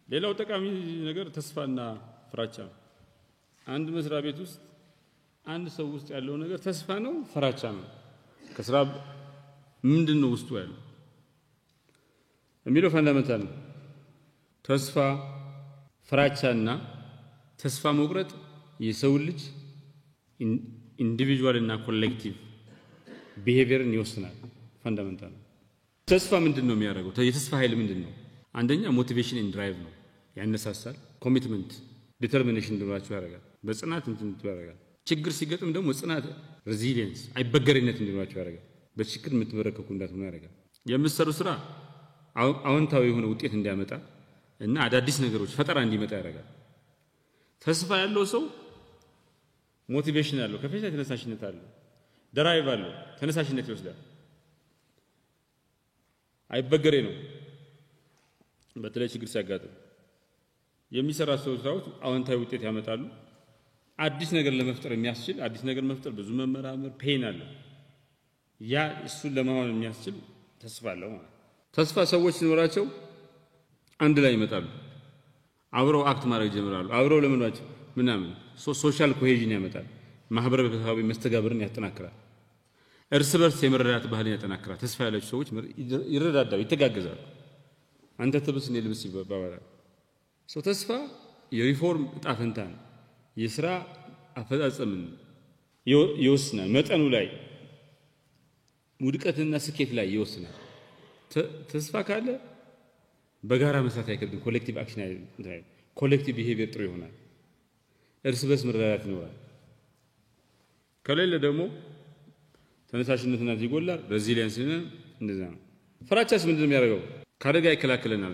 ሌላው ጠቃሚ ነገር ተስፋና ፍራቻ አንድ መስሪያ ቤት ውስጥ አንድ ሰው ውስጥ ያለው ነገር ተስፋ ነው ፍራቻ ነው ከስራ ምንድነው ውስጡ ያለው የሚለው ፈንዳመንታል ነው ተስፋ ፍራቻና ተስፋ መቁረጥ የሰው ልጅ ኢንዲቪጁዋል እና ኮሌክቲቭ ቢሄቪየርን ይወስናል ፈንዳመንታል ተስፋ ምንድነው የሚያደርገው የተስፋ ኃይል ምንድነው አንደኛ ሞቲቬሽን ኤንድ ድራይቭ ነው ያነሳሳል ኮሚትመንት ዲተርሚኔሽን እንዲኖራችሁ ያደርጋል በጽናት እንድትኖሩ ያደርጋል ችግር ሲገጥም ደግሞ ጽናት ሬዚሊየንስ አይበገሪነት እንዲኖራችሁ ያደርጋል በችግር የምትበረከኩ እንዳትሆኑ ያደርጋል የምትሰሩ ስራ አዎንታዊ የሆነ ውጤት እንዲያመጣ እና አዳዲስ ነገሮች ፈጠራ እንዲመጣ ያደርጋል ተስፋ ያለው ሰው ሞቲቬሽን አለው ከፍተኛ ተነሳሽነት አለው ድራይቭ አለው ተነሳሽነት ይወስዳል አይበገሬ ነው በተለይ ችግር ሲያጋጥም የሚሰራ ሰዎች አዎንታዊ ውጤት ያመጣሉ አዲስ ነገር ለመፍጠር የሚያስችል አዲስ ነገር መፍጠር ብዙ መመራመር ፔን አለ ያ እሱን ለማሆን የሚያስችል ተስፋ አለው ማለት ተስፋ ሰዎች ሲኖራቸው አንድ ላይ ይመጣሉ አብረው አክት ማድረግ ጀምራሉ አብረው ለምንዋቸው ምናምን ሶሻል ኮሄዥን ያመጣል ማህበራዊ መስተጋብርን ያጠናክራል እርስ በርስ የመረዳት ባህልን ያጠናክራል ተስፋ ያላቸው ሰዎች ይረዳዳሉ ይተጋገዛሉ አንተ ተብስ ነው ልብስ ይባባላል ተስፋ የሪፎርም ጣፈንታን የሥራ አፈጻጸምን ይወስናል መጠኑ ላይ ውድቀትና ስኬት ላይ ይወስናል ተስፋ ካለ በጋራ መስራት አይከብድም ኮሌክቲቭ አክሽን አይደል ኮሌክቲቭ ቢሄቪየር ጥሩ ይሆናል እርስ በርስ መረዳዳት ይኖራል ከሌለ ደግሞ ተነሳሽነትና ይጎላል ሬዚሊየንስ እንደዛ ነው ፍራቻስ ምንድነው የሚያደርገው ካደጋ ይከላከለናል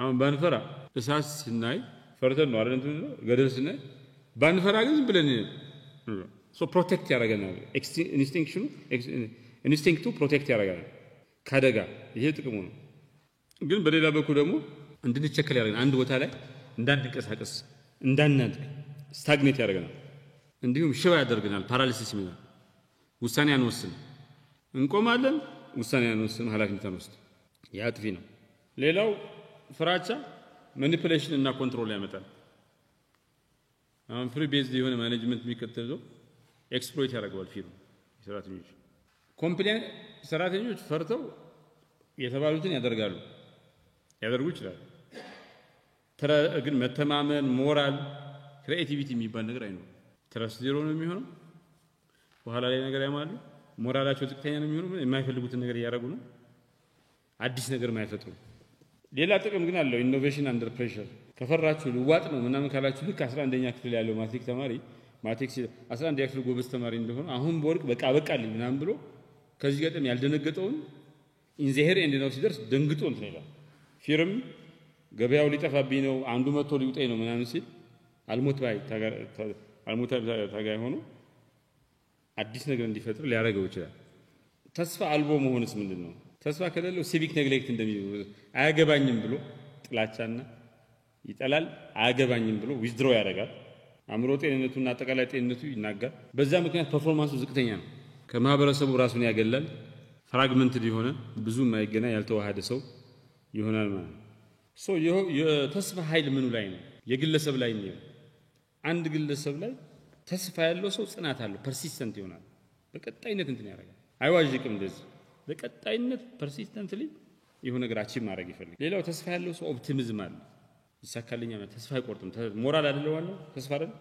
አሁን ባንፈራ እሳት ስናይ ፈርተን ነው አይደል ገደል ስናይ ባንፈራ ግን ብለን ፕሮቴክት ያደርገናል ኢንስቲንክቱ ፕሮቴክት ያደርገናል ካደጋ ይሄ ጥቅሙ ነው ግን በሌላ በኩል ደግሞ እንድንቸከል ያደርገናል አንድ ቦታ ላይ እንዳንቀሳቀስ እንዳናድግ ስታግኔት ያደርገናል እንዲሁም ሽባ ያደርገናል ፓራሊሲስ ይመጣል ውሳኔ አንወስን እንቆማለን ውሳኔ አንወስን ኃላፊነት አንወስድ ያጥፊ ነው ሌላው ፍራቻ ማኒፑሌሽን እና ኮንትሮል ያመጣል ፍሪ ቤዝድ የሆነ ማኔጅመንት የሚከተለው ኤክስፕሎይት ያደርጋል ፊርም ሰራተኞች ኮምፕሊያንት ሰራተኞች ፈርተው የተባሉትን ያደርጋሉ ያደርጉ ይችላል ግን መተማመን ሞራል ክሬቲቪቲ የሚባል ነገር አይኖርም ትረስት ዜሮ ነው የሚሆነው በኋላ ላይ ነገር ያማሉ ሞራላቸው ዝቅተኛ ነው የሚሆነው የማይፈልጉትን ነገር ያደርጉ ነው አዲስ ነገር ማይፈጥሩ ሌላ ጥቅም ግን አለው ኢኖቬሽን አንደር ፕሬሸር ከፈራችሁ ልዋጥ ነው ምናምን ካላችሁ ልክ 11ኛ ክፍል ያለው ማትሪክ ተማሪ ማትሪክ 11ኛ ክፍል ጎበዝ ተማሪ እንደሆነ አሁን በወርቅ በቃልኝ ምናምን ብሎ ከዚህ ቀደም ያልደነገጠውን ኢንዘሄር ኤንድ ነው ሲደርስ ደንግጦ እንትን ይላል ፊርም ገበያው ሊጠፋብኝ ነው አንዱ መጥቶ ሊውጠኝ ነው ምናምን ሲል አልሞት ታጋይ ሆኖ አዲስ ነገር እንዲፈጥር ሊያረጋው ይችላል ተስፋ አልቦ መሆንስ ምንድነው ተስፋ ከሌለው ሲቪክ ኔግሌክት እንደሚሉ አያገባኝም ብሎ ጥላቻና ይጠላል አያገባኝም ብሎ ዊዝድሮ ያደርጋል አምሮ ጤንነቱና አጠቃላይ ጤንነቱ ይናጋል በዛ ምክንያት ፐርፎርማንሱ ዝቅተኛ ነው ከማህበረሰቡ ራሱን ያገላል ፍራግመንትድ የሆነ ብዙ ማይገና ያልተዋሃደ ሰው ይሆናል ማለት የተስፋ ኃይል ምኑ ላይ ነው የግለሰብ ላይ ነው አንድ ግለሰብ ላይ ተስፋ ያለው ሰው ጽናት አለው ፐርሲስተንት ይሆናል በቀጣይነት እንትን ያደርጋል አይዋዥቅም እንደዚህ በቀጣይነት ፐርሲስተንትሊ የሆነ ነገር አቺቭ ማድረግ ይፈልጋል ሌላው ተስፋ ያለው ሰው ኦፕቲሚዝም አለ ይሳካልኛል ተስፋ አይቆርጥም ሞራል አይደለም ዋናው ተስፋ አይደል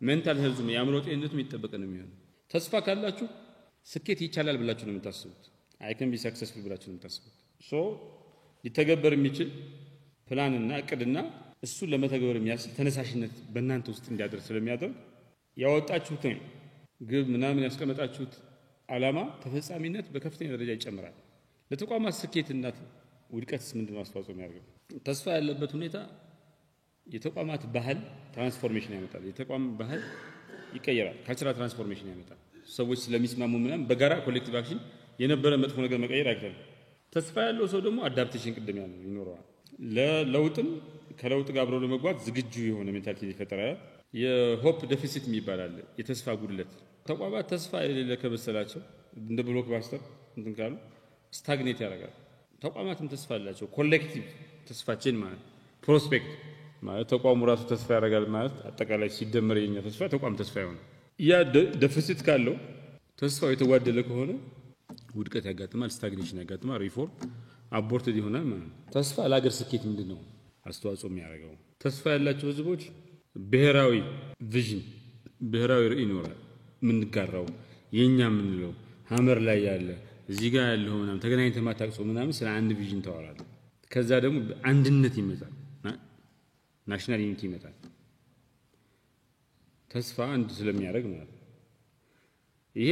ሜንታል ሄልዙም ያምሮ ጤንነቱም ይተበቀ ነው የሚሆነው ተስፋ ካላችሁ ስኬት ይቻላል ብላችሁ ነው የምታስቡት አይ ካን ቢ ሰክሰስፉል ብላችሁ ነው የምታስቡት ሊተገበር የሚችል ፕላንና እቅድና እሱ ለመተግበር የሚያስችል ተነሳሽነት በእናንተ ውስጥ እንዲያደርስ ስለሚያደርግ ያወጣችሁት ግብ ምናምን ያስቀመጣችሁት ዓላማ ተፈጻሚነት በከፍተኛ ደረጃ ይጨምራል ለተቋማት ስኬትና ውድቀትስ ምንድነው አስተዋጽኦ የሚያደርገው ተስፋ ያለበት ሁኔታ የተቋማት ባህል ትራንስፎርሜሽን ያመጣል የተቋም ባህል ይቀየራል ካልቸራል ትራንስፎርሜሽን ያመጣል ሰዎች ስለሚስማሙ ምናምን በጋራ ኮሌክቲቭ አክሽን የነበረ መጥፎ ነገር መቀየር አይችልም ተስፋ ያለው ሰው ደግሞ አዳፕቴሽን ቅድም ያለው ይኖረዋል ለለውጥም ከለውጥ ጋር አብሮ ለመጓዝ ዝግጁ የሆነ ሜንታሊቲ ይፈጠራል የሆፕ ዴፊሲት የሚባል የተስፋ ጉድለት ተቋማት ተስፋ የሌለ ከመሰላቸው እንደ ብሎክ ባስተር እንትን ካሉ ስታግኔት ያደርጋል ተቋማትም ተስፋ አላቸው ኮሌክቲቭ ተስፋችን ማለት ፕሮስፔክት ማለት ተቋሙ ራሱ ተስፋ ያደርጋል ማለት አጠቃላይ ሲደመር የኛ ተስፋ ተቋም ተስፋ ይሆናል። ያ ደፊሲት ካለው ተስፋው የተጓደለ ከሆነ ውድቀት ያጋጥማል፣ ስታግኔሽን ያጋጥማል፣ ሪፎርም አቦርትድ ይሆናል ማለት ነው። ተስፋ ለሀገር ስኬት ምንድነው አስተዋጽኦ የሚያደርገው? ተስፋ ያላቸው ህዝቦች ብሔራዊ ቪዥን ብሔራዊ ራዕይ ይኖራል። ምንጋራው የኛ ምንለው ሀመር ላይ ያለ እዚህ ጋር ያለው ምናምን ተገናኝተህ ማታውቀው ምናምን ስለ አንድ ቪዥን ታወራለህ። ከዛ ደግሞ አንድነት ይመጣል፣ ናሽናል ዩኒቲ ይመጣል። ተስፋ አንድ ስለሚያደርግ ማለት ነው። ይሄ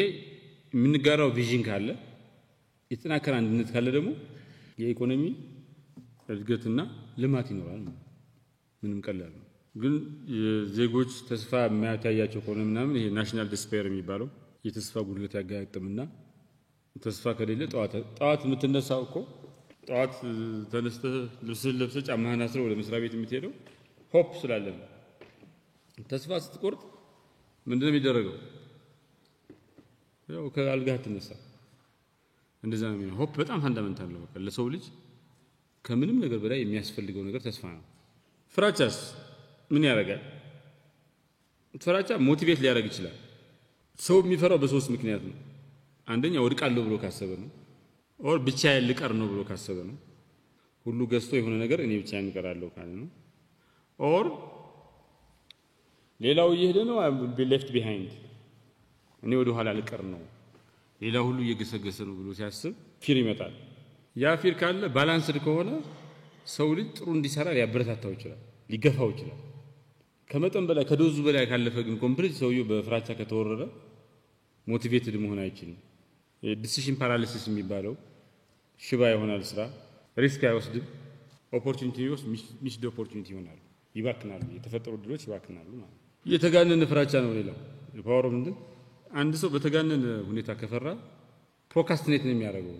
የምንጋራው ቪዥን ካለ የተጠናከረ አንድነት ካለ ደግሞ የኢኮኖሚ እድገትና ልማት ይኖራል። ምንም ቀላል ነው። ግን የዜጎች ተስፋ የማያታያቸው ከሆነ ምናምን ይሄ ናሽናል ዲስፔር የሚባለው የተስፋ ጉድለት ያጋጥምና ተስፋ ከሌለ ጠዋት የምትነሳው እኮ ጠዋት ተነስተህ ልብስህን ለብሰህ ጫማህን አስረህ ወደ መስሪያ ቤት የምትሄደው ሆፕ ስላለ ነው። ተስፋ ስትቆርጥ ምንድነው የሚደረገው? ያው ከአልጋህ ትነሳ። እንደዛ ነው የሚሆነው። ሆፕ በጣም ፈንዳመንታል ነው። በቃ ለሰው ልጅ ከምንም ነገር በላይ የሚያስፈልገው ነገር ተስፋ ነው። ፍራቻስ ምን ያደርጋል? ፍራቻ ሞቲቬት ሊያደርግ ይችላል። ሰው የሚፈራው በሶስት ምክንያት ነው። አንደኛ ወድቃለሁ ብሎ ካሰበ ነው። ኦር ብቻዬን ልቀር ነው ብሎ ካሰበ ነው። ሁሉ ገዝቶ የሆነ ነገር እኔ ብቻዬን እቀራለሁ ካለ ነው። ኦር ሌላው እየሄደ ነው be left behind እኔ ወደ ኋላ ልቀር ነው ሌላው ሁሉ እየገሰገሰ ነው ብሎ ሲያስብ ፊር ይመጣል። ያ ፊር ካለ ባላንስድ ከሆነ ሰው ልጅ ጥሩ እንዲሰራ ሊያበረታታው ይችላል፣ ሊገፋው ይችላል። ከመጠን በላይ ከዶዙ በላይ ካለፈ ግን ኮምፕሊት ሰውየው በፍራቻ ከተወረረ ሞቲቬትድ መሆን አይችልም። ዲሲሽን ፓራሊሲስ የሚባለው ሽባ ይሆናል፣ ስራ ሪስክ አይወስድም፣ ኦፖርቹኒቲ ይወስድ ሚስድ ኦፖርቹኒቲ ይሆናል፣ ይባክናሉ፣ የተፈጠሩ ድሎች ይባክናሉ ማለት ነው። የተጋነነ ፍራቻ ነው ሌላው ፓወር ምንድን አንድ ሰው በተጋነነ ሁኔታ ከፈራ ፕሮካስቲኔት ነው የሚያደርገው።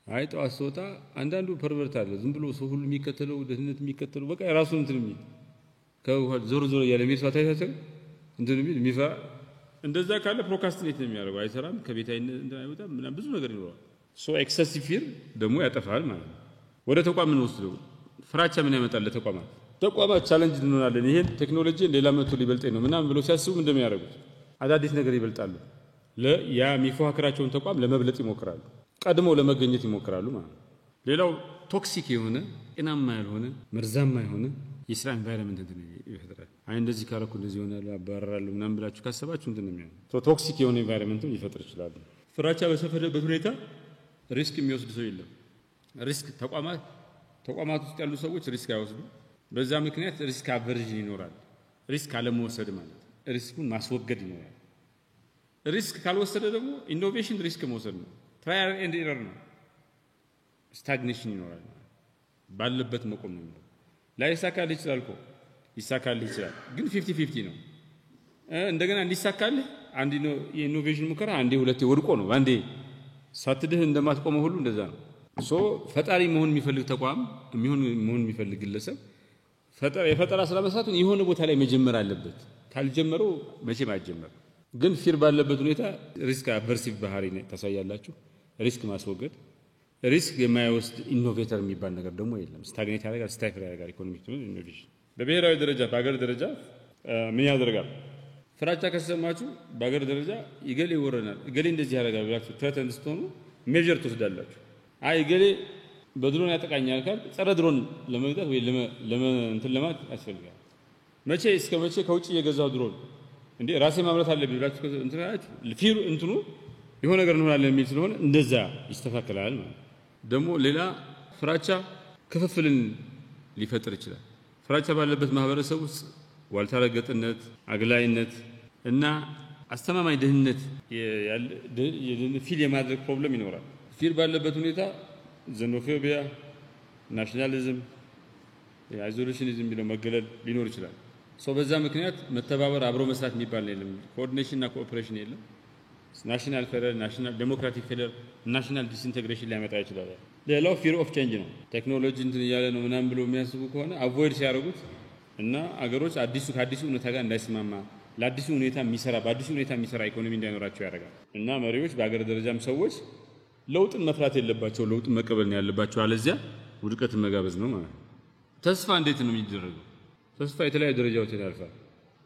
አይ ጠዋት ሲወጣ አንዳንዱ ፐርቨርት አለ ዝም ብሎ ሰው ሁሉ የሚከተለው ደህንነት የሚከተለው በቃ ራሱን እንትን የሚል ከዞር ዞር ያለ የሚስዋታ አይታሰብ እንትን የሚል የሚፈራ እንደዛ ካለ ፕሮካስቲኔት ነው የሚያደርገው። አይሰራም፣ ከቤት አይወጣም፣ ምናምን ብዙ ነገር ይኖራል። ሶ ኤክሰሲቭ ፊር ደግሞ ያጠፋል ማለት ነው። ወደ ተቋም ምን ወስደው ፍራቻ ምን ያመጣል ለተቋማት? ተቋማት ቻሌንጅ እንሆናለን፣ ይሄን ቴክኖሎጂ ሌላ መጥቶ ሊበልጠኝ ነው ምናምን ብሎ ሲያስቡ እንደሚያደርጉት አዳዲስ ነገር ይበልጣሉ። ያ የሚፎካከራቸውን ተቋም ለመብለጥ ይሞክራሉ፣ ቀድመው ለመገኘት ይሞክራሉ ማለት ነው። ሌላው ቶክሲክ የሆነ ጤናማ ያልሆነ መርዛማ የሆነ የስራ ኤንቫይሮንመንት እንትን ይፈጥራል። አይ እንደዚህ ካረኩ እንደዚህ ይሆናል አባራራለሁ ምናምን ብላችሁ ካሰባችሁ እንትን ነው የሚሆነው። ቶክሲክ የሆነ ኤንቫይሮንመንት ሊፈጥር ይችላል። ፍራቻ በሰፈደበት ሁኔታ ሪስክ የሚወስድ ሰው የለም። ሪስክ ተቋማት ውስጥ ያሉ ሰዎች ሪስክ አይወስዱ። በዛ ምክንያት ሪስክ አቨርዥን ይኖራል። ሪስክ አለመወሰድ ማለት ሪስኩን ማስወገድ ይኖራል። ሪስክ ካልወሰደ ደግሞ ኢኖቬሽን ሪስክ መውሰድ ነው። ትራያል ኤንድ ኤረር ነው። ስታግኔሽን ይኖራል። ባለበት መቆም ነው የሚለው። ላይሳካልህ ይችላል እኮ ይሳካልህ ይችላል፣ ግን 50-50 ነው። እንደገና እንዲሳካልህ አንድ የኢኖቬሽን ሙከራ አንዴ ሁለቴ ወድቆ ነው አንዴ ሳትድህ እንደማትቆመው ሁሉ እንደዛ ነው። ፈጣሪ መሆን የሚፈልግ ተቋም መሆን የሚፈልግ ግለሰብ የፈጠራ ስራ መስራቱን የሆነ ቦታ ላይ መጀመር አለበት። ካልጀመረው መቼም አይጀመርም። ግን ፊር ባለበት ሁኔታ ሪስክ አቨርሲቭ ባህሪ ታሳያላችሁ። ሪስክ ማስወገድ ሪስክ የማይወስድ ኢኖቬተር የሚባል ነገር ደግሞ የለም። ስታግኔት ያደርጋል፣ ስታይፍል ያደርጋል። ኢኮኖሚክ ኢኖቬሽን በብሔራዊ ደረጃ በአገር ደረጃ ምን ያደርጋል? ፍራቻ ከሰማችሁ በአገር ደረጃ ይገሌ ይወረናል፣ ይገሌ እንደዚህ ያደርጋል ብላችሁ ትረተን ስትሆኑ ሜጀር ትወስዳላችሁ። አይ ይገሌ በድሮን ያጠቃኛል ካል ጸረ ድሮን ለመግዛት ወይ እንትን ለማለት ያስፈልጋል። መቼ እስከ መቼ ከውጭ የገዛው ድሮን እንዴ ራሴ ማምረት አለብኝ ብላችሁ እንትን ያላችሁ ፊሩ እንትኑ የሆነ ነገር እንሆናለን የሚል ስለሆነ እንደዛ ይስተካከላል ማለት ደግሞ ሌላ ፍራቻ ክፍፍልን ሊፈጥር ይችላል። ፍራቻ ባለበት ማህበረሰብ ውስጥ ዋልታረገጥነት፣ አግላይነት እና አስተማማኝ ደህንነት ፊል የማድረግ ፕሮብለም ይኖራል። ፊር ባለበት ሁኔታ ዘኖፎቢያ፣ ናሽናሊዝም፣ አይዞሌሽኒዝም የሚለው መገለል ሊኖር ይችላል። በዛ ምክንያት መተባበር አብሮ መስራት የሚባል የለም። ኮኦርዲኔሽን እና ኮኦፐሬሽን የለም። ናሽናል ፌደራል፣ ናሽናል ዴሞክራቲክ ፌደራል፣ ናሽናል ዲስኢንቴግሬሽን ሊያመጣ ይችላል። ሌላው ፊር ኦፍ ቼንጅ ነው። ቴክኖሎጂ እንትን እያለ ነው ምናምን ብሎ የሚያስቡ ከሆነ አቮይድ ሲያደርጉት እና አገሮች ከአዲሱ ሁኔታ ጋር እንዳይስማማ ለአዲሱ ሁኔታ የሚሰራ ኢኮኖሚ እንዳይኖራቸው ያደርጋል። እና መሪዎች በአገር ደረጃም ሰዎች ለውጥን መፍራት የለባቸው፣ ለውጥን መቀበል ነው ያለባቸው። አለዚያ ውድቀትን መጋበዝ ነው ማለት ነው። ተስፋ እንዴት ነው የሚደረገው? ተስፋ የተለያዩ ደረጃዎችን ያልፋል።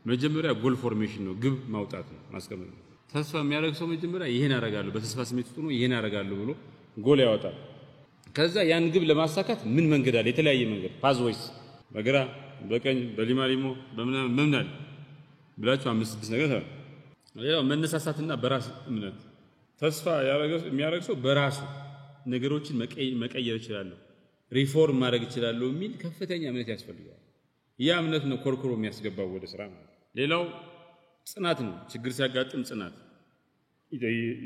መጀመሪያ ጎል ፎርሜሽን ነው፣ ግብ ማውጣት ነው፣ ማስቀመጥ ነው። ተስፋ የሚያደርግ ሰው መጀመሪያ ይሄን አደርጋለሁ በተስፋ ስሜት ውስጥ ነው ይሄን አደርጋለሁ ብሎ ጎል ያወጣል። ከዛ ያን ግብ ለማሳካት ምን መንገድ አለ? የተለያየ መንገድ ፓዝዌይስ፣ በግራ በቀኝ በሊማሊሞ በምን አለ ብላችሁ 5-6 ነገር አለ። ያው መነሳሳትና በራስ እምነት ተስፋ የሚያደርግ ሰው በራሱ ነገሮችን መቀየር ይችላል፣ ሪፎርም ማድረግ ይችላል የሚል ከፍተኛ እምነት ያስፈልጋል። ያ እምነት ነው ኮርኮሮ የሚያስገባው ወደ ስራ ማለት። ሌላው ጽናት ነው። ችግር ሲያጋጥም ጽናት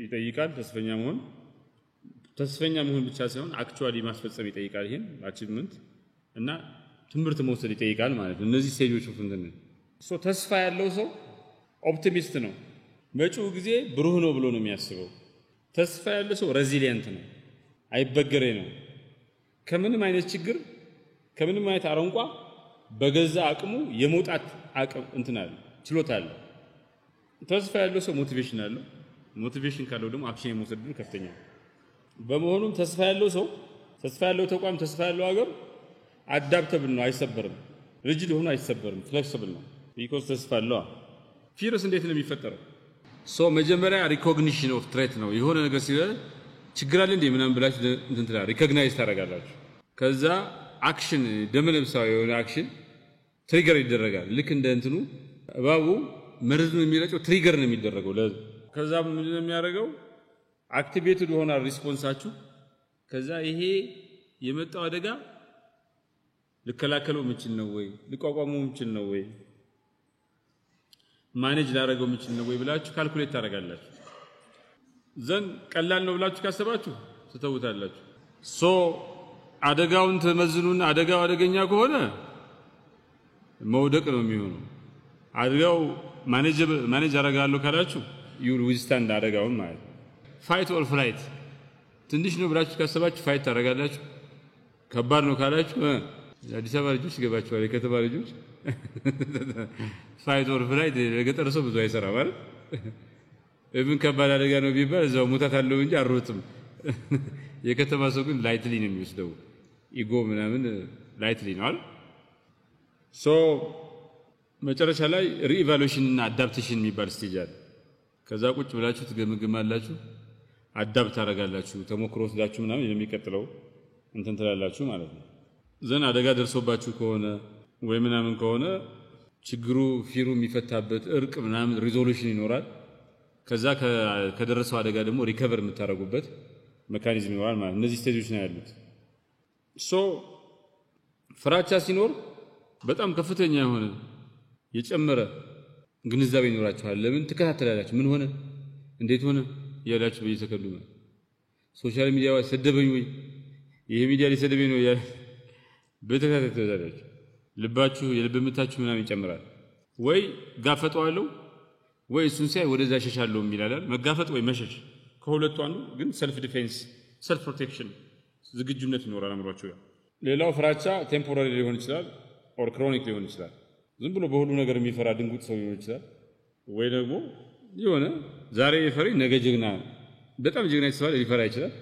ይጠይቃል። ተስፈኛ መሆን ብቻ ሳይሆን አክቹአሊ ማስፈጸም ይጠይቃል። ይሄን አቺቭመንት እና ትምህርት መውሰድ ይጠይቃል ማለት ነው። እነዚህ ስቴጆች እንትን ተስፋ ያለው ሰው ኦፕቲሚስት ነው። መጪው ጊዜ ብሩህ ነው ብሎ ነው የሚያስበው። ተስፋ ያለው ሰው ሬዚሊየንት ነው፣ አይበገሬ ነው። ከምንም አይነት ችግር ከምንም አይነት አረንቋ በገዛ አቅሙ የመውጣት አቅም እንትን አለ፣ ችሎታ አለ። ተስፋ ያለው ሰው ሞቲቬሽን አለው። ሞቲቬሽን ካለው ደግሞ አክሽን የመውሰድ ዕድሉ ከፍተኛ ነው። በመሆኑም ተስፋ ያለው ሰው፣ ተስፋ ያለው ተቋም፣ ተስፋ ያለው ሀገር አዳፕተብል ነው፣ አይሰበርም። ሪጂድ ሆኖ አይሰበርም፣ ፍሌክሲብል ነው። ቢኮዝ ተስፋ አለው። ፊርስ እንዴት ነው የሚፈጠረው? መጀመሪያ ሪኮግኒሽን ኦፍ ትሬት ነው። የሆነ ነገር ሲለ ችግር አለ እንዴ ምናምን ብላችሁ እንትን ትላ ሪኮግናይዝ ታደርጋላችሁ። ከዛ አክሽን ደመነፍሳዊ የሆነ አክሽን ትሪገር ይደረጋል። ልክ እንደ እንትኑ እባቡ መርዙን የሚረጨው ትሪገር ነው የሚደረገው። ከዛ ምን የሚያደርገው አክቲቬትድ ሆና ሪስፖንሳችሁ። ከዛ ይሄ የመጣው አደጋ ልከላከለው ምንችል ነው ወይ ልቋቋመው ምንችል ነው ወይ ማኔጅ ላደርገው ምንችል ነው ወይ ብላችሁ ካልኩሌት ታደርጋላችሁ። ዘን ቀላል ነው ብላችሁ ካሰባችሁ ትተውታላችሁ። አደጋውን ተመዝኑና አደጋው አደገኛ ከሆነ መውደቅ ነው የሚሆነው። አደጋው ማኔጅ አደርጋለሁ ካላችሁ ዩ ዊል ዊዝስታንድ አደጋውን ማለት ነው። ፋይት ኦር ፍላይት ትንሽ ነው ብላችሁ ካሰባችሁ ፋይት ታደርጋላችሁ። ከባድ ነው ካላችሁ አዲስ አበባ ልጆች ይገባችኋል። የከተማ ልጆች ፋይት ኦር ፍላይት ለገጠር ሰው ብዙ አይሰራም ማለት እብን ከባድ አደጋ ነው ቢባል እዛው ሞታት አለው እንጂ አሮጥም። የከተማ ሰው ግን ላይትሊ ነው የሚወስደው። ኢጎ ምናምን ላይትሊ ነው አይደል? መጨረሻ ላይ ሪኢቫሉዌሽን እና አዳፕቴሽን የሚባል ስቴጅ አለ። ከዛ ቁጭ ብላችሁ ትገመግማላችሁ፣ አዳፕት ታደርጋላችሁ፣ ተሞክሮ ወስዳችሁ ምናምን የሚቀጥለው እንትን ትላላችሁ ማለት ነው። ዘን አደጋ ደርሶባችሁ ከሆነ ወይ ምናምን ከሆነ ችግሩ ፊሩ የሚፈታበት እርቅ ምናምን ሪዞሉሽን ይኖራል። ከዛ ከደረሰው አደጋ ደግሞ ሪከቨር የምታደርጉበት ሜካኒዝም ይኖራል ማለት። እነዚህ ስቴጆች ነው ያሉት። ፍራቻ ሲኖር በጣም ከፍተኛ የሆነ የጨመረ ግንዛቤ ይኖራችኋል። ለምን ትከታተላላችሁ? ምን ሆነ እንዴት ሆነ ያላችሁ በየሰከንዱ ነው። ሶሻል ሚዲያ ሰደበኝ ወይ ይሄ ሚዲያ ሊሰደበኝ ነው ያ በተከታተላላችሁ። ልባችሁ የልብ ምታችሁ ምናምን ይጨምራል። ወይ ጋፈጠዋለሁ ወይ እሱን ሲያይ ወደዛ ሸሻለሁ የሚላል። መጋፈጥ ወይ መሸሽ ከሁለቱ አንዱ ግን ሰልፍ ዲፌንስ ሰልፍ ፕሮቴክሽን ዝግጁነት ይኖራል አምሯችሁ። ሌላው ፍራቻ ቴምፖራሪ ሊሆን ይችላል ኦር ክሮኒክ ሊሆን ይችላል። ዝም ብሎ በሁሉ ነገር የሚፈራ ድንጉጥ ሰው ሊሆን ይችላል። ወይ ደግሞ የሆነ ዛሬ የፈሪ ነገ ጀግና በጣም ጀግና የተባለ ሊፈራ ይችላል።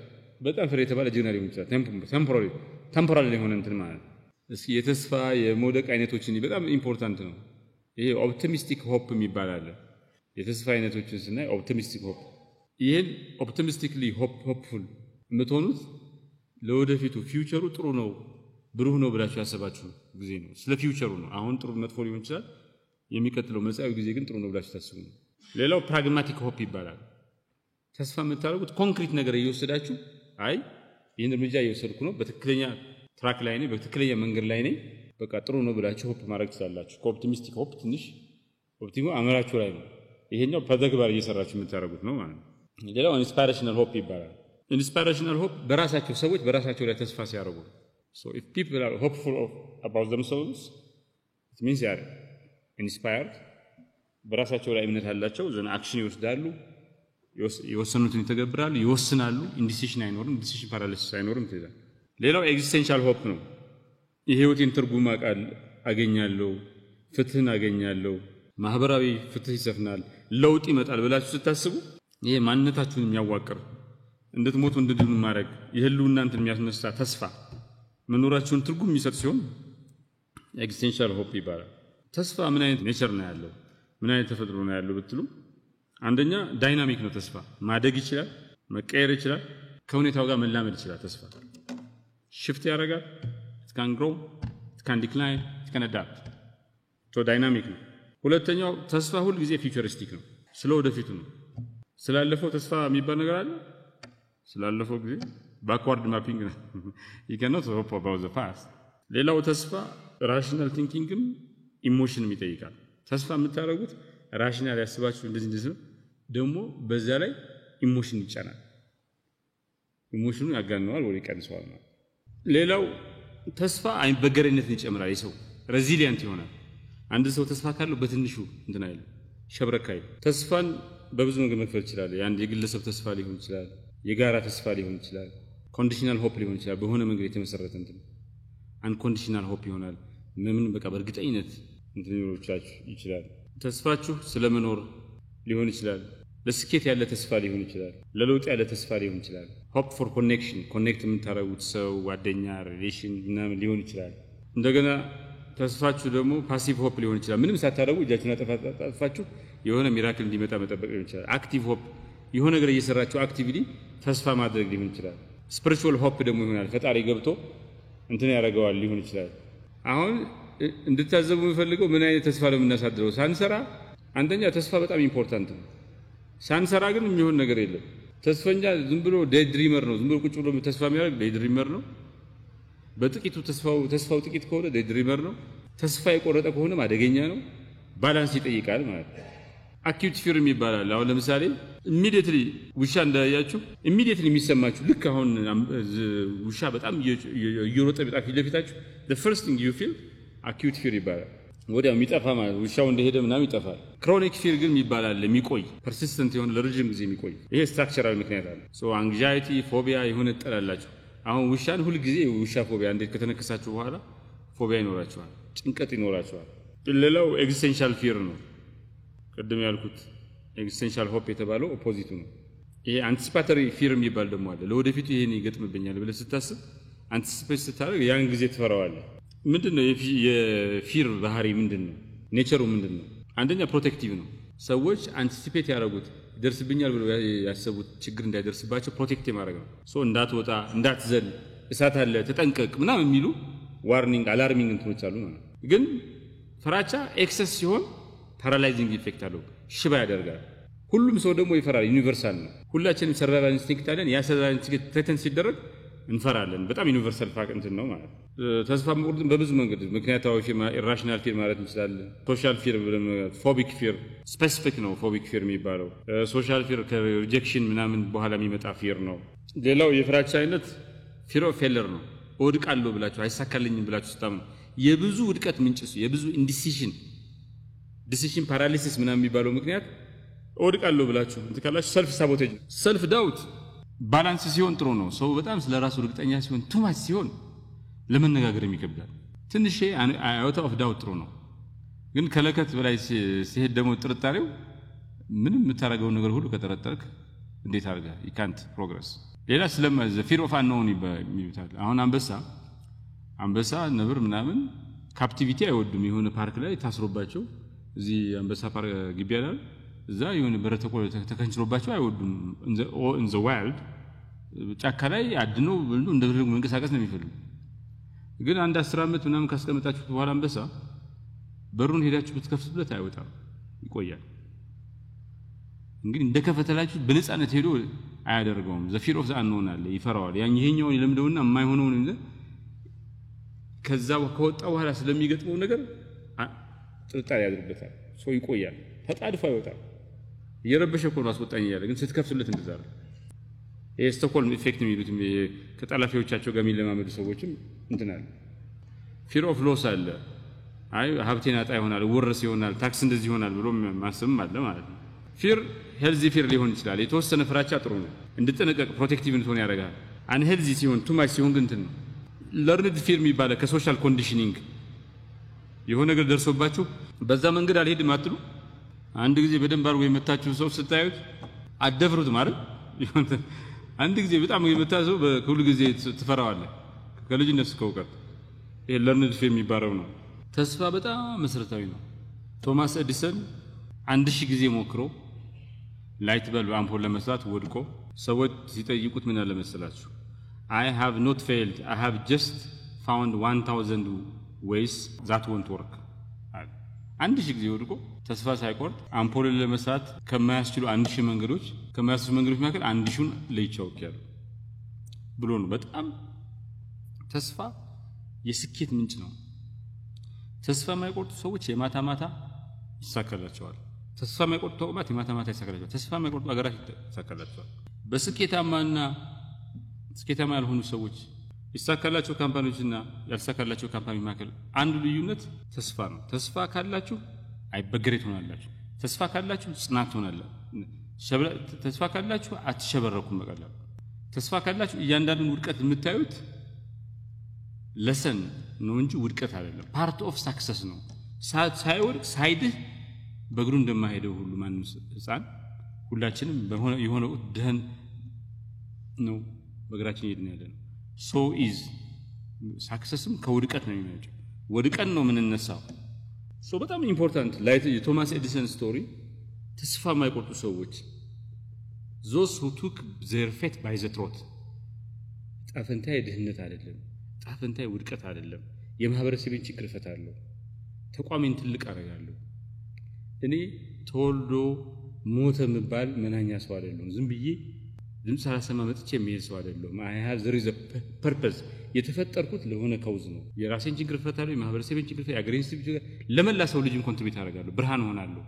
በጣም ፈሪ የተባለ ጀግና ሊሆን ይችላል። ቴምፖራሪ ሊሆን እንትን ማለት እስኪ የተስፋ የመውደቅ አይነቶችን በጣም ኢምፖርታንት ነው። ይሄ ኦፕቲሚስቲክ ሆፕ የሚባል አለ። የተስፋ አይነቶችን ስናይ ኦፕቲሚስቲክ ሆፕ፣ ይሄን ኦፕቲሚስቲክሊ ሆፕፉል የምትሆኑት ለወደፊቱ ፊውቸሩ ጥሩ ነው ብሩህ ነው ብላችሁ ያሰባችሁ ጊዜ ነው። ስለ ፊውቸሩ ነው። አሁን ጥሩ መጥፎ ሊሆን ይችላል። የሚቀጥለው መጻኤው ጊዜ ግን ጥሩ ነው ብላችሁ ታስቡ ነው። ሌላው ፕራግማቲክ ሆፕ ይባላል። ተስፋ የምታደርጉት ኮንክሪት ነገር እየወሰዳችሁ አይ ይህን እርምጃ እየወሰድኩ ነው፣ በትክክለኛ ትራክ ላይ ነኝ፣ በትክክለኛ መንገድ ላይ ነኝ፣ በቃ ጥሩ ነው ብላችሁ ሆፕ ማድረግ ትችላላችሁ። ከኦፕቲሚስቲክ ሆፕ ትንሽ ኦፕቲሞ አመራችሁ ላይ ነው። ይሄኛው በተግባር እየሰራችሁ የምታደርጉት ነው ማለት ነው። ሌላው ኢንስፓይሬሽናል ሆፕ ይባላል። ኢንስፓይሬሽናል ሆፕ በራሳቸው ሰዎች በራሳቸው ላይ ተስፋ ሲያደርጉ So if people are hopeful about themselves, it means they are inspired. በራሳቸው ላይ እምነት አላቸው። ዘን አክሽን ይወስዳሉ፣ የወሰኑትን ይተገብራሉ፣ ይወስናሉ። ኢንዲሲሽን አይኖርም፣ ዲሲሽን ፓራሊሲስ አይኖርም። ትይዛል። ሌላው ኤግዚስቴንሻል ሆፕ ነው። የህይወቴን ትርጉም አገኛለሁ፣ ፍትህን አገኛለሁ፣ ማህበራዊ ፍትህ ይሰፍናል፣ ለውጥ ይመጣል ብላችሁ ስታስቡ ይሄ ማንነታችሁን የሚያዋቅር እንድትሞቱ እንድድኑ ማድረግ የህልውና እንትን የሚያስነሳ ተስፋ መኖራችሁን ትርጉም የሚሰጥ ሲሆን ኤግዚስቴንሻል ሆፕ ይባላል። ተስፋ ምን አይነት ኔቸር ነው ያለው? ምን አይነት ተፈጥሮ ነው ያለው ብትሉ አንደኛ ዳይናሚክ ነው። ተስፋ ማደግ ይችላል፣ መቀየር ይችላል፣ ከሁኔታው ጋር መላመድ ይችላል። ተስፋ ሽፍት ያደርጋል። it can grow, it can decline, it can adapt. so ዳይናሚክ ነው። ሁለተኛው ተስፋ ሁሉ ጊዜ ፊውቸሪስቲክ ነው። ስለ ወደፊቱ ነው። ስላለፈው ተስፋ የሚባል ነገር አለ? ስላለፈው ጊዜ ባክዋርድ ማፒንግ ነው። you cannot hope about the past. ሌላው ተስፋ ራሽናል ቲንኪንግም ኢሞሽንም ይጠይቃል። ተስፋ የምታደርጉት ራሽናል ያስባችሁ እንደዚህ ደግሞ በዛ ላይ ኢሞሽን ይጫናል። ኢሞሽኑን ያጋነዋል ወይ ይቀንሰዋል ማለት። ሌላው ተስፋ አይበገሬነትን ይጨምራል። የሰው ሬዚሊየንት ይሆናል። አንድ ሰው ተስፋ ካለው በትንሹ እንትን አይልም፣ ሸብረክ አይልም። ተስፋን በብዙ ነገር መክፈል ይችላል። አንድ የግለሰብ ተስፋ ሊሆን ይችላል፣ የጋራ ተስፋ ሊሆን ይችላል፣ ኮንዲሽናል ሆፕ ሊሆን ይችላል። በሆነ መንገድ የተመሰረተ እንትን አንኮንዲሽናል ሆፕ ይሆናል። ምን በቃ በእርግጠኝነት እንትን ይችላል። ተስፋችሁ ስለመኖር ሊሆን ይችላል። ለስኬት ያለ ተስፋ ሊሆን ይችላል። ለለውጥ ያለ ተስፋ ሊሆን ይችላል። ሆፕ ፎር ኮኔክሽን ኮኔክት የምታረጉት ሰው ጓደኛ ሪሌሽን ምናምን ሊሆን ይችላል። እንደገና ተስፋችሁ ደግሞ ፓሲቭ ሆፕ ሊሆን ይችላል። ምንም ሳታረጉ እጃችሁን አጠፋችሁ የሆነ ሚራክል እንዲመጣ መጠበቅ ሊሆን ይችላል። አክቲቭ ሆፕ የሆነ ነገር እየሰራችሁ አክቲቭሊ ተስፋ ማድረግ ሊሆን ይችላል። ስፒሪቹዋል ሆፕ ደግሞ ይሆናል። ፈጣሪ ገብቶ እንትን ያደርገዋል ሊሆን ይችላል። አሁን እንድታዘቡ የምፈልገው ምን አይነት ተስፋ ነው የምናሳድረው? ሳንሰራ አንደኛ ተስፋ በጣም ኢምፖርታንት ነው። ሳንሰራ ግን የሚሆን ነገር የለም። ተስፈኛ ዝም ብሎ ዴይ ድሪመር ነው። ዝም ብሎ ቁጭ ብሎ ተስፋ የሚያደርግ ዴይ ድሪመር ነው። በጥቂቱ ተስፋው ጥቂት ከሆነ ዴይ ድሪመር ነው። ተስፋ የቆረጠ ከሆነ አደገኛ ነው። ባላንስ ይጠይቃል ማለት ነው። አኪዩት ፊር ይባላል። አሁን ለምሳሌ ኢሚዲየትሊ ውሻ እንዳያችሁ ኢሚዲየትሊ የሚሰማችሁ ልክ አሁን ውሻ በጣም እየሮጠ ቢጣፍ ይለፊታችሁ the first thing you feel acute fear ይባላል። ወዲያው የሚጠፋ ማለት ውሻው እንደሄደ ምናምን ይጠፋል። ክሮኒክ ፊር ግን ይባላል የሚቆይ ፐርሲስተንት የሆነ ለረጅም ጊዜ የሚቆይ ይሄ ስትራክቸራል ምክንያት አለ። ሶ አንግዛይቲ ፎቢያ የሆነ ጠላላችሁ። አሁን ውሻን ሁሉ ጊዜ ውሻ ፎቢያ እንዴት ከተነከሳችሁ በኋላ ፎቢያ ይኖራችኋል፣ ጭንቀት ይኖራችኋል። ሌላው ኤግዚስቴንሻል ፊር ነው። ቅድም ያልኩት ኤግዚስቴንሻል ሆፕ የተባለው ኦፖዚቱ ነው። ይሄ አንቲሲፓተሪ ፊር የሚባል ደግሞ አለ። ለወደፊቱ ይሄን ይገጥምብኛል ብለህ ስታስብ አንቲሲፔት ስታደርግ ያን ጊዜ ትፈራዋለህ። ምንድነው የፊር ባህሪ? ምንድነው ኔቸሩ? ምንድነው? አንደኛ ፕሮቴክቲቭ ነው። ሰዎች አንቲሲፔት ያደርጉት ይደርስብኛል ብለው ያሰቡት ችግር እንዳይደርስባቸው ፕሮቴክት ማድረግ ነው። ሶ እንዳትወጣ፣ እንዳትዘል፣ እሳት አለ ተጠንቀቅ ምናምን የሚሉ ዋርኒንግ አላርሚንግ እንትኖች አሉ ማለት። ግን ፍራቻ ኤክሰስ ሲሆን ፓራላይዚንግ ኢፌክት አለው፣ ሽባ ያደርጋል። ሁሉም ሰው ደግሞ ይፈራል። ዩኒቨርሳል ነው። ሁላችንም ሰርቫይቫል ኢንስቲንክት አለን። ያ ሰርቫይቫል ኢንስቲንክት ተተን ሲደረግ እንፈራለን። በጣም ዩኒቨርሳል ፋክት እንትን ነው ማለት። ተስፋ መቁረጥ በብዙ መንገድ ምክንያታዊ ፊር፣ ኢራሽናል ፊር ማለት እንችላለን። ሶሻል ፊር፣ ፎቢክ ፊር ስፔሲፊክ ነው። ፎቢክ ፊር የሚባለው ሶሻል ፊር ከሪጀክሽን ምናምን በኋላ የሚመጣ ፊር ነው። ሌላው የፍራቻ አይነት ፊር ኦፍ ፌለር ነው። እወድቃለሁ ብላችሁ አይሳካልኝም ብላችሁ ስታምኑ የብዙ ውድቀት ምንጭ እሱ የብዙ ዲሲሽን ፓራሊሲስ ምናምን የሚባለው ምክንያት እወድቃለሁ ብላችሁ እንትን ካላችሁ ሰልፍ ሳቦቴጅ፣ ሰልፍ ዳውት ባላንስ ሲሆን ጥሩ ነው። ሰው በጣም ስለራሱ እርግጠኛ ሲሆን ቱማች ሲሆን ለመነጋገር ይከብዳል። ትንሽ አውት ኦፍ ዳውት ጥሩ ነው። ግን ከለከት በላይ ሲሄድ ደግሞ ጥርጣሬው ምንም የምታረገው ነገር ሁሉ ከጠረጠርክ እንዴት አድርጋ ይካንት ፕሮግረስ። ሌላ ስለማ ፊር ኦፍ አንኖን ይባላል። አሁን አንበሳ ነብር ምናምን ካፕቲቪቲ አይወዱም። የሆነ ፓርክ ላይ ታስሮባቸው እዚህ አንበሳ ፓርክ ግቢ ያላል እዛ የሆነ በረተቆ ተከንችሮባቸው አይወዱም። in the wild ጫካ ላይ አድነው እንደፈለጉ መንቀሳቀስ ነው የሚፈልጉ። ግን አንድ 10 ዓመት ምናምን ካስቀመጣችሁ በኋላ አንበሳ በሩን ሄዳችሁ ብትከፍቱለት አይወጣም፣ ይቆያል። እንግዲህ እንደከፈተላችሁ በነፃነት ሄዶ አያደርገውም። the fear of the unknown አለ፣ ይፈራዋል። ይሄኛውን ይለምደውና የማይሆነውን ከዛ ከወጣ በኋላ ስለሚገጥመው ነገር ጥርጣሬ ያድርበታል። ሰው ይቆያል፣ ተጣድፎ አይወጣም። እየረበሸ እኮ ነው አስወጣኝ እያለ ግን ስትከፍቱለት እንደዛ ነው። ይሄ ስቶክሆልም ኢፌክት የሚሉት ከጠላፊዎቻቸው ጋር የሚለማመዱ ሰዎችም እንትን አለ። ፊር ኦፍ ሎስ አለ። አይ ሀብቴን አጣ ይሆናል፣ ወረስ ይሆናል፣ ታክስ እንደዚህ ይሆናል ብሎ ማሰብም አለ ማለት ነው። ፊር ሄልዚ ፊር ሊሆን ይችላል። የተወሰነ ፍራቻ ጥሩ ነው፣ እንድትጠነቀቅ ፕሮቴክቲቭ እንድትሆን ያደርጋል። አን ሄልዚ ሲሆን ቱማች ሲሆን ግን እንትን ነው። ለርንድ ፊር የሚባለው ከሶሻል ኮንዲሽኒንግ የሆነ ነገር ደርሶባችሁ በዛ መንገድ አልሄድም አትሉ። አንድ ጊዜ በደንብ አድርጎ የመታችሁ ሰው ስታዩት አደፍሩት ማለት አንድ ጊዜ በጣም የመታሰው በሁሉ ጊዜ ትፈራዋለህ ከልጅነት እስከ እውቀት። ይሄ ለርንድ ፊር የሚባለው ነው። ተስፋ በጣም መሰረታዊ ነው። ቶማስ ኤዲሰን 1000 ጊዜ ሞክሮ ላይት በልብ አምፖል ለመስራት ወድቆ ሰዎች ሲጠይቁት ምን አለ መሰላችሁ? I have not failed, I have just found 1000 ways that won't work. 1000 ጊዜ ወድቆ ተስፋ ሳይቆርጥ አምፖልን ለመስራት ከማያስችሉ 1000 መንገዶች መካከል 1000ን ለይቻውቂያለሁ ብሎ ነው። በጣም ተስፋ የስኬት ምንጭ ነው። ተስፋ የማይቆርጡ ሰዎች የማታ ማታ ይሳካላቸዋል። ተስፋ የማይቆርጡ ተቋማት የማታ ማታ ይሳካላቸዋል። ተስፋ የማይቆርጡ አገራት ይሳካላቸዋል። በስኬታማና ስኬታማ ያልሆኑ ሰዎች ይሳካላቸው ካምፓኒዎችና ያልሳካላቸው ካምፓኒ መካከል አንዱ ልዩነት ተስፋ ነው። ተስፋ ካላችሁ አይበገሬ ትሆናላችሁ። ተስፋ ካላችሁ ጽናት ትሆናላችሁ። ተስፋ ካላችሁ አትሸበረኩም በቀላሉ። ተስፋ ካላችሁ እያንዳንዱን ውድቀት የምታዩት ለሰን ነው እንጂ ውድቀት አይደለም። ፓርት ኦፍ ሳክሰስ ነው። ሳይወድቅ ሳይድህ በእግሩ እንደማይሄደው ሁሉ ማንም ህፃን ሁላችንም የሆነ ደህን ነው በእግራችን ይሄድን ያለነው። ሶ ኢዝ ሳክሰስም ከውድቀት ነው የሚመጣው። ወድቀን ነው የምንነሳው። ሶ በጣም ኢምፖርታንት ላይት የቶማስ ኤዲሰን ስቶሪ ተስፋ የማይቆርጡ ሰዎች those who took their fate by the throat ጣፈንታዬ ድህነት አይደለም፣ ጣፈንታዬ ውድቀት አይደለም፣ የማህበረሰብን ችግር ፈታለሁ፣ ተቋሜን ትልቅ አደርጋለሁ። እኔ ተወልዶ ሞተ መባል መናኛ ሰው አይደለም። ዝም ብዬ ድምጽ ሳላሰማ መጥቼ የሚሄድ ሰው አይደለም። I have there is a purpose የተፈጠርኩት ለሆነ ካውዝ ነው። የራሴን ችግር ፈታለሁ፣ የማህበረሰብን ችግር ፈታለሁ፣ የአገሬን ችግር ለመላ ሰው ልጅን ኮንትሪቢዩት አደርጋለሁ፣ ብርሃን ሆናለሁ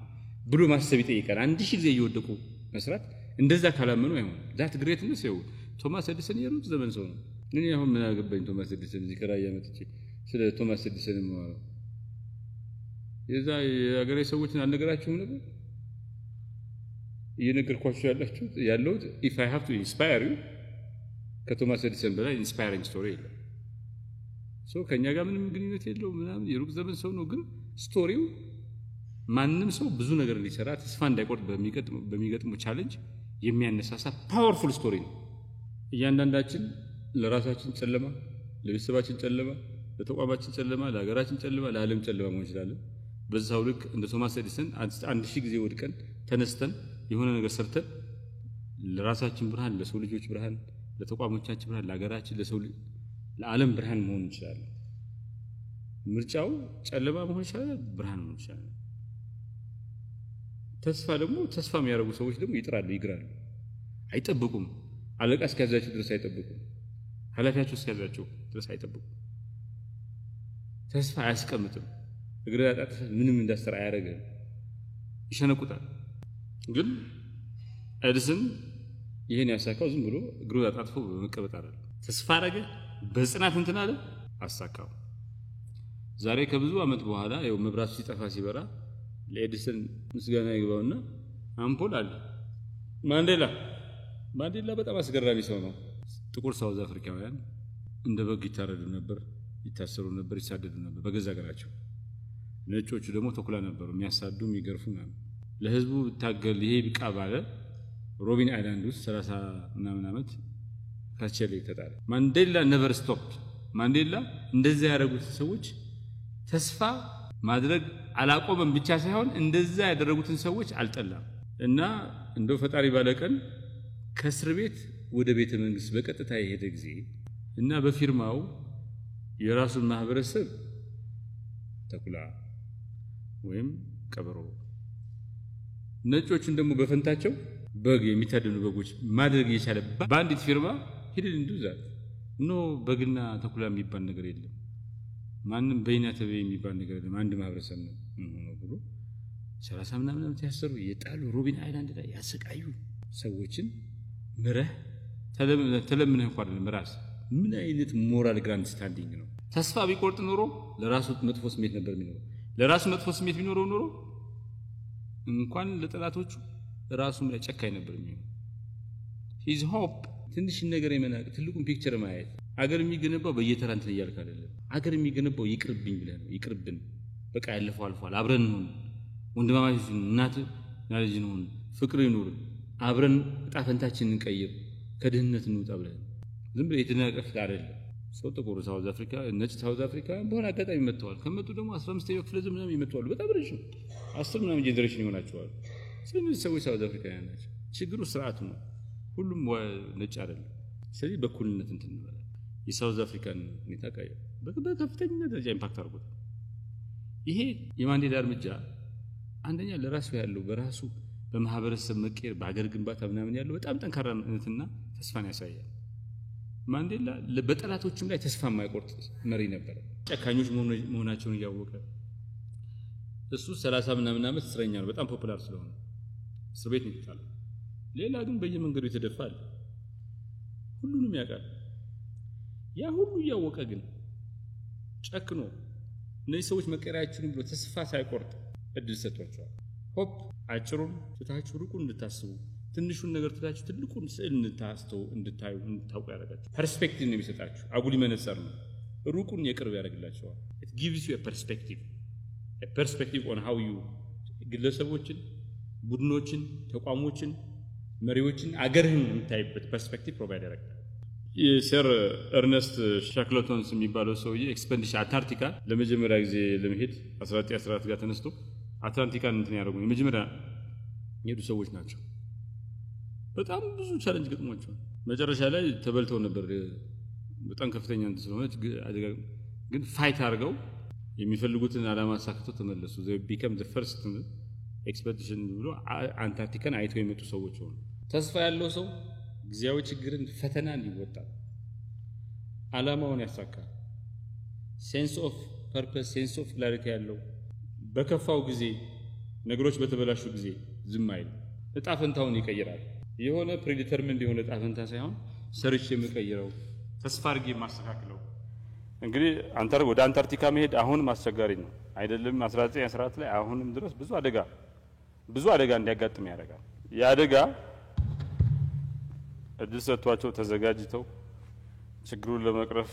ብሎ ማሰብ ይጠይቃል። 1000 ጊዜ እየወደቁ መስራት እንደዛ ካላመኑ አይሆን። ዳት ግሬትነስ ነው። ቶማስ ኤዲሰን የሩት ዘመን ሰው ነው። እኔ አሁን ምን አገባኝ ቶማስ ኤዲሰን እዚህ ከራያ መጥቼ ስለ ቶማስ ኤዲሰን ነው የዛ የአገሬ ሰዎችን አልነገራችሁም ነበር? እየነገርኳችሁ ያለሁት if I have to inspire you ከቶማስ ኤዲሰን በላይ ኢንስፓይሪንግ ስቶሪ የለም። ሶ ከኛ ጋር ምንም ግንኙነት የለውም ምናምን የሩቅ ዘመን ሰው ነው። ግን ስቶሪው ማንንም ሰው ብዙ ነገር እንዲሰራ ተስፋ እንዳይቆርጥ በሚገጥመው ቻሌንጅ የሚያነሳሳ ፓወርፉል ስቶሪ ነው። እያንዳንዳችን ለራሳችን ጨለማ፣ ለቤተሰባችን ጨለማ፣ ለተቋማችን ጨለማ፣ ለሀገራችን ጨለማ፣ ለዓለም ጨለማ መሆን ይችላል። በዛው ልክ እንደ ቶማስ ኤዲሰን 1000 ጊዜ ወድቀን ተነስተን የሆነ ነገር ሰርተን ለራሳችን ብርሃን፣ ለሰው ልጆች ብርሃን፣ ለተቋሞቻችን ብርሃን፣ ለሀገራችን፣ ለሰው ለዓለም ብርሃን መሆን ይችላል። ምርጫው ጨለማ መሆን ይችላል፣ ብርሃን መሆን ይችላል። ተስፋ የሚያደርጉ ሰዎች ደግሞ ይጥራሉ፣ ይግራሉ፣ አይጠብቁም። አለቃ እስኪያዛቸው ድረስ አይጠብቁም። ኃላፊያቸው እስኪያዛቸው ድረስ አይጠብቁም። ተስፋ አያስቀምጥም። እግረ ያጣጥ ምንም እንዳስተራ አያረጋም፣ ይሸነቁታል። ግን ኤዲሰን ይሄን ያሳካው ዝም ብሎ እግሩ ያጣጥፎ በመቀበጥ አይደለም። ተስፋ አረገ፣ በጽናት እንትን አለ፣ አሳካው። ዛሬ ከብዙ አመት በኋላ ያው መብራቱ ሲጠፋ ሲበራ ለኤዲሰን ምስጋና ይግባውና አምፖል አለ። ማንዴላ በጣም አስገራሚ ሰው ነው። ጥቁር ሳውዝ አፍሪካውያን እንደ በግ ይታረዱ ነበር፣ ይታሰሩ ነበር፣ ይሳደዱ ነበር በገዛ ሀገራቸው። ነጮቹ ደግሞ ተኩላ ነበሩ፣ የሚያሳዱ የሚገርፉ ማለት። ለህዝቡ ታገል ይሄ ቢቃ ባለ ሮቢን አይላንድ ውስጥ 30 ምናምን አመት ካቸለ ተጣለ። ማንዴላ never stopped። ማንዴላ እንደዛ ያደረጉት ሰዎች ተስፋ ማድረግ አላቆመም ብቻ ሳይሆን እንደዛ ያደረጉትን ሰዎች አልጠላም። እና እንደው ፈጣሪ ባለቀን ከእስር ቤት ወደ ቤተ መንግስት በቀጥታ የሄደ ጊዜ እና በፊርማው የራሱን ማህበረሰብ ተኩላ ወይም ቀበሮ፣ ነጮቹን ደግሞ በፈንታቸው በግ የሚታደኑ በጎች ማድረግ የቻለ በአንዲት ፊርማ ሂድን እንደዛት ኖ በግና ተኩላ የሚባል ነገር የለም፣ ማንንም በእናተበ የሚባል ነገር የለም፣ አንድ ማህበረሰብ ነው ብሎ 30 ምናምን ዓመት ያሰሩ የጣሉ ሮቢን አይላንድ ላይ ያሰቃዩ ሰዎችን ምረህ ተለምነህ እንኳን ለምራስ ምን አይነት ሞራል ግራንድ ስታንዲንግ ነው? ተስፋ ቢቆርጥ ኖሮ ለራሱ መጥፎ ስሜት ነበር የሚኖረው። ለራሱ መጥፎ ስሜት ቢኖረው ኖሮ እንኳን ለጠላቶቹ ራሱም ላይ ጨካኝ ነበር የሚሆነው። ሂዝ ሆፕ ትንሽ ነገር የመናቅ ትልቁን ፒክቸር ማየት። አገር የሚገነባው በየተራ እንትን እያልክ አይደለም። አገር የሚገነባው ይቅርብኝ ብለህ ነው። ይቅርብን በቃ ያለፈው አልፏል፣ አብረን ነው ወንድማማቾች፣ እናት ልጅ ነው፣ ፍቅር ይኑር፣ አብረን ዕጣ ፈንታችንን እንቀይር፣ ከድህነት እንውጣ ብለህ ዝም ብለህ የተናቀፍክ አይደለም። ሰው ጥቁር ሳውዝ አፍሪካ ነጭ ሳውዝ አፍሪካ በሆነ አጋጣሚ መጥተዋል። ከመጡ ደግሞ 15ኛው ክፍለ ዘመን ምናምን ይመጣሉ። በጣም ረጅም 10 ምናምን ጄኔሬሽን ይሆናቸዋል። ስለዚህ ሰዎች ሳውዝ አፍሪካውያን ናቸው። ችግሩ ስርዓቱ ነው። ሁሉም ነጭ አይደለም። ስለዚህ በኩልነት እንትን እንበላለን። የሳውዝ አፍሪካን ሁኔታ በከፍተኛ ደረጃ ኢምፓክት አድርጎታል። ይሄ የማንዴላ እርምጃ አንደኛ ለራሱ ያለው በራሱ በማህበረሰብ መቀየር በአገር ግንባታ ምናምን ያለው በጣም ጠንካራነትና ተስፋን ያሳያል። ማንዴላ በጠላቶችም ላይ ተስፋ የማይቆርጥ መሪ ነበር። ጨካኞች መሆናቸውን እያወቀ እሱ 30 ምናምን ዓመት እስረኛ ነው፣ በጣም ፖፑላር ስለሆነ እስር ቤት ነው የተጣለው። ሌላ ግን በየመንገዱ የተደፋል፣ ሁሉንም ያውቃል። ያ ሁሉ እያወቀ ግን ጨክኖ እነዚህ ሰዎች መቀየራቸውን ብሎ ተስፋ ሳይቆርጥ እድል ሰጥቷቸዋል። ሆፕ አጭሩን ትታችሁ ሩቁን እንድታስቡ፣ ትንሹን ነገር ትታችሁ ትልቁን ስዕል እንድታዩ እንድታውቁ ያደርጋችሁ። ፐርስፔክቲቭ ነው የሚሰጣችሁ። አጉሊ መነጽር ነው። ሩቁን የቅርብ ያደርግላችኋል። it gives you a perspective on how you ግለሰቦችን፣ ቡድኖችን፣ ተቋሞችን፣ መሪዎችን አገርህን የምታይበት ፐርስፔክቲቭ ፕሮቫይድ ያደርጋል። የሰር ኤርነስት ሻክለቶንስ የሚባለው ሰውዬ ኤክስፔዲሽን አንታርክቲካ ለመጀመሪያ ጊዜ ለመሄድ 1914 ጋር ተነስቶ አትላንቲካን እንትን ያደረጉ የመጀመሪያ የሄዱ ሰዎች ናቸው። በጣም ብዙ ቻሌንጅ ገጥሟቸዋል። መጨረሻ ላይ ተበልተው ነበር። በጣም ከፍተኛ እንትን ስለሆነ ግን ፋይት አድርገው የሚፈልጉትን ዓላማ አሳክተው ተመለሱ። they become the first expedition ብሎ አንታርክቲካን አይተው የመጡ ሰዎች ሆኑ። ተስፋ ያለው ሰው ጊዜያዊ ችግርን ፈተናን ይወጣል፣ ዓላማውን ያሳካል። ሴንስ ኦፍ ፐርፐስ ሴንስ ኦፍ ክላሪቲ ያለው በከፋው ጊዜ ነገሮች በተበላሹ ጊዜ ዝም አይል፣ እጣ ፈንታውን ይቀይራል። የሆነ ፕሪዲተርሚንድ የሆነ እጣ ፈንታ ሳይሆን ሰርች የሚቀይረው ተስፋ አድርጌ የማስተካክለው። እንግዲህ ወደ አንታርክቲካ መሄድ አሁንም አስቸጋሪ ነው አይደለም። 1914 ላይ አሁንም ድረስ ብዙ አደጋ እንዲያጋጥም ያደርጋል። የአደጋ እድል ሰጥቷቸው ተዘጋጅተው ችግሩን ለመቅረፍ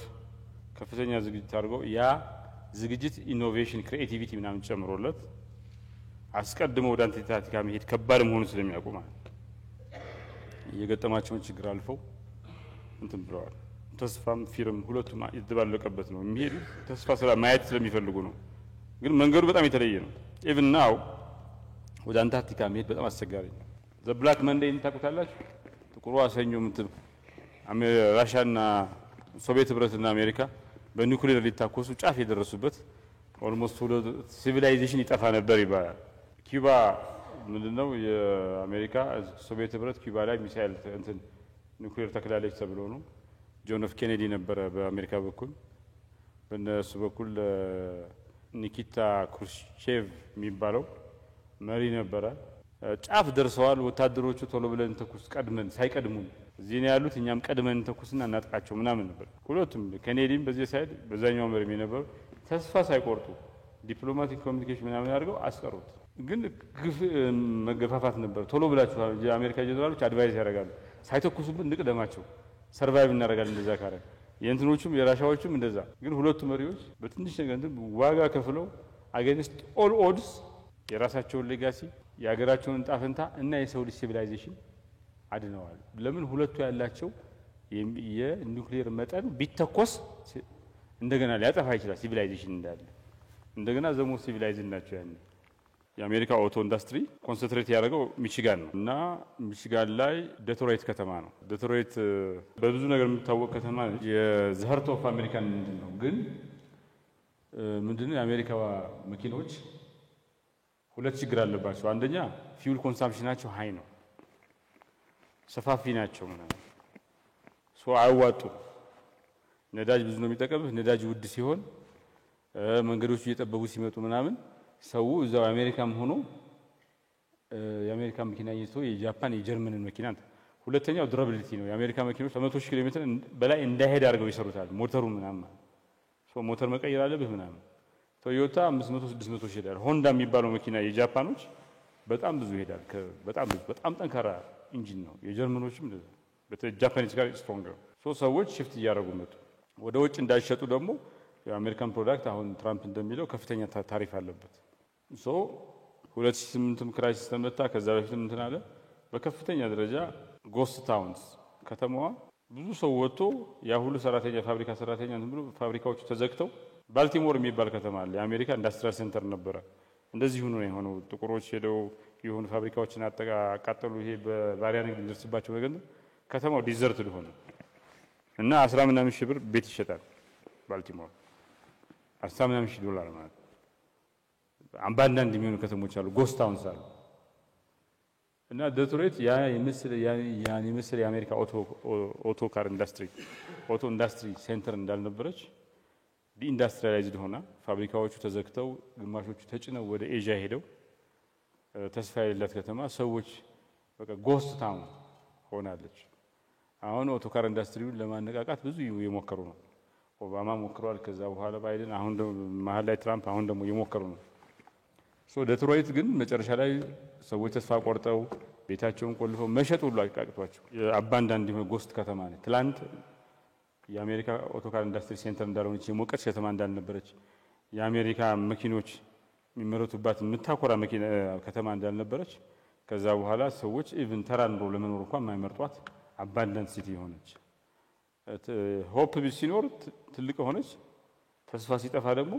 ከፍተኛ ዝግጅት አድርገው ያ ዝግጅት ኢኖቬሽን ክሪኤቲቪቲ ምናምን ጨምሮለት አስቀድመው ወደ አንታርክቲካ መሄድ ከባድ መሆኑን ስለሚያውቁ ማለት የገጠማቸውን ችግር አልፈው እንትን ብለዋል። ተስፋም ፊርም ሁለቱም የተባለቀበት ነው። የሚሄዱ ተስፋ ማየት ስለሚፈልጉ ነው። ግን መንገዱ በጣም የተለየ ነው። ኢቭን ናው ወደ አንታርክቲካ መሄድ በጣም አስቸጋሪ ነው። ዘ ብላክ መንዴይ ታውቁታላችሁ? ጥቁሩ ሰኞ ራሻና ሶቪየት ህብረትና አሜሪካ በኒውክሌር ሊታኮሱ ጫፍ የደረሱበት ኦልሞስት ሲቪላይዜሽን ይጠፋ ነበር ይባላል። ኩባ ምንድነው የአሜሪካ ሶቪየት ህብረት ኩባ ላይ ሚሳኤል እንትን ኒውክሌር ተክላለች ተብሎ ነው። ጆን ኤፍ ኬኔዲ ነበረ በአሜሪካ በኩል፣ በነሱ በኩል ኒኪታ ክሩሽቼቭ የሚባለው መሪ ነበረ። ጫፍ ደርሰዋል። ወታደሮቹ ቶሎ ብለን ተኩስ ሳይቀድሙን እዚህ ነው ያሉት፣ እኛም ቀድመን ተኩስና እናጥቃቸው ምናምን ነበር። ሁለቱም ኬኔዲም በዚህ ሳይድ በዛኛው መሪም የነበሩ ተስፋ ሳይቆርጡ ዲፕሎማቲክ ኮሚኒኬሽን ምናምን አድርገው አስቀሩት። ግን መገፋፋት ነበር። ቶሎ ብላችሁ የአሜሪካ ጀነራሎች አድቫይስ ያደርጋሉ፣ ሳይተኩሱብን ንቅደማቸው፣ ሰርቫይቭ እናደርጋለን እንደዛ ካረግ። የእንትኖቹም የራሻዎቹም እንደዛ። ግን ሁለቱ መሪዎች በትንሽ ነገር ዋጋ ከፍለው አገንስት ኦል ኦድስ የራሳቸውን ሌጋሲ የሀገራቸውን ጣፈንታ እና የሰው ልጅ ሲቪላይዜሽን አድነዋል። ለምን? ሁለቱ ያላቸው የኒውክሌር መጠን ቢተኮስ እንደገና ሊያጠፋ ይችላል ሲቪላይዜሽን እንዳለ። እንደገና ዘሞ ሲቪላይዝድ ናቸው። ያን የአሜሪካ ኦቶ ኢንዱስትሪ ኮንሰንትሬት ያደረገው ሚቺጋን ነው እና ሚቺጋን ላይ ዴትሮይት ከተማ ነው። ዴትሮይት በብዙ ነገር የምታወቅ ከተማ የዘርት ኦፍ አሜሪካን ምንድነው? ግን ምንድነው የአሜሪካ መኪኖች ሁለት ችግር አለባቸው። አንደኛ ፊውል ኮንሳምፕሽናቸው ሃይ ነው፣ ሰፋፊ ናቸው ምናምን አይዋጡ። ነዳጅ ብዙ ነው የሚጠቀሙት። ነዳጅ ውድ ሲሆን መንገዶቹ እየጠበቡ ሲመጡ ምናምን ሰው እዛው አሜሪካም ሆኖ የአሜሪካ መኪና ይዞ የጃፓን የጀርመንን መኪና። ሁለተኛው ዱራቢሊቲ ነው። የአሜሪካ መኪኖች 100 ኪሎ ሜትር በላይ እንዳይሄድ አድርገው ይሰሩታል። ሞተሩ ምናምን ሞተር መቀየር አለብህ ምናምን። ቶዮታ 500 600 ይሄዳል። ሆንዳ የሚባለው መኪና የጃፓኖች በጣም ብዙ ይሄዳል። በጣም ጠንካራ ኢንጂን ነው። የጀርመኖችም እንደዛ በጃፓኒስ ጋር ስትሮንገር። ሰዎች ሽፍት እያደረጉ መጡ። ወደ ውጭ እንዳይሸጡ ደግሞ የአሜሪካን ፕሮዳክት አሁን ትራምፕ እንደሚለው ከፍተኛ ታሪፍ አለበት። 2008 ክራይሲስ ተመታ። ከዛ በፊት እንትን አለ። በከፍተኛ ደረጃ ጎስት ታውንስ ከተማዋ ብዙ ሰው ወጥቶ ያ ሁሉ ሰራተኛ ፋብሪካ ሰራተኛ እንትን ብሎ ፋብሪካዎቹ ተዘግተው ባልቲሞር የሚባል ከተማ አለ የአሜሪካ ኢንዱስትሪያል ሴንተር ነበረ እንደዚህ ሆኖ ነው የሆነው ጥቁሮች ሄደው የሆኑ ፋብሪካዎችን አቃጠሉ ይሄ በባሪያ ንግድ ደርስባቸው ነገር ከተማው ዲዘርትድ ሆነ እና 10 ምናምን ሺህ ብር ቤት ይሸጣል ባልቲሞር 10 ምናምን ሺህ ዶላር ማለት አንባንዳንድ የሚሆኑ ከተሞች አሉ ጎስት ታውንስ አሉ እና ዴትሮይት ያ የምስል የአሜሪካ ኦቶ ካር ኢንዱስትሪ ኦቶ ኢንዱስትሪ ሴንተር እንዳልነበረች ዲኢንዱስትሪያላይዝድ ሆና ፋብሪካዎቹ ተዘግተው ግማሾቹ ተጭነው ወደ ኤዥያ ሄደው ተስፋ የሌላት ከተማ ሰዎች በቃ ጎስት ታውን ሆናለች አሁን ኦቶ ካር ኢንዱስትሪውን ለማነቃቃት ብዙ እየሞከሩ ነው ኦባማ ሞክሯል ከዛ በኋላ ባይደን አሁን መሀል ላይ ትራምፕ አሁን ደግሞ እየሞከሩ ነው ዴትሮይት ግን መጨረሻ ላይ ሰዎች ተስፋ ቆርጠው ቤታቸውን ቆልፈው መሸጥ ሁሉ አቃቅቷቸው አባንዳንድ የሆነ ጎስት ከተማ ነው ትላንት የአሜሪካ ኦቶካር ኢንዱስትሪ ሴንተር እንዳልሆነች የሞቀች ከተማ እንዳልነበረች የአሜሪካ መኪኖች የሚመረቱባት የምታኮራ መኪና ከተማ እንዳልነበረች ከዛ በኋላ ሰዎች ኢቭን ተራንሮ ለመኖር እንኳን የማይመርጧት አባንዳንት ሲቲ ሆነች ሆፕ ሲኖር ትልቅ ሆነች ተስፋ ሲጠፋ ደግሞ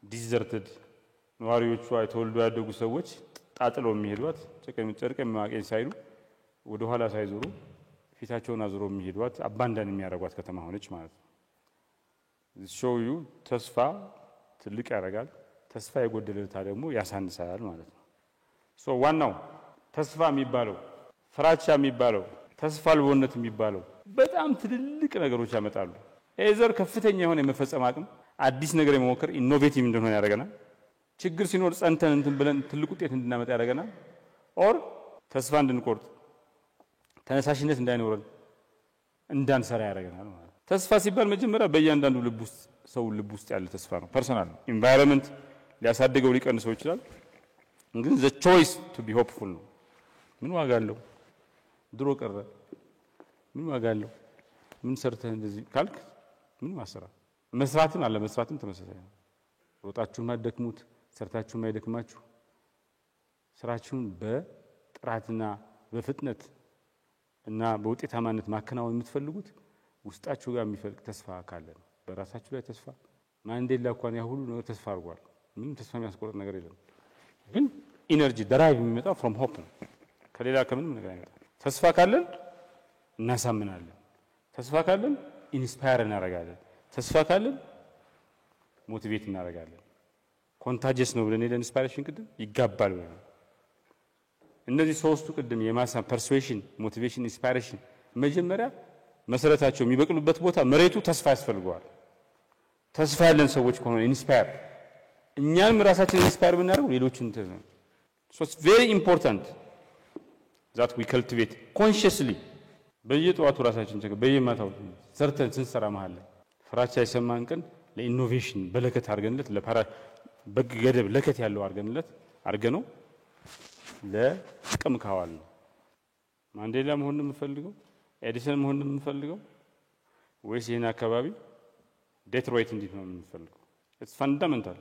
ዲዘርትድ ነዋሪዎቹ አይተወልዱ ያደጉ ሰዎች ጣጥለው የሚሄዷት ጨርቅ ማቀኝ ሳይሉ ወደ ኋላ ሳይዞሩ ፊታቸውን አዝሮ የሚሄዷት አባንዳን የሚያረጓት ከተማ ሆነች ማለት ነው ሾዩ ተስፋ ትልቅ ያረጋል ተስፋ የጎደለታ ደግሞ ያሳንሳል ማለት ነው ዋናው ተስፋ የሚባለው ፍራቻ የሚባለው ተስፋ አልቦነት የሚባለው በጣም ትልልቅ ነገሮች ያመጣሉ ኤዘር ከፍተኛ የሆነ የመፈጸም አቅም አዲስ ነገር የመሞከር ኢኖቬቲቭ እንደሆነ ያደርገናል ችግር ሲኖር ጸንተን እንትን ብለን ትልቅ ውጤት እንድናመጣ ያደርገናል ኦር ተስፋ እንድንቆርጥ ተነሳሽነት እንዳይኖረን እንዳንሰራ ያደርገናል ማለት ተስፋ ሲባል መጀመሪያ በእያንዳንዱ ሰው ልብ ውስጥ ያለ ተስፋ ነው ፐርሰናል ኢንቫይሮንመንት ሊያሳድገው ሊቀንሰው ይችላል ግን the choice to be hopeful ነው ምን ዋጋ አለው ድሮ ቀረ ምን ዋጋ አለው ምን ሰርተህ እንደዚህ ካልክ ምን ማሰራ መስራትም አለ መስራትም ተመሳሳይ ነው ሮጣችሁ ማደክሙት ሰርታችሁ ማይደክማችሁ ስራችሁን በጥራትና በፍጥነት እና በውጤታማነት ማከናወን የምትፈልጉት ውስጣችሁ ጋር የሚፈልቅ ተስፋ ካለ ነው በራሳችሁ ላይ ተስፋ ማንዴላ እንኳን ያ ሁሉ ነገር ተስፋ አድርጓል ምንም ተስፋ የሚያስቆርጥ ነገር የለም ግን ኢነርጂ ድራይቭ የሚመጣው from hope ነው ከሌላ ከምንም ነገር አይመጣም ተስፋ ካለን እናሳምናለን ተስፋ ካለን ኢንስፓየር እናደርጋለን ተስፋ ካለን ሞቲቬት እናደርጋለን ኮንታጂየስ ነው ብለን ኢንስፓይሬሽን ቅድም ይጋባል ወይ እነዚህ ሶስቱ ቅድም የማሳ ፐርሱዌሽን ሞቲቬሽን ኢንስፓይሬሽን መጀመሪያ መሰረታቸው የሚበቅሉበት ቦታ መሬቱ ተስፋ ያስፈልገዋል ተስፋ ያለን ሰዎች ከሆነ ኢንስፓየር እኛንም ራሳችንን ኢንስፓየር ብናደርግ ሌሎችን እንትን so it's very important that we cultivate consciously በየጧቱ ራሳችንን ቸክ በየማታው ሰርተን ስንሰራ መሃል ላይ ፍራቻ የሰማን ቀን ለኢኖቬሽን በለከት አርገንለት ለፓራ በገደብ ለከት ያለው አርገንለት አርገነው ለጥቅም ካዋል ነው ማንዴላ መሆን የምፈልገው ኤዲሰን መሆን የምፈልገው ወይስ ይሄን አካባቢ ዴትሮይት እንዴት ነው የምፈልገው it's fundamental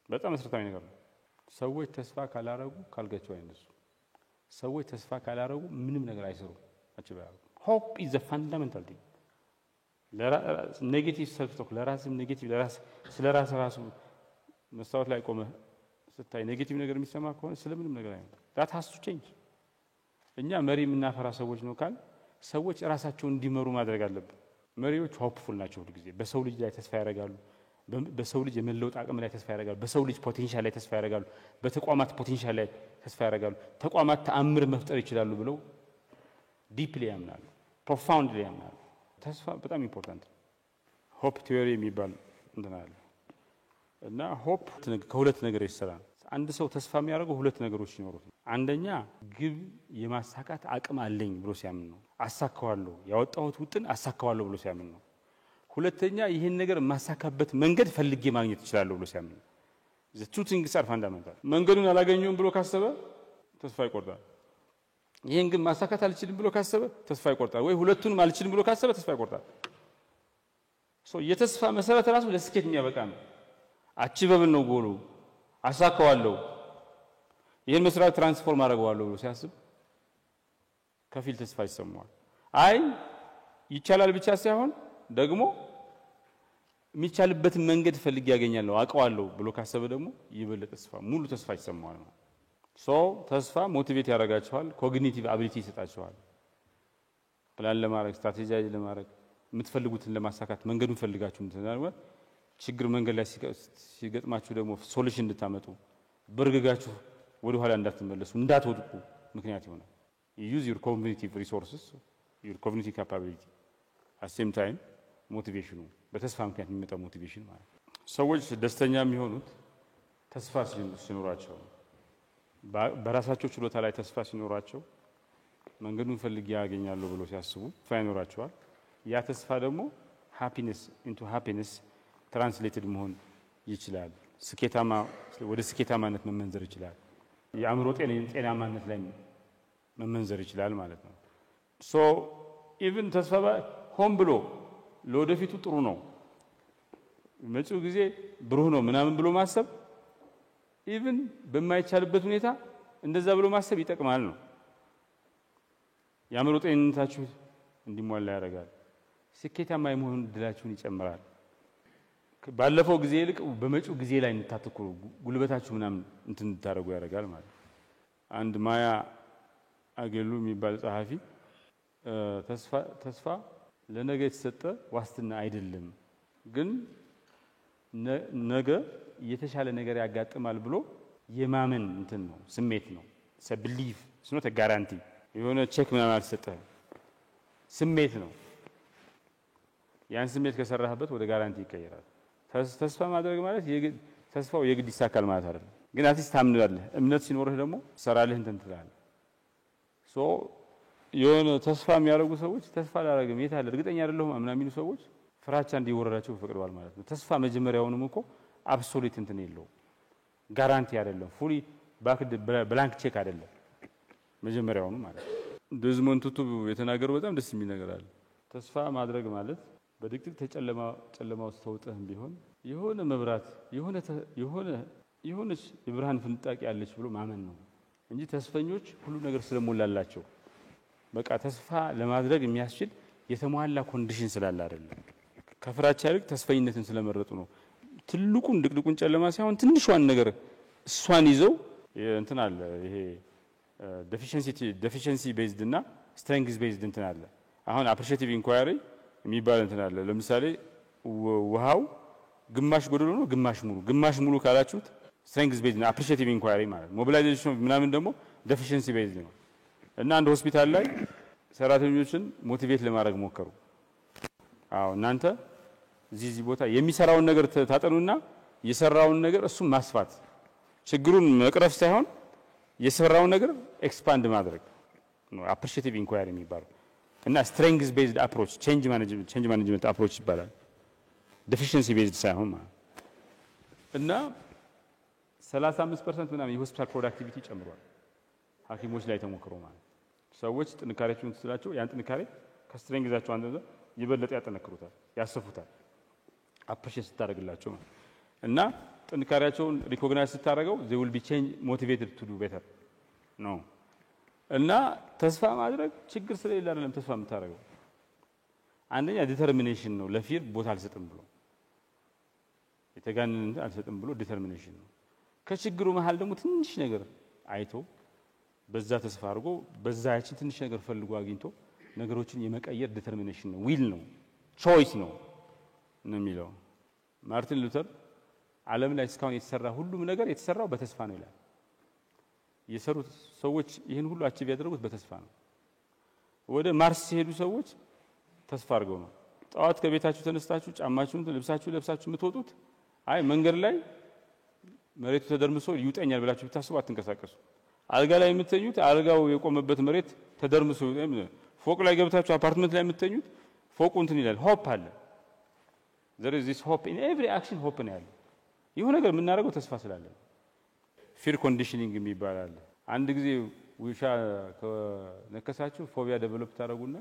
በጣም መሰረታዊ ነገር ነው ሰዎች ተስፋ ካላረጉ ካልገቸው አይነሱ ሰዎች ተስፋ ካላረጉ ምንም ነገር አይሰሩ አጭባው hope is a fundamental thing ኔጌቲቭ ሰልፍ ቶክ ለራስም ኔጌቲቭ ለራስ ስለራስ ራሱ መስታወት ላይ ቆመ ስታይ ኔጌቲቭ ነገር የሚሰማ ከሆነ ስለምንም ነገር አይሆንም that has to change እኛ መሪ የምናፈራ ሰዎች ነው ካል ሰዎች ራሳቸውን እንዲመሩ ማድረግ አለብን መሪዎች ሆፕፉል ናቸው ሁሉ ጊዜ በሰው ልጅ ላይ ተስፋ ያደርጋሉ በሰው ልጅ የመለወጥ አቅም ላይ ተስፋ ያደርጋሉ በሰው ልጅ ፖቴንሻል ላይ ተስፋ ያደርጋሉ በተቋማት ፖቴንሻል ላይ ተስፋ ያደርጋሉ ተቋማት ተአምር መፍጠር ይችላሉ ብለው ዲፕሊ ያምናሉ ፕሮፋውንድሊ ያምናሉ ተስፋ በጣም ኢምፖርታንት ሆፕ ቲዮሪ የሚባል እንደናል እና ሆፕ ከሁለት ነገር ይሰራል አንድ ሰው ተስፋ የሚያደርገው ሁለት ነገሮች ይኖሩት አንደኛ ግብ የማሳካት አቅም አለኝ ብሎ ሲያምን ነው አሳካዋለሁ ያወጣሁት ውጥን አሳካዋለሁ ብሎ ሲያምን ነው ሁለተኛ ይሄን ነገር ማሳካበት መንገድ ፈልጌ ማግኘት ይችላልው ብሎ ሲያምን ነው the two things are fundamental መንገዱን አላገኘውም ብሎ ካሰበ ተስፋ ይቆርጣል ይሄን ግን ማሳካት አልችልም ብሎ ካሰበ ተስፋ ይቆርጣል ወይ ሁለቱንም አልችልም ብሎ ካሰበ ተስፋ ይቆርጣል የተስፋ መሰረት ራሱ ለስኬት የሚያበቃ ነው አቺቨብል ነው ጎሉ አሳካዋለሁ ይሄን መስራት ትራንስፎርም አደርገዋለሁ ብሎ ሲያስብ ከፊል ተስፋ ይሰማዋል አይ ይቻላል ብቻ ሳይሆን ደግሞ የሚቻልበትን መንገድ ፈልግ ያገኛለሁ አውቀዋለሁ ብሎ ካሰበ ደግሞ ይበልጥ ተስፋ ሙሉ ተስፋ ይሰማዋል ነው። ተስፋ ሞቲቬት ያደርጋቸዋል፣ ኮግኒቲቭ አቢሊቲ ይሰጣቸዋል። ፕላን ለማድረግ ስትራቴጂያዊ ለማድረግ የምትፈልጉትን ለማሳካት መንገዱን ፈልጋችሁ እንተናልወ ችግር መንገድ ላይ ሲገጥማችሁ ደግሞ ሶሉሽን እንድታመጡ በርግጋችሁ ወደ ኋላ እንዳትመለሱ እንዳትወድቁ ምክንያት ይሆናል። you use your cognitive resources, your cognitive capability at same time motivation በተስፋ ምክንያት የሚመጣው ሞቲቬሽን ማለት ሰዎች ደስተኛ የሚሆኑት ተስፋ ሲኖራቸው በራሳቸው ችሎታ ላይ ተስፋ ሲኖራቸው መንገዱን ፈልግ ያገኛሉ ብሎ ሲያስቡ ተስፋ ይኖራቸዋል። ያ ተስፋ ደግሞ ሃፒነስ ኢንቱ ሃፒነስ ትራንስሌትድ መሆን ይችላል። ወደ ስኬታማነት መመንዘር ይችላል። የአእምሮ ጤናማነት ላይ መመንዘር ይችላል ማለት ነው። ኢቭን ተስፋ ሆን ብሎ ለወደፊቱ ጥሩ ነው መጪው ጊዜ ብሩህ ነው ምናምን ብሎ ማሰብ ኢቭን በማይቻልበት ሁኔታ እንደዛ ብሎ ማሰብ ይጠቅማል ነው። የአእምሮ ጤንነታችሁ እንዲሟላ ያደርጋል። ስኬታማ የመሆን እድላችሁን ይጨምራል። ባለፈው ጊዜ ይልቅ በመጪው ጊዜ ላይ እንድታተኩሩ ጉልበታችሁ ምናምን እንትን እንድታረጉ ያደርጋል ማለት። አንድ ማያ አገሉ የሚባል ጸሐፊ ተስፋ ለነገ የተሰጠ ዋስትና አይደለም፣ ግን ነገ የተሻለ ነገር ያጋጥማል ብሎ የማመን እንትን ነው፣ ስሜት ነው። ሰብሊፍ ስኖ ተጋራንቲ የሆነ ቼክ ምናምን አልሰጠህም፣ ስሜት ነው። ያን ስሜት ከሰራህበት ወደ ጋራንቲ ይቀየራል። ተስፋ ማድረግ ማለት ተስፋው የግድ ይሳካል ማለት አይደለም፣ ግን አትሊስት ታምናለህ። እምነት ሲኖርህ ደግሞ ሰራልህ እንትን ትላለህ። የሆነ ተስፋ የሚያደርጉ ሰዎች ተስፋ አላደርግም የት አለ እርግጠኛ አይደለሁም ምናምን የሚሉ ሰዎች ፍራቻ እንዲወረራቸው ፈቅደዋል ማለት ነው። ተስፋ መጀመሪያውንም እኮ አብሶሉት እንትን የለውም፣ ጋራንቲ አይደለም፣ ፉሊ ባክድ ብላንክ ቼክ አይደለም መጀመሪያውንም ማለት ነው። ዴዝሞንድ ቱቱ የተናገረው በጣም ደስ የሚል ነገር አለ። ተስፋ ማድረግ ማለት በድቅድቅ ጨለማ ውስጥ ተውጠህም ቢሆን የሆነ መብራት የሆነች የብርሃን ፍንጣቂ ያለች ብሎ ማመን ነው እንጂ ተስፈኞች ሁሉ ነገር ስለሞላላቸው በቃ ተስፋ ለማድረግ የሚያስችል የተሟላ ኮንዲሽን ስላለ አይደለም። ከፍራቻ ይልቅ ተስፈኝነትን ስለመረጡ ነው። ትልቁን ድቅድቁን ጨለማ ሳይሆን ትንሿን ነገር እሷን ይዘው እንትን አለ። ይሄ ዴፊሺየንሲ ቤዝድ እና ስትሬንግዝ ቤዝድ እንትን አለ። አሁን አፕሪሺየቲቭ ኢንኳየሪ የሚባል እንትን አለ። ለምሳሌ ውሃው ግማሽ ጎደሎ ነው ግማሽ ሙሉ ካላችሁት ስትሬንግዝ ቤዝድ ነው አፕሪሺየቲቭ ኢንኳየሪ ማለት። ሞቢላይዜሽን ምናምን ደግሞ ዴፊሺየንሲ ቤዝድ ነው። እና አንድ ሆስፒታል ላይ ሰራተኞችን ሞቲቬት ለማድረግ ሞከሩ። እናንተ እዚህ ቦታ የሚሰራውን ነገር ታጠኑና የሰራውን ነገር እሱን ማስፋት ችግሩን መቅረፍ ሳይሆን የሰራውን ነገር ኤክስፓንድ ማድረግ ነው አፕሪሺየቲቭ ኢንኳየሪ የሚባለው። እና ስትሬንግዝ ቤዝድ አፕሮች ቼንጅ ማኔጅመንት አፕሮች ይባላል። ዴፊሺየንሲ ቤዝድ ሳይሆን ማለት እና 35% ምናምን የሆስፒታል ፕሮዳክቲቪቲ ጨምሯል ሐኪሞች ላይ ተሞክሮ ማለት። ሰዎች ጥንካሬያቸውን ስላቸው ያን ጥንካሬ ከስትሬንግዛቸው አንተ ይበለጥ ያጠነክሩታል፣ ያሰፉታል አፕሪሺየት ስታደርግላቸው እና ጥንካሬያቸውን ሪኮግናይዝ ስታደርገው they will be change motivated to do better ነው። እና ተስፋ ማድረግ ችግር ስለሌለ አይደለም ተስፋ የምታደርገው። አንደኛ ዲተርሚኔሽን ነው፣ ለፊር ቦታ አልሰጥም ብሎ የተጋነን አልሰጥም ብሎ ዲተርሚኔሽን ነው። ከችግሩ መሃል ደግሞ ትንሽ ነገር አይቶ በዛ ተስፋ አድርጎ በዛ ያችን ትንሽ ነገር ፈልጎ አግኝቶ ነገሮችን የመቀየር ዲተርሚኔሽን ነው፣ ዊል ነው፣ ቾይስ ነው የሚለው ማርቲን ሉተር። ዓለም ላይ እስካሁን የተሰራ ሁሉም ነገር የተሰራው በተስፋ ነው ይላል። የሰሩት ሰዎች ይህን ሁሉ አቺቭ ያደረጉት በተስፋ ነው። ወደ ማርስ ሲሄዱ ሰዎች ተስፋ አድርገው ነው። ጠዋት ከቤታችሁ ተነስታችሁ ጫማችሁን ልብሳችሁ ለብሳችሁ የምትወጡት አይ መንገድ ላይ መሬቱ ተደርምሶ ይውጠኛል ብላችሁ ብታስቡ አትንቀሳቀሱ። አልጋ ላይ የምትተኙት አልጋው የቆመበት መሬት ተደርምሶ ፎቅ ላይ ገብታችሁ አፓርትመንት ላይ የምትተኙት ፎቁ እንትን ይላል። ሆፕ አለ። there is this hope in every action hope ነው ያለው። ይሄ ነገር የምናደርገው ተስፋ ስላለ ፊር ኮንዲሽኒንግ የሚባል አለ። አንድ ጊዜ ውሻ ከነከሳችሁ ፎቢያ ዴቨሎፕ ታደርጉና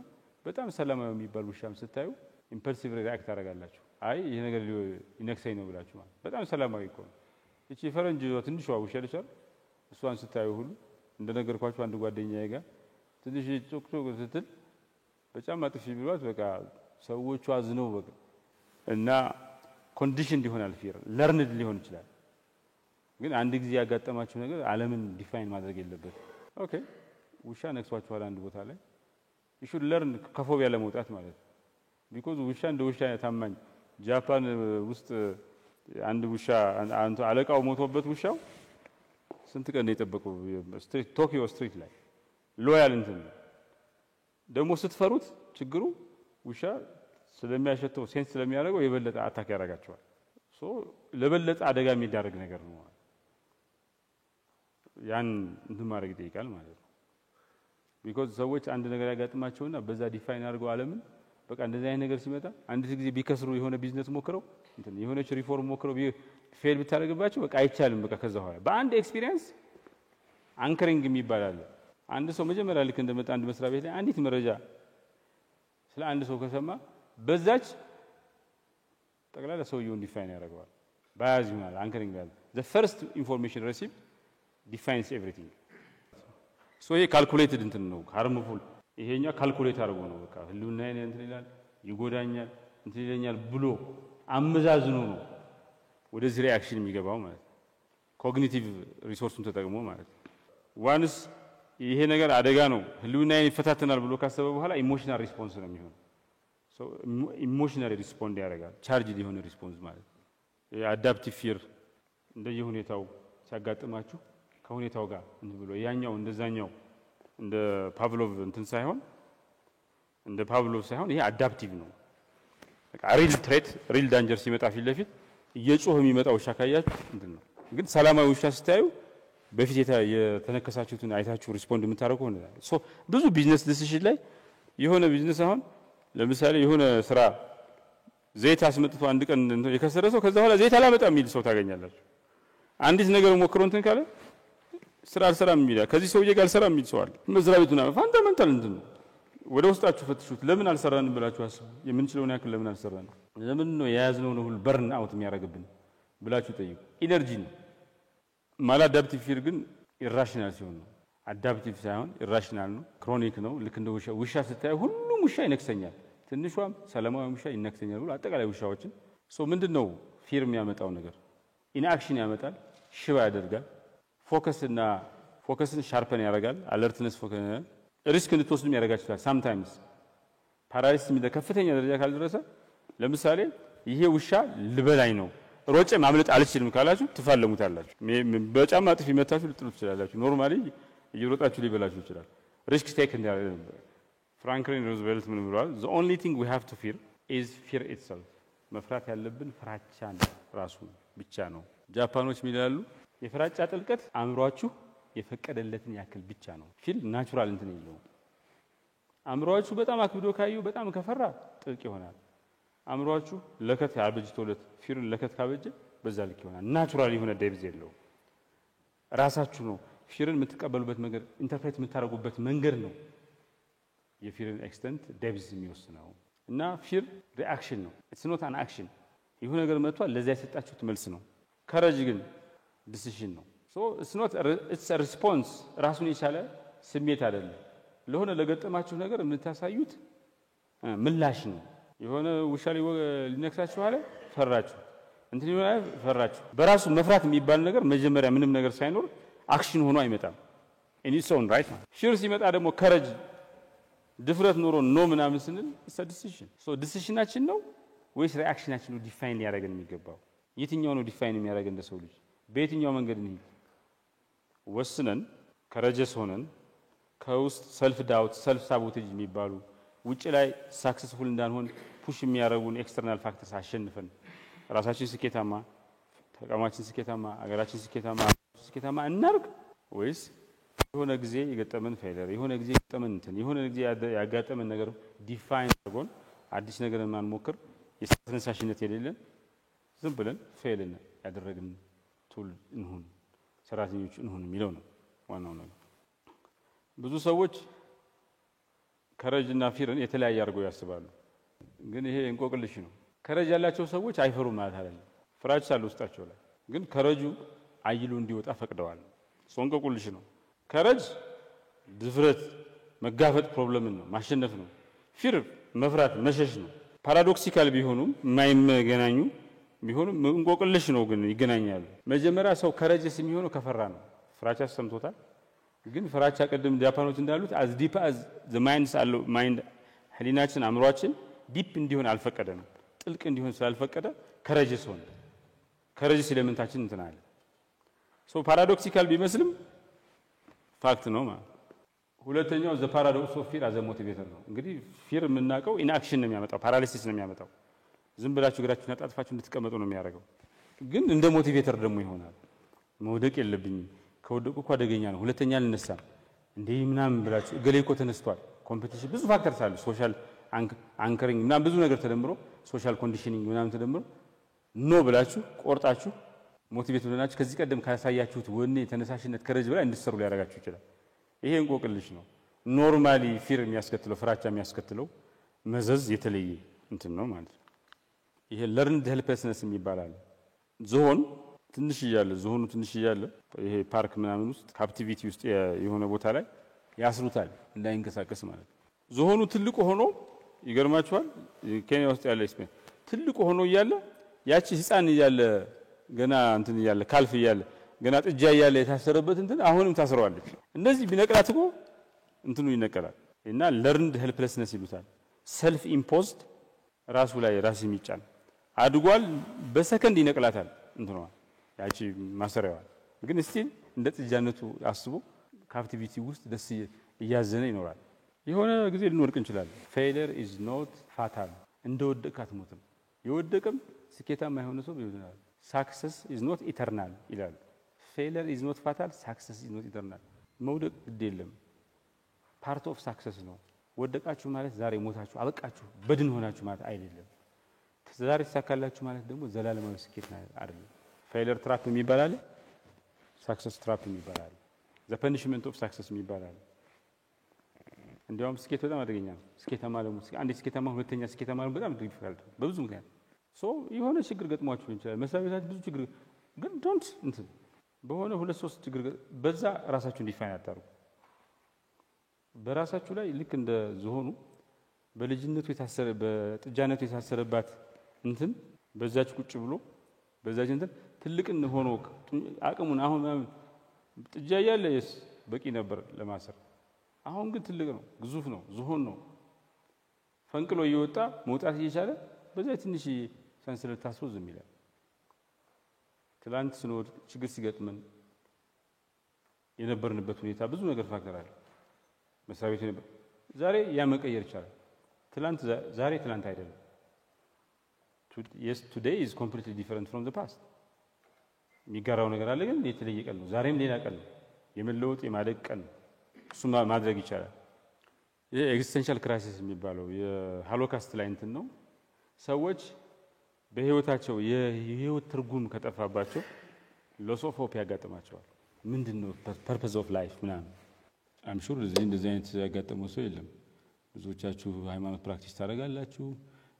በጣም ሰላማዊ የሚባል ውሻም ስታዩ ኢምፐልሲቭ ሪአክት ታደርጋላችሁ። አይ ይሄ ነገር ይነክሰኝ ነው ብላችሁ ማለት በጣም ሰላማዊ እኮ ነው። እቺ ፈረንጅ ትንሿ ውሻ ልጅ እሷን ስታዩ ሁሉ እንደነገርኳችሁ አንድ ጓደኛዬ ጋር ትንሽ ጮክጮክ ስትል በጫማ ጥፊ ቢሏት በቃ ሰዎቹ አዝነው በቃ እና ኮንዲሽን ይሆናል ፊር ለርንድ ሊሆን ይችላል ግን አንድ ጊዜ ያጋጠማችሁ ነገር ዓለምን ዲፋይን ማድረግ የለበት ኦኬ ውሻ ነክሷችኋል አንድ ቦታ ላይ you should learn ከፎቢያ ለመውጣት ማለት because ውሻ እንደ ውሻ ታማኝ ጃፓን ውስጥ አንድ ውሻ አንተ አለቃው ሞቶበት ውሻው ስንት ቀን የጠበቀው ስትሪት ቶኪዮ ስትሪት ላይ ሎያል እንትን ደግሞ ስትፈሩት ችግሩ ውሻ ስለሚያሸተው ሴንስ ስለሚያደርገው የበለጠ አታክ ያደርጋቸዋል ሶ ለበለጠ አደጋ የሚዳረግ ነገር ነው ያን እንትን ማድረግ ይጠይቃል ማለት ነው because ሰዎች አንድ ነገር ያጋጥማቸውና በዛ ዲፋይን አድርገው ዓለምን በቃ እንደዚህ አይነት ነገር ሲመጣ አንድ ጊዜ ቢከስሩ የሆነ ቢዝነስ ሞክረው እንትን የሆነች ሪፎርም ሞክረው ፌል ብታደርግባቸው በቃ አይቻልም በቃ ከዛ ኋላ በአንድ ኤክስፒሪየንስ አንከሪንግ የሚባል አለ አንድ ሰው መጀመሪያ ልክ እንደመጣ አንድ መስሪያ ቤት ላይ አንዲት መረጃ ስለ አንድ ሰው ከሰማ በዛች ጠቅላላ ሰውየውን ዲፋይን ያደርገዋል ባያዝ ይሆናል አንከሪንግ ያለ the first information received defines everything so ይሄ ካልኩሌትድ እንትን ነው ሃርምፉል ይሄኛ ካልኩሌት አድርጎ ነው በቃ ህልውና እንትን ይላል ይጎዳኛል እንትን ይለኛል ብሎ አመዛዝኖ ነው ወደዚህ ሪአክሽን የሚገባው ማለት ኮግኒቲቭ ሪሶርሱን ተጠቅሞ ማለት ዋንስ ይሄ ነገር አደጋ ነው ህልውናዬን ይፈታተናል ብሎ ካሰበ በኋላ ኢሞሽናል ሪስፖንስ ነው የሚሆነው ሶ ኢሞሽናሊ ሪስፖንድ ያደርጋል ቻርጅድ የሆነ ሪስፖንስ ማለት የአዳፕቲቭ ፊር እንደየሁኔታው ሲያጋጥማችሁ ከሁኔታው ጋር እንትን ብሎ ያኛው እንደዛኛው እንደ ፓቭሎቭ እንትን ሳይሆን እንደ ፓቭሎቭ ሳይሆን ይሄ አዳፕቲቭ ነው በቃ ሪል ትሬት ሪል ዳንጀር ሲመጣ ፊት ለፊት እየጮህ የሚመጣው ውሻ ካያችሁ እንትን ነው ግን ሰላማዊ ውሻ ስታዩ በፊት የተነከሳችሁትን አይታችሁ ሪስፖንድ የምታደርጉ ሆነ ሶ ብዙ ቢዝነስ ዲሲዥን ላይ የሆነ ቢዝነስ አሁን ለምሳሌ የሆነ ስራ ዘይት አስመጥቶ አንድ ቀን የከሰረ ሰው ከዛ በኋላ ዘይት አላመጣም የሚል ሰው ታገኛላችሁ አንዲት ነገር ሞክሮ እንትን ካለ ስራ አልሰራም የሚል ከዚህ ሰውዬ ጋር አልሰራም የሚል ሰው አለ መስሪያ ቤቱና ፋንዳመንታል እንትን ነው ወደ ውስጣችሁ ፈትሹት ለምን አልሰራንም ብላችሁ አስቡ የምንችለውን ያክል ለምን አልሰራንም ለምን ነው የያዝነው ነው ሁሉ በርን አውት የሚያደርግብን ብላችሁ ጠይቁ ኢነርጂ ነው ማላዳፕቲቭ ፊር ግን ኢራሽናል ሲሆን ነው አዳፕቲቭ ሳይሆን ኢራሽናል ነው ክሮኒክ ነው ልክ እንደ ውሻ ስታይ ሁሉም ውሻ ይነክሰኛል ትንሿም ሰላማዊ ውሻ ይነክሰኛል ብሎ አጠቃላይ ውሻዎችን ሶ ምንድነው ፊር የሚያመጣው ነገር ኢንአክሽን ያመጣል ሽባ ያደርጋል ፎከስን ሻርፐን ያደርጋል አለርትነስ ፎከስ ሪስክ እንድትወስዱ ያደርጋችኋል ሳምታይምስ ፓራሊሲስ የሚደ ከፍተኛ ደረጃ ካልደረሰ ለምሳሌ ይሄ ውሻ ልበላይ ነው ሮጬ ማምለጥ አልችልም ካላችሁ ትፋለሙታላችሁ በጫማ ጥፊ መታችሁ ልጥሉት ይችላልላችሁ ኖርማሊ እየሮጣችሁ ሊበላችሁ ይችላል ሪስክ ቴክ እንዲያደርግ ፍራንክሊን ሩዝቬልት ምን ብለዋል the only thing we have to fear is fear itself መፍራት ያለብን ፍራቻን ራሱ ብቻ ነው ጃፓኖች ይላሉ የፍራቻ ጥልቀት አእምሮአችሁ የፈቀደለትን ያክል ብቻ ነው ፊል ናቹራል እንትን ይለው አእምሮአችሁ በጣም አክብዶ ካዩ በጣም ከፈራ ጥልቅ ይሆናል አእምሮአችሁ ለከት ያበጅቶለት ፊርን ለከት ካበጀ በዛ ልክ ይሆናል ናቹራል የሆነ ዴፕዝ የለው ራሳችሁ ነው ፊርን የምትቀበሉበት መንገድ ኢንተርፕሬት የምታደርጉበት መንገድ ነው የፊርን ኤክስተንት ዴፕዝ የሚወስነው እና ፊር ሪአክሽን ነው ኢትስ ኖት አን አክሽን ይሁን ነገር መጥቷል ለዛ የሰጣችሁት መልስ ነው ከረጅ ግን ዲሲዥን ነው ሶ ኢትስ አ ሪስፖንስ ራሱን የቻለ ስሜት አይደለም ለሆነ ለገጠማችሁ ነገር የምታሳዩት ምላሽ ነው የሆነ ውሻ ሊነክሳችሁ አለ ፈራችሁ እንትን ይሆናል ፈራችሁ በራሱ መፍራት የሚባል ነገር መጀመሪያ ምንም ነገር ሳይኖር አክሽን ሆኖ አይመጣም ኢን ኢትስ ኦን ራይት ፊር ሲመጣ ደግሞ ከረጅ ድፍረት ኖሮ ኖ ምናምን ስንል ኢትስ አ ዲሲዥን ሶ ዲሲዥናችን ነው ወይስ ሪአክሽናችን ነው ዲፋይን ያደርገን የሚገባው የትኛው ነው ዲፋይን የሚያደርገን እንደ ሰው ልጅ በየትኛው መንገድ ነው ወስነን ከረጀስ ሆነን ከውስጥ ሰልፍ ዳውት ሰልፍ ሳቦቴጅ የሚባሉ ውጪ ላይ ሳክሰስፉል እንዳንሆን ፑሽ የሚያረጉን ኤክስተርናል ፋክተርስ አሸንፈን ራሳችን ስኬታማ ተቋማችን ስኬታማ አገራችን ስኬታማ እናርግ ወይስ የሆነ ጊዜ የገጠመን ፌለር የሆነ ጊዜ የገጠመን እንትን የሆነ ጊዜ ያጋጠመን ነገር ዲፋይን አድርጎን አዲስ ነገር ማንሞክር የተነሳሽነት የሌለን ዝም ብለን ፌልን ያደረግን ቱል እንሁን ሰራተኞች እንሁን የሚለው ነው ዋናው ነገር ብዙ ሰዎች ከረጅና ፊርን የተለያየ አድርገው ያስባሉ ግን ይሄ እንቆቅልሽ ነው ከረጅ ያላቸው ሰዎች አይፈሩም ማለት አይደለም ፍራቻ አለ ውስጣቸው ላይ ግን ከረጁ አይሉ እንዲወጣ ፈቅደዋል እንቆቅልሽ ነው ከረጅ ድፍረት መጋፈጥ ፕሮብለም ነው ማሸነፍ ነው ፊር መፍራት መሸሽ ነው። ፓራዶክሲካል ቢሆኑም የማይገናኙ ቢሆኑም እንቆቅልሽ ነው፣ ግን ይገናኛሉ። መጀመሪያ ሰው ከረጀስ የሚሆነው ከፈራ ነው። ፍራቻ ሰምቶታል። ግን ፍራቻ ቀደም ጃፓኖች እንዳሉት as deep as the mind ህሊናችን አእምሯችን ዲፕ እንዲሆን አልፈቀደንም። ጥልቅ እንዲሆን ስላልፈቀደ ከረጀስ ሆነ። ከረጀስ ኤሌመንታችን እንትን አለ። ሶ ፓራዶክሲካል ቢመስልም ፋክት ነው ማለት። ሁለተኛው ዘ ፓራዶክስ ኦፍ ፊር አዘ ሞቲቬተር ነው። እንግዲህ ፊር የምናውቀው ኢንአክሽን ነው የሚያመጣው፣ ፓራሊሲስ ነው የሚያመጣው። ዝም ብላችሁ እግራችሁን አጣጥፋችሁ እንድትቀመጡ ነው የሚያደርገው። ግን እንደ ሞቲቬተር ደግሞ ይሆናል። መውደቅ የለብኝም፣ ከወደቁ እኮ አደገኛ ነው፣ ሁለተኛ አልነሳም እንዴ ምናምን ብላችሁ እገሌ እኮ ተነስቷል። ኮምፒቲሽን ብዙ ፋክተርስ አሉ። ሶሻል አንከሪንግ ምናምን ብዙ ነገር ተደምሮ ሶሻል ኮንዲሽኒንግ ምናምን ተደምሮ ኖ ብላችሁ ቆርጣችሁ ሞቲቬት ሆናችሁ ከዚህ ቀደም ካሳያችሁት ወኔ ተነሳሽነት ከረጅ በላይ እንድትሰሩ ሊያደርጋችሁ ይችላል። ይሄ እንቆቅልሽ ነው። ኖርማሊ ፊር የሚያስከትለው ፍራቻ የሚያስከትለው መዘዝ የተለየ እንትን ነው ማለት ነው። ይሄ ለርንድ ሄልፕለስነስ የሚባላል። ዝሆኑ ትንሽ እያለ ይሄ ፓርክ ምናምን ውስጥ ካፕቲቪቲ ውስጥ የሆነ ቦታ ላይ ያስሩታል እንዳይንቀሳቀስ ማለት ነው። ዝሆኑ ትልቁ ሆኖ ይገርማችኋል፣ ኬንያ ውስጥ ያለ ኤክስፔሪንስ ትልቁ ሆኖ እያለ ያቺ ህፃን እያለ ገና እንትን እያለ ካልፍ እያለ ገና ጥጃ እያለ የታሰረበት እንትን አሁንም ታስረዋለች። እነዚህ ቢነቅላት እኮ እንትኑ ይነቀላል። እና ለርንድ ሄልፕለስነስ ይሉታል። ሰልፍ ኢምፖዝድ ራሱ ላይ ራስ የሚጫን አድጓል፣ በሰከንድ ይነቅላታል እንትኗ ያቺ ማሰሪያዋ። ግን ስቲል እንደ ጥጃነቱ አስቦ ካፕቲቪቲ ውስጥ ደስ እያዘነ ይኖራል። የሆነ ጊዜ ልንወድቅ እንችላለን። ፌይለር ኢዝ ኖት ፋታል። እንደወደቅ አትሞትም። የወደቀም ስኬታማ የሆነ ሰው ይሆናል። ሳክሰስ ኢዝ ኖት ኢተርናል ይላል። ፌይለር ኢዝ ኖት ፋታል፣ ሳክሰስ ኢዝ ኖት ኢተርናል። መውደቅ ግድ የለም፣ ፓርት ኦፍ ሳክሰስ ነው። ወደቃችሁ ማለት ዛሬ ሞታችሁ አበቃችሁ በድን ሆናችሁ ማለት አይደለም። ዛሬ ተሳካላችሁ ማለት ደግሞ ዘላለማዊ ስኬት አይደለም። ፌይለር ትራፕ የሚባል አለ፣ ሳክሰስ ትራፕ የሚባል አለ፣ ዘ ፐኒሽመንት ኦፍ ሳክሰስ የሚባል አለ። እንዲያውም ስኬት በጣም አደገኛ ነው። ስኬታማ ደግሞ አንዴ ስኬታማ ሁለተኛ ስኬታማ ነው በጣም ዲፊካልት በብዙ ምክንያት። ሶ የሆነ ችግር ገጥሟችሁ ይችላል። መስሪያ ቤታችሁ ብዙ ችግር ግን ዶንት እንትን በሆነ ሁለት ሶስት ችግር በዛ ራሳችሁን ዲፋይን አታርጉ። በራሳችሁ ላይ ልክ እንደ ዝሆኑ በልጅነቱ የታሰረ በጥጃነቱ የታሰረባት እንትን በዛች ቁጭ ብሎ በዛች እንትን ትልቅ ሆኖ አቅሙን አሁን ጥጃ እያለ በቂ ነበር ለማሰር። አሁን ግን ትልቅ ነው፣ ግዙፍ ነው፣ ዝሆን ነው። ፈንቅሎ እየወጣ መውጣት እየቻለ በዛ ትንሽ ሰንሰለት ታስሮ ዝም ይላል። ትላንት ስንወድ ችግር ሲገጥመን የነበርንበት ሁኔታ ብዙ ነገር ፋክተር አለ። መስሪያ ቤት ነበር፣ ዛሬ ያ መቀየር ይቻላል። ዛሬ ትላንት አይደለም። yes today is completely different from the past። የሚጋራው ነገር አለ፣ ግን የተለየ ቀን ነው። ዛሬም ሌላ ቀን ነው፣ የመለወጥ የማደግ ቀን ነው። እሱ ማድረግ ይቻላል። ይሄ ኤግዚስተንሻል ክራይሲስ የሚባለው የሃሎካስት ላይ እንትን ነው። ሰዎች በህይወታቸው የህይወት ትርጉም ከጠፋባቸው ሎስ ኦፍ ሆፕ ያጋጥማቸዋል። ምንድነው ፐርፐዝ ኦፍ ላይፍ ምናምን። አም ሹር እንደዚህ አይነት ያጋጠመው ሰው የለም። ብዙዎቻችሁ ሃይማኖት ፕራክቲስ ታደርጋላችሁ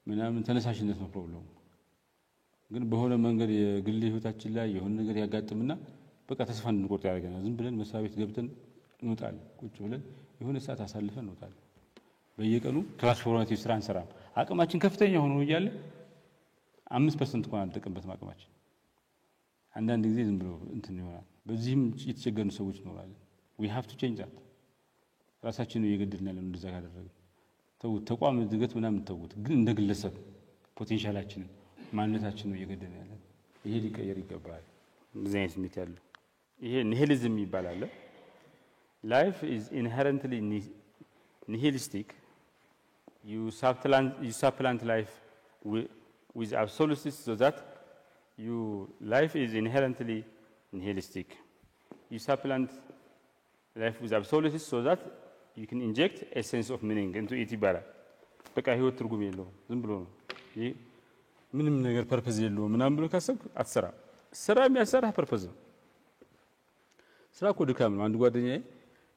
ምናምን፣ ተነሳሽነት ነው ፕሮብሌሙ። ግን በሆነ መንገድ የግል ህይወታችን ላይ የሆነ ነገር ያጋጥምና በቃ ተስፋ እንድንቆርጥ ያደርገናል። ዝም ብለን መስሪያ ቤት ገብተን እንወጣለን። ቁጭ ብለን የሆነ ሰዓት አሳልፈን እንወጣለን። በየቀኑ ትራንስፎርማቲቭ ስራ እንሰራም። አቅማችን ከፍተኛ ሆኖ እያለ 5% እንኳን አልጠቀምበትም አቅማችን። አንዳንድ ጊዜ ዝም ብሎ እንትን ይሆናል። በዚህም የተቸገሩ ሰዎች ይኖራሉ። we have to change that። ራሳችንን እየገደልን ያለነው እንደዛ ካደረግን ተውት። ተቋም እድገት ምናምን ተውት። ግን እንደ ግለሰብ ፖቴንሻላችንን ማንነታችንን ነው እየገደልን ያለነው። ይሄ ሊቀየር ይገባል። እንደዚህ አይነት ስሜት ያለው ይሄ ኒሂሊዝም ይባላል። Life is inherently nihilistic. You supplant life with absolutes so that life is inherently nihilistic. You supplant life with absolutes so that you can inject a sense of meaning into it ይባላል። በቃ ህይወት ትርጉም የለውም፣ ዝም ብሎ ነው። ይሄ ምንም ነገር ፐርፐዝ የለውም ምናምን ብሎ ካሰብክ አትሰራ። ስራ የሚያሰራህ ፐርፐዝ ነው። ስራ እኮ ድካም ነው። አንድ ጓደኛዬ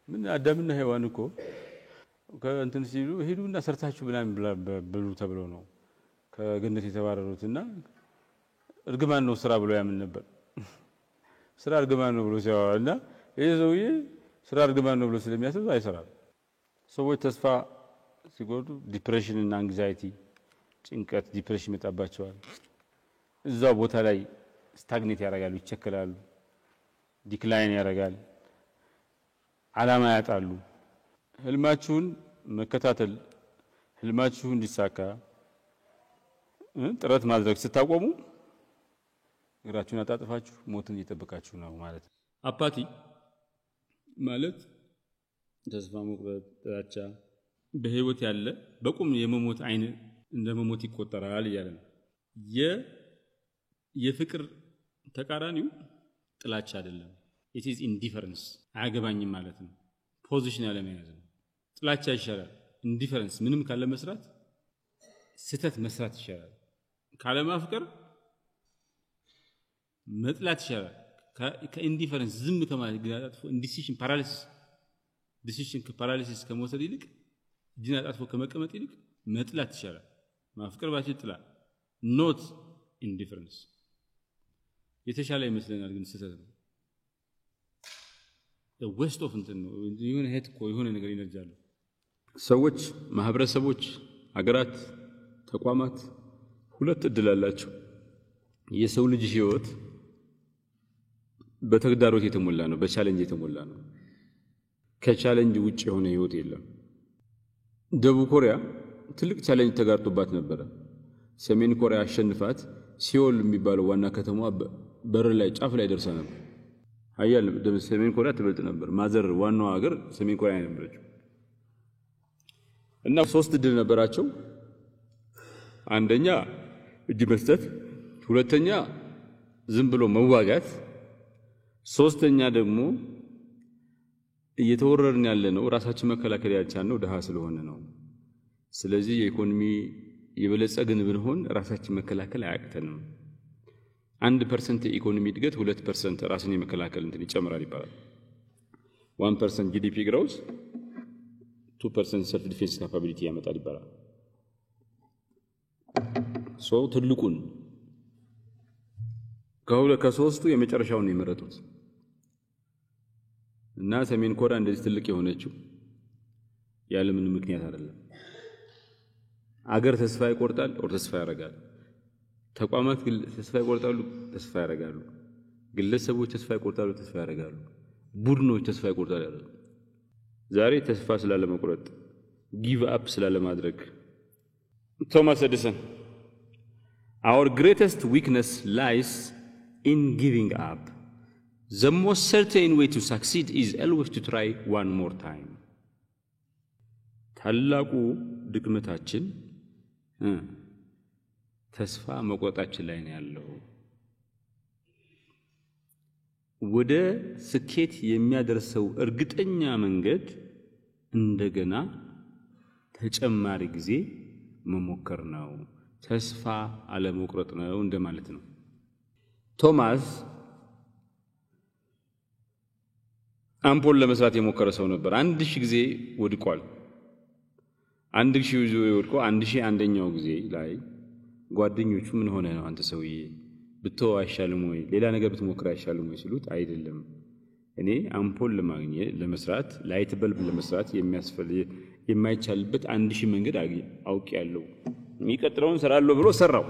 ምን አዳምና ሔዋን እኮ ከእንትን ሲሉ ሄዱና ሰርታችሁ ብላን ብሉ ተብሎ ነው ከገነት የተባረሩትና እርግማን ነው ስራ ብሎ ያምን ነበር። ስራ እርግማን ነው ብሎ ሲያወራና ይሄ ሰውዬ ስራ እርግማን ነው ብሎ ስለሚያስብ አይሰራም። ሰዎች ተስፋ ሲጎዱ ዲፕሬሽን እና አንግዛይቲ ጭንቀት ዲፕሬሽን ይመጣባቸዋል እዛው ቦታ ላይ ስታግኔት ያደርጋሉ ይቸከላሉ ዲክላይን ያደርጋል ዓላማ ያጣሉ ህልማችሁን መከታተል ህልማችሁ እንዲሳካ ጥረት ማድረግ ስታቆሙ እግራችሁን አጣጥፋችሁ ሞትን እየጠበቃችሁ ነው ማለት ነው አፓቲ ማለት ተስፋ መቁረጥ ጥላቻ በህይወት ያለ በቁም የመሞት አይን እንደመሞት ይቆጠራል ይላል የፍቅር ተቃራኒው ጥላቻ አይደለም it is indifference አያገባኝም ማለት ነው ፖዚሽን ያለ መያዝ ነው ጥላቻ ይሻላል ኢንዲፈረንስ ምንም ካለ መስራት ስተት መስራት ይሻላል ካለ ማፍቀር መጥላት ይሻላል ከኢንዲፈረንስ ዝም ከማለት ግን አጥፎ ኢንዲሲሽን ፓራሊሲስ ከመውሰድ ይልቅ ዲና አጥፎ ከመቀመጥ ይልቅ መጥላት ይሻላል ማፍቀር ባች ጥላ ኖት ኢንዲፈረንስ የተሻለ ይመስለናል ግን ስተት ነው the waste of እንትን ነው የሆነ ሄት እኮ የሆነ ነገር ይነጃሉ ሰዎች ማህበረሰቦች ሀገራት ተቋማት ሁለት እድል አላቸው የሰው ልጅ ህይወት በተግዳሮት የተሞላ ነው በቻሌንጅ የተሞላ ነው ከቻሌንጅ ውጪ የሆነ ህይወት የለም ደቡብ ኮሪያ ትልቅ ቻሌንጅ ተጋርጦባት ነበር ሰሜን ኮሪያ አሸንፋት ሲኦል የሚባለው ዋና ከተማዋ በር ላይ ጫፍ ላይ ደርሳ ነበር አያል ሰሜን ኮሪያ ትበልጥ ነበር ማዘር ዋናው ሀገር ሰሜን ኮሪያ ነበረች እና ሶስት ድል ነበራቸው አንደኛ እጅ መስጠት ሁለተኛ ዝም ብሎ መዋጋት ሶስተኛ ደግሞ እየተወረርን ያለ ነው ራሳችን መከላከል ያልቻልነው ደሃ ስለሆነ ነው ስለዚህ የኢኮኖሚ የበለጸግን ብንሆን ራሳችን መከላከል አያቅተንም 1% የኢኮኖሚ እድገት 2% ራስን የመከላከል እንትን ይጨምራል ይባላል 1% GDP growth 2% self defense capability ያመጣል ይባላል ሶ ትልቁን ከሶስቱ የመጨረሻውን የመረጡት እና ሰሜን ኮሪያ እንደዚህ ትልቅ የሆነችው ያለ ምንም ምክንያት አይደለም አገር ተስፋ ይቆርጣል ወር ተስፋ ያረጋል ተቋማት ተስፋ ይቆርጣሉ ተስፋ ያረጋሉ ግለሰቦች ተስፋ ይቆርጣሉ ተስፋ ያረጋሉ ቡድኖች ተስፋ ይቆርጣሉ ዛሬ ተስፋ ስላለ መቁረጥ ጊቭ አፕ ስላለ ማድረግ ቶማስ ኤዲሰን our greatest weakness lies in giving up the most certain way to succeed is always to try one more time ታላቁ ድክመታችን ተስፋ መቁረጣችን ላይ ነው ያለው ወደ ስኬት የሚያደርሰው እርግጠኛ መንገድ እንደገና ተጨማሪ ጊዜ መሞከር ነው ተስፋ አለመቁረጥ ነው እንደማለት ነው ቶማስ አምፖል ለመስራት የሞከረ ሰው ነበር 1000 ጊዜ ወድቋል 1000 ጊዜ ወድቆ 1001ኛው ጊዜ ላይ ጓደኞቹ ምን ሆነ ነው አንተ ሰውዬ ብትተው አይሻልም ወይ ሌላ ነገር ብትሞክር አይሻልም ወይ ሲሉት አይደለም እኔ አምፖል ለማግኘት ለመስራት ላይት በልብ ለመስራት የሚያስፈልግ የማይቻልበት 1000 መንገድ አውቄያለሁ የሚቀጥለውን ሰራለሁ ብሎ ሰራው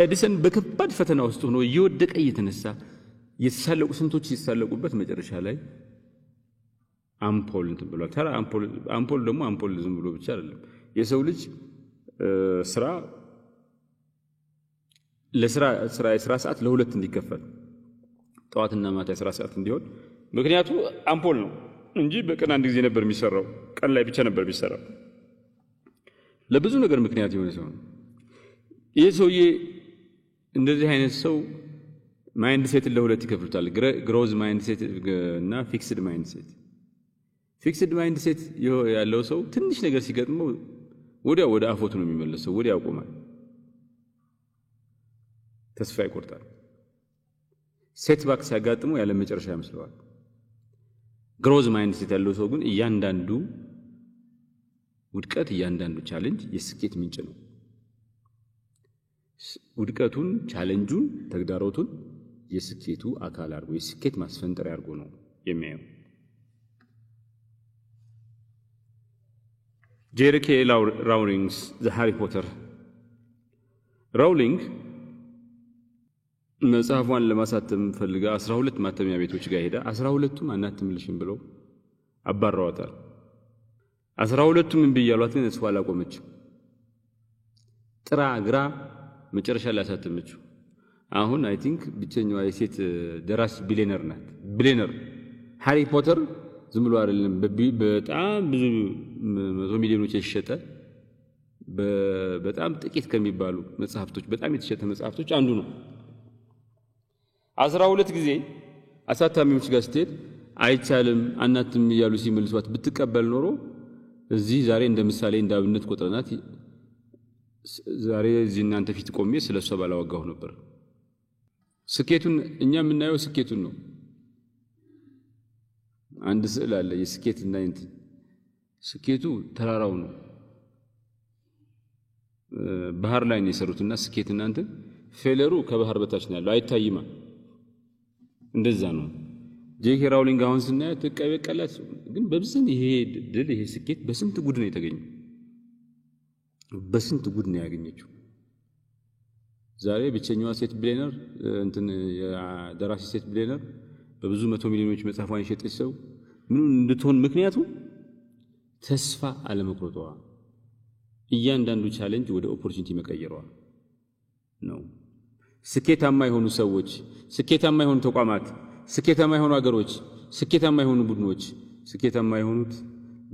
ኤዲሰን በከባድ ፈተና ውስጥ ሆኖ እየወደቀ እየተነሳ የተሳለቁ ስንቶች ይሳለቁበት መጨረሻ ላይ አምፖል እንትን ብሏል ተራ አምፖል ደግሞ አምፖል ዝም ብሎ ብቻ አይደለም የሰው ልጅ ስራ የስራ ሰዓት ለሁለት እንዲከፈል ጠዋትና ማታ የስራ ሰዓት እንዲሆን ምክንያቱ አምፖል ነው እንጂ በቀን አንድ ጊዜ ነበር የሚሰራው ቀን ላይ ብቻ ነበር የሚሰራው ለብዙ ነገር ምክንያት ይሆነ ሰው ይሄ ሰውዬ እንደዚህ አይነት ሰው ማይንድ ሴት ለሁለት ይከፍሉታል ግሮዝ ማይንድ ሴት እና ፊክስድ ማይንድ ሴት ያለው ሰው ትንሽ ነገር ሲገጥመው ወዲያው ወደ አፎቱ ነው የሚመለሰው ወዲያው ቆማል ተስፋ ይቆርጣል ሴት ባክ ሲያጋጥመው ያለ መጨረሻ ያመስለዋል ግሮዝ ማይንድ ሴት ያለው ሰው ግን እያንዳንዱ ውድቀት እያንዳንዱ ቻሌንጅ የስኬት ምንጭ ነው ውድቀቱን ቻሌንጁን ተግዳሮቱን የስኬቱ አካል አድርጎ የስኬት ማስፈንጠሪያ አድርጎ ነው የሚያየው ጄኬ ራውሊንግስ ዘ ሃሪ ፖተር ራውሊንግ መጽሐፏን ለማሳተም ፈልጋ 12 ማተሚያ ቤቶች ጋር ሄዳ 12ቱም አናትምልሽም ብለው አባረዋታል። 12ቱም እምቢ ያሏት ግን ተስፋ አላቆመችም። ጥራ ግራ መጨረሻ ላይ አሳተመችው። አሁን አይ ቲንክ ብቸኛዋ የሴት ደራሲ ቢሊየነር ናት። ቢሊየነር ሃሪ ፖተር ዝም ብሎ አይደለም፣ በጣም ብዙ 100 ሚሊዮኖች የተሸጠ በጣም ጥቂት ከሚባሉ መጽሐፍቶች በጣም የተሸጠ መጽሐፍቶች አንዱ ነው። 12 ጊዜ አሳታሚዎች ጋር ስትሄድ አይቻልም አናትም እያሉ ሲመልሷት ብትቀበል ኖሮ እዚህ ዛሬ እንደ ምሳሌ እንዳብነት ቆጥረናት ዛሬ እዚህ እናንተ ፊት ቆሜ ስለሷ ባላወጋሁ ነበር። ስኬቱን እኛ የምናየው ስኬቱን ነው። አንድ ስዕል አለ የስኬትና ስኬቱ ተራራው ነው። ባህር ላይ ነው የሰሩትና ስኬትና ፌለሩ ከባህር በታች ነው ያለው አይታይማ። እንደዛ ነው። ጄኬ ራውሊንግ አሁን ስናየው ተቀበቀላት፣ ግን በብዛት ይሄ ድል ይሄ ስኬት በስንት ጉድ ነው የተገኘው? በስንት ጉድ ነው ያገኘችው? ዛሬ ብቸኛዋ ሴት ቢሊየነር የደራሲ ሴት ቢሊየነር በብዙ 100 ሚሊዮኖች መጽሐፏን የሸጠች ሰው ምን እንድትሆን ምክንያቱ ተስፋ አለመቁረጧ፣ እያንዳንዱ ቻሌንጅ ወደ ኦፖርቹኒቲ መቀየሯ ነው። ስኬታማ የሆኑ ሰዎች፣ ስኬታማ የሆኑ ተቋማት፣ ስኬታማ የሆኑ ሀገሮች፣ ስኬታማ የሆኑ ቡድኖች ስኬታማ የሆኑት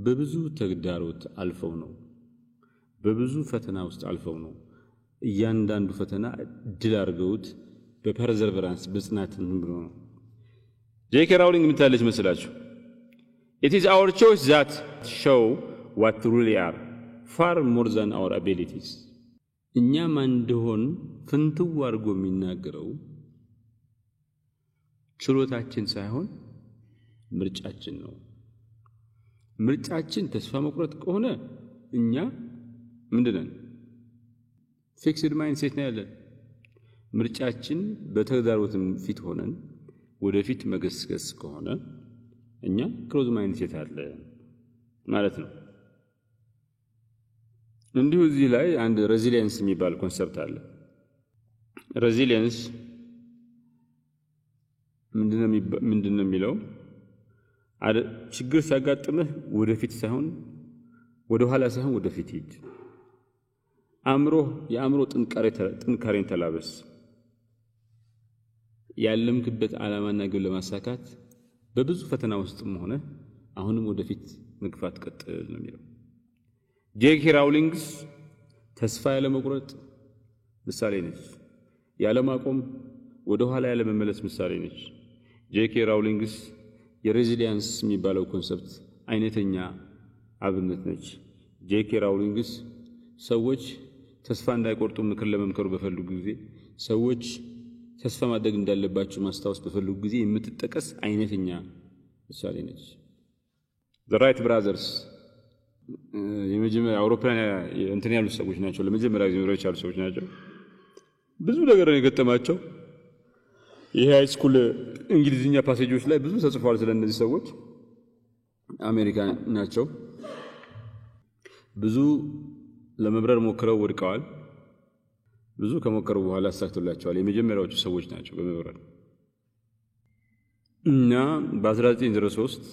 በብዙ ተግዳሮት አልፈው ነው። በብዙ ፈተና ውስጥ አልፈው ነው። እያንዳንዱ ፈተና ድል አድርገውት በፐርዘርቨራንስ በጽናት ብሎ ነው። ጄኬ ራውሊንግ ምን ታለች መስላችሁ? It is our choice that show what we really are far more than our abilities. እኛ ማን እንደሆን ፍንትው አድርጎ የሚናገረው ችሎታችን ሳይሆን ምርጫችን ነው። ምርጫችን ተስፋ መቁረጥ ከሆነ እኛ ምንድነን? ፊክስድ ማይንድሴት ነው ያለን። ምርጫችን በተግዳሮትም ፊት ሆነን ወደፊት መገስገስ ከሆነ እኛ ክሎዝ ማይንድሴት አለ ማለት ነው። እንዲሁ እዚህ ላይ አንድ ሬዚሊየንስ የሚባል ኮንሰፕት አለ። ሬዚሊየንስ ምንድነው የሚለው? ችግር ሲያጋጥምህ ወደፊት ሳይሆን ወደ ኋላ ሳይሆን ወደፊት ሂድ። የአእምሮ ጥንካሬን ተላበስ። ያለምክበት ዓላማና ግብ ለማሳካት በብዙ ፈተና ውስጥም ሆነ አሁንም ወደፊት መግፋት ቀጥል ነው የሚለው። ጄኬ ራውሊንግስ ተስፋ ያለመቁረጥ ምሳሌ ነች። ያለማቆም ወደ ኋላ ያለመመለስ ምሳሌ ነች። ጄኬ ራውሊንግስ የሬዚሊየንስ የሚባለው ኮንሰፕት አይነተኛ አብነት ነች። ጄኬ ራውሊንግስ ሰዎች ተስፋ እንዳይቆርጡ ምክር ለመምከሩ በፈልጉ ጊዜ፣ ሰዎች ተስፋ ማድረግ እንዳለባቸው ማስታወስ በፈልጉ ጊዜ የምትጠቀስ አይነተኛ ምሳሌ ነች። ዘ ራይት ብራዘርስ የመጀመሪያ አውሮፕላን ያሉ ሰዎች ናቸው። ለመጀመሪያ ጊዜ ወረች ያሉ ሰዎች ናቸው። ብዙ ነገር ነው የገጠማቸው። ይሄ ሃይ ስኩል እንግሊዝኛ ፓሴጆች ላይ ብዙ ተጽፏል ስለ እነዚህ ሰዎች። አሜሪካ ናቸው። ብዙ ለመብረር ሞክረው ወድቀዋል። ብዙ ከሞከሩ በኋላ አሳክቶላቸዋል። የመጀመሪያዎቹ ሰዎች ናቸው በመብረር እና በ1903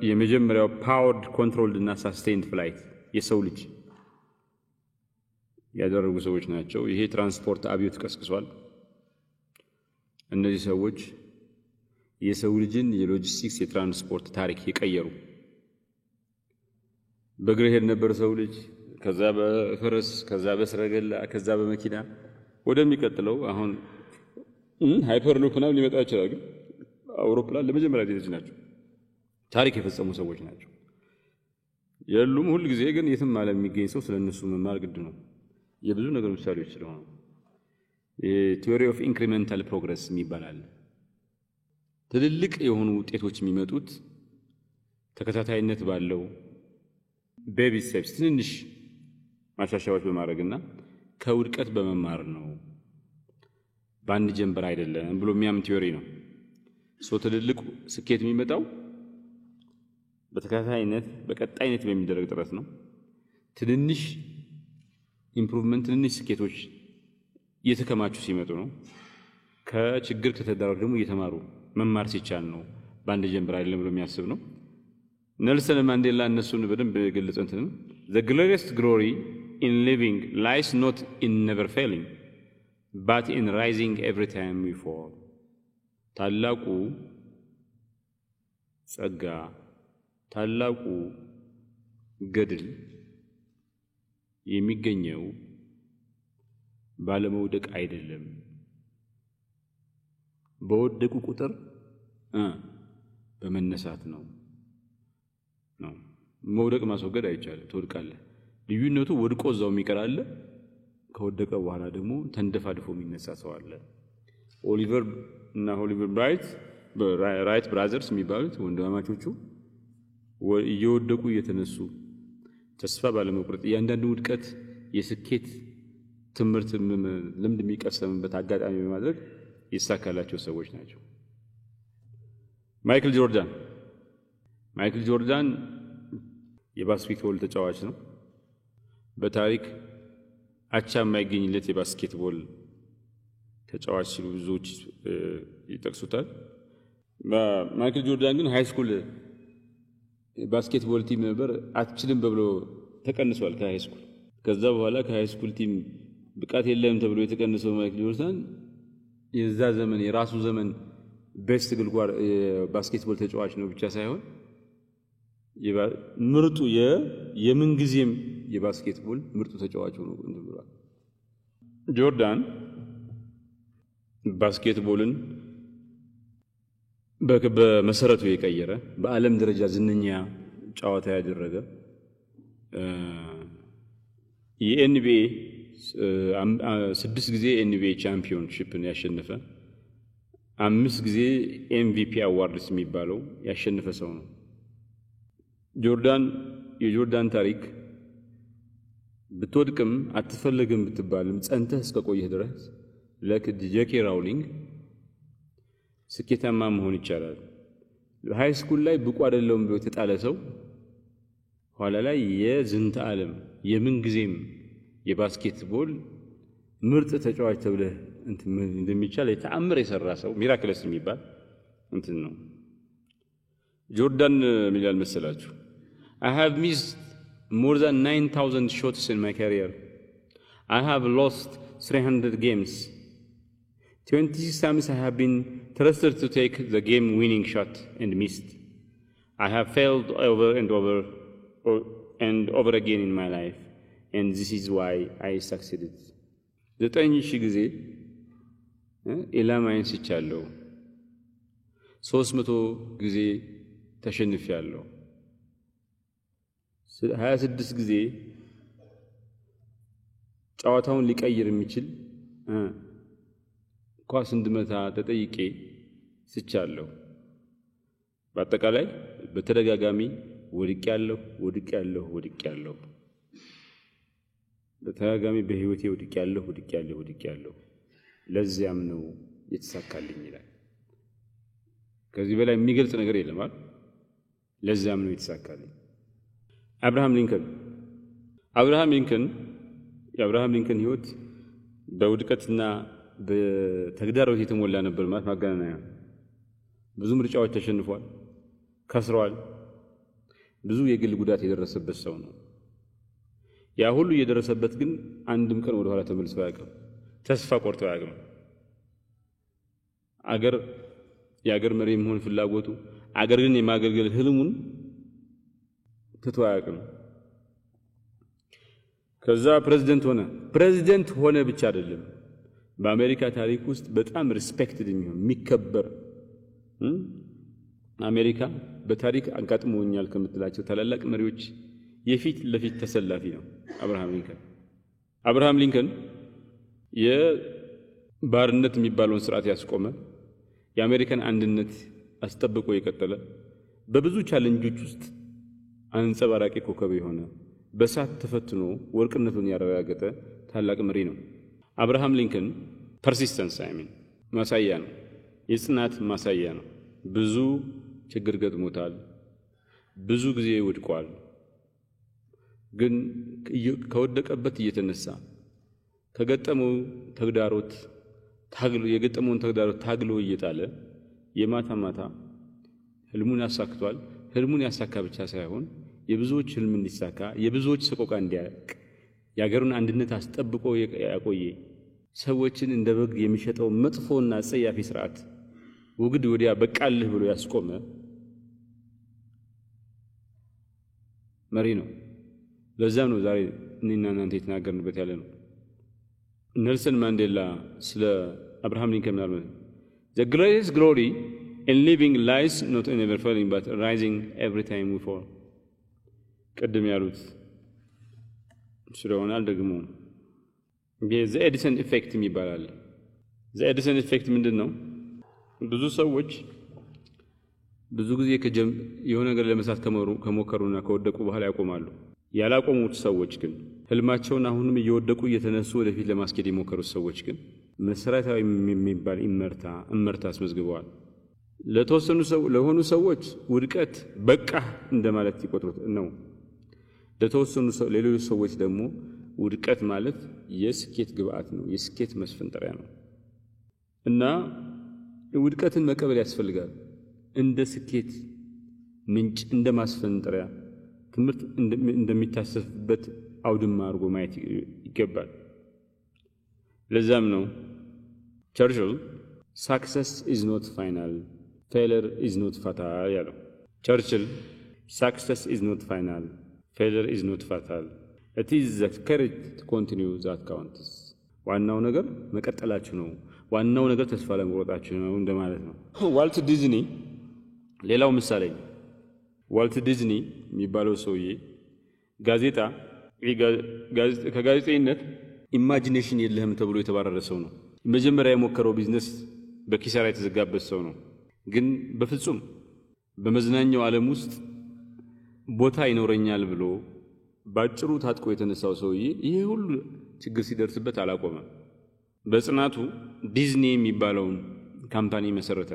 የመጀመሪያው ፓወርድ ኮንትሮልድ እና ሳስቴይንድ ፍላይት የሰው ልጅ ያደረጉ ሰዎች ናቸው። ይሄ ትራንስፖርት አብዮት ቀስቅሷል። እነዚህ ሰዎች የሰው ልጅን የሎጂስቲክስ የትራንስፖርት ታሪክ የቀየሩ። በእግር ሄድ ነበር ሰው ልጅ፣ ከዛ በፈረስ፣ ከዛ በሰረገላ፣ ከዛ በመኪና ወደሚቀጥለው አሁን ሃይፐርሉፕ ነው ሊመጣ ይችላል። ግን አውሮፕላን ለመጀመሪያ ጊዜ ናቸው። ታሪክ የፈጸሙ ሰዎች ናቸው። የሉም ሁሉ ጊዜ ግን የትም ዓለም የሚገኝ ሰው ስለነሱ መማር ግድ ነው። የብዙ ነገር ምሳሌዎች ስለሆኑ ቲዮሪ ኦፍ ኢንክሪመንታል ፕሮግረስ የሚባል ትልልቅ የሆኑ ውጤቶች የሚመጡት ተከታታይነት ባለው ቤቢ ስቴፕስ ትንንሽ ማሻሻያዎች በማድረግና ከውድቀት በመማር ነው፣ በአንድ ጀንበር አይደለም ብሎ የሚያምን ቲዮሪ ነው። ትልልቅ ስኬት የሚመጣው በተከታታይነት በቀጣይነት በሚደረግ ጥረት ነው። ትንንሽ ኢምፕሩቭመንት ትንንሽ ስኬቶች እየተከማቹ ሲመጡ ነው። ከችግር ከተዳረጉ ደግሞ እየተማሩ መማር ሲቻል ነው። በአንድ ጀንበር አይደለም ብሎ የሚያስብ ነው። ኔልሰን ማንዴላ እነሱን በደንብ ገለጸ። እንትን the greatest glory in living lies not in never failing but in rising every time we fall. ታላቁ ጸጋ ታላቁ ገድል የሚገኘው ባለመውደቅ አይደለም፣ በወደቁ ቁጥር በመነሳት ነው። መውደቅ ማስወገድ አይቻልም፣ ትወድቃለህ። ልዩነቱ ወድቆ እዛው የሚቀር አለ፣ ከወደቀ በኋላ ደግሞ ተንደፋድፎ የሚነሳ ሰው አለ። ኦሊቨር እና ኦሊቨር ራይት ብራዘርስ የሚባሉት ወንድማማቾቹ እየወደቁ እየተነሱ ተስፋ ባለመቁረጥ እያንዳንዱ ውድቀት የስኬት ትምህርት ልምድ የሚቀሰምበት አጋጣሚ በማድረግ ይሳካላቸው ሰዎች ናቸው። ማይክል ጆርዳን የባስኬትቦል ተጫዋች ነው። በታሪክ አቻ የማይገኝለት የባስኬትቦል ተጫዋች ሲሉ ብዙዎች ይጠቅሱታል። ማይክል ጆርዳን ግን ሃይ ስኩል ባስኬትቦል ቲም ነበር፣ አትችልም ብሎ ተቀንሷል ከሃይ ስኩል። ከዛ በኋላ ከሃይ ስኩል ቲም ብቃት የለም ተብሎ የተቀነሰው ማይክል ጆርዳን የዛ ዘመን የራሱ ዘመን ቤስት ግልጓር የባስኬትቦል ተጫዋች ነው ብቻ ሳይሆን ምርጡ የምንጊዜም የባስኬትቦል ምርጡ ተጫዋች ሆኖ እንድብሏል። ጆርዳን ባስኬትቦልን በመሰረቱ የቀየረ በዓለም ደረጃ ዝነኛ ጨዋታ ያደረገ የኤንቢኤ 6 ጊዜ ኤንቢኤ ቻምፒዮንሺፕን ያሸነፈ 5 ጊዜ ኤምቪፒ አዋርድስ የሚባለው ያሸነፈ ሰው ነው። የጆርዳን ታሪክ ብትወድቅም አትፈልግም ብትባልም ጸንተህ እስከቆየህ ድረስ ለጄኬ ራውሊንግ ስኬታማ መሆን ይቻላል። ሃይ ስኩል ላይ ብቁ አይደለም ብሎ የተጣለ ሰው ኋላ ላይ የዝንተ ዓለም የምንጊዜም የባስኬትቦል ምርጥ ተጫዋች ተብለህ እንደሚቻል የተአምር የሰራ ሰው ሚራክለስ የሚባል እንትን ነው። ጆርዳን ምን ይላል መሰላችሁ? I have missed more than 9,000 shots in my career. I have lost 300 games. 26 times I have been trusted to take the game-winning shot and missed. I have failed over and over again in my life, and this is why I succeeded. 9,000 ጊዜ ኢላማዬን ስቻለሁ፣ 300 ጊዜ ተሸንፌያለሁ፣ 26 ጊዜ ጨዋታውን ሊቀይር የሚችል ኳስ እንድመታ ተጠይቄ ስቻለሁ። በአጠቃላይ በተደጋጋሚ ወድቄያለሁ። በተደጋጋሚ በህይወቴ ወድቄያለሁ። ለዚያም ነው የተሳካልኝ ይላል። ከዚህ በላይ የሚገልጽ ነገር የለም አይደል? ለዚያም ነው የተሳካልኝ። አብርሃም ሊንከን ህይወት በውድቀትና በተግዳሮት የተሞላ ነበር ማለት ማጋነናያ። ብዙ ምርጫዎች ተሸንፏል፣ ከስሯል፣ ብዙ የግል ጉዳት የደረሰበት ሰው ነው። ያ ሁሉ እየደረሰበት ግን አንድም ቀን ወደ ኋላ ተመልሶ አያውቅም፣ ተስፋ ቆርጦ አያውቅም። የአገር መሪ መሆን ፍላጎቱ፣ አገርን የማገልገል ህልሙን ትቶ አያውቅም። ከዛ ፕሬዚደንት ሆነ ብቻ አይደለም፣ በአሜሪካ ታሪክ ውስጥ በጣም ሪስፔክትድ የሚከበር አሜሪካ በታሪክ አጋጥሞኛል ከምትላቸው ታላላቅ መሪዎች የፊት ለፊት ተሰላፊ ነው አብርሃም ሊንከን የባርነት የሚባለውን ስርዓት ያስቆመ፣ የአሜሪካን አንድነት አስጠብቆ የቀጠለ፣ በብዙ ቻሌንጆች ውስጥ አንጸባራቂ ኮከብ የሆነ፣ በሳት ተፈትኖ ወርቅነቱን ያረጋገጠ ታላቅ መሪ ነው። አብርሃም ሊንከን ፐርሲስተንስ ማሳያ ነው፣ የጽናት ማሳያ ነው። ብዙ ችግር ገጥሞታል፣ ብዙ ጊዜ ወድቋል። ግን ከወደቀበት እየተነሳ ከገጠመው ተግዳሮት ታግሎ እየጣለ የማታ ማታ ህልሙን ያሳክቷል። ህልሙን ያሳካ ብቻ ሳይሆን የብዙዎች ህልም እንዲሳካ የብዙዎች ሰቆቃ እንዲያልቅ የአገሩን አንድነት አስጠብቆ ያቆየ ሰዎችን እንደ በግ የሚሸጠው መጥፎና ጸያፊ ስርዓት ውግድ ወዲያ በቃልህ ብሎ ያስቆመ መሪ ነው። ለዛም ነው ዛሬ እኔና እናንተ የተናገርንበት ያለ ነው። ኔልሰን ማንዴላ ስለ አብርሃም ሊንከን ማለት the greatest glory in living lies not in never falling but rising every time we fall ቀደም ያሉት ስለሆነ ደግሞ the Edison effect ይባላል። the Edison effect ምንድነው? ብዙ ሰዎች ብዙ ጊዜ የሆነ ነገር ለመስራት ከሞከሩና ከወደቁ በኋላ ያቆማሉ። ያላቆሙት ሰዎች ግን ህልማቸውን አሁንም እየወደቁ እየተነሱ ወደፊት ለማስኬድ የሞከሩት ሰዎች ግን መሰረታዊ የሚባል እመርታ አስመዝግበዋል። ለሆኑ ሰዎች ውድቀት በቃ እንደማለት ይቆጥሩት ነው። ለሌሎች ሰዎች ደግሞ ውድቀት ማለት የስኬት ግብአት ነው፣ የስኬት መስፈንጠሪያ ነው። እና ውድቀትን መቀበል ያስፈልጋል። እንደ ስኬት ምንጭ እንደ ማስፈንጠሪያ ትምህርት እንደሚታሰፍበት አውድማ አድርጎ ማየት ይገባል። ለዛም ነው ቸርችል success is not final, failure is not fatal ያለው። ቸርችል success is not final, failure is not fatal, it is the courage to continue that counts. ዋናው ነገር መቀጠላችሁ ነው፣ ዋናው ነገር ተስፋ ለመቁረጣችሁ ነው እንደማለት ነው። ዋልት ዲዝኒ ሌላው ምሳሌ ነው። ዋልት ዲዝኒ የሚባለው ሰውዬ ከጋዜጠኝነት ኢማጂኔሽን የለህም ተብሎ የተባረረ ሰው ነው። መጀመሪያ የሞከረው ቢዝነስ በኪሳራ የተዘጋበት ሰው ነው። ግን በፍጹም በመዝናኛው ዓለም ውስጥ ቦታ ይኖረኛል ብሎ ባጭሩ ታጥቆ የተነሳው ሰውዬ ይሄ ሁሉ ችግር ሲደርስበት አላቆመም። በጽናቱ ዲዝኒ የሚባለውን ካምፓኒ መሰረተ።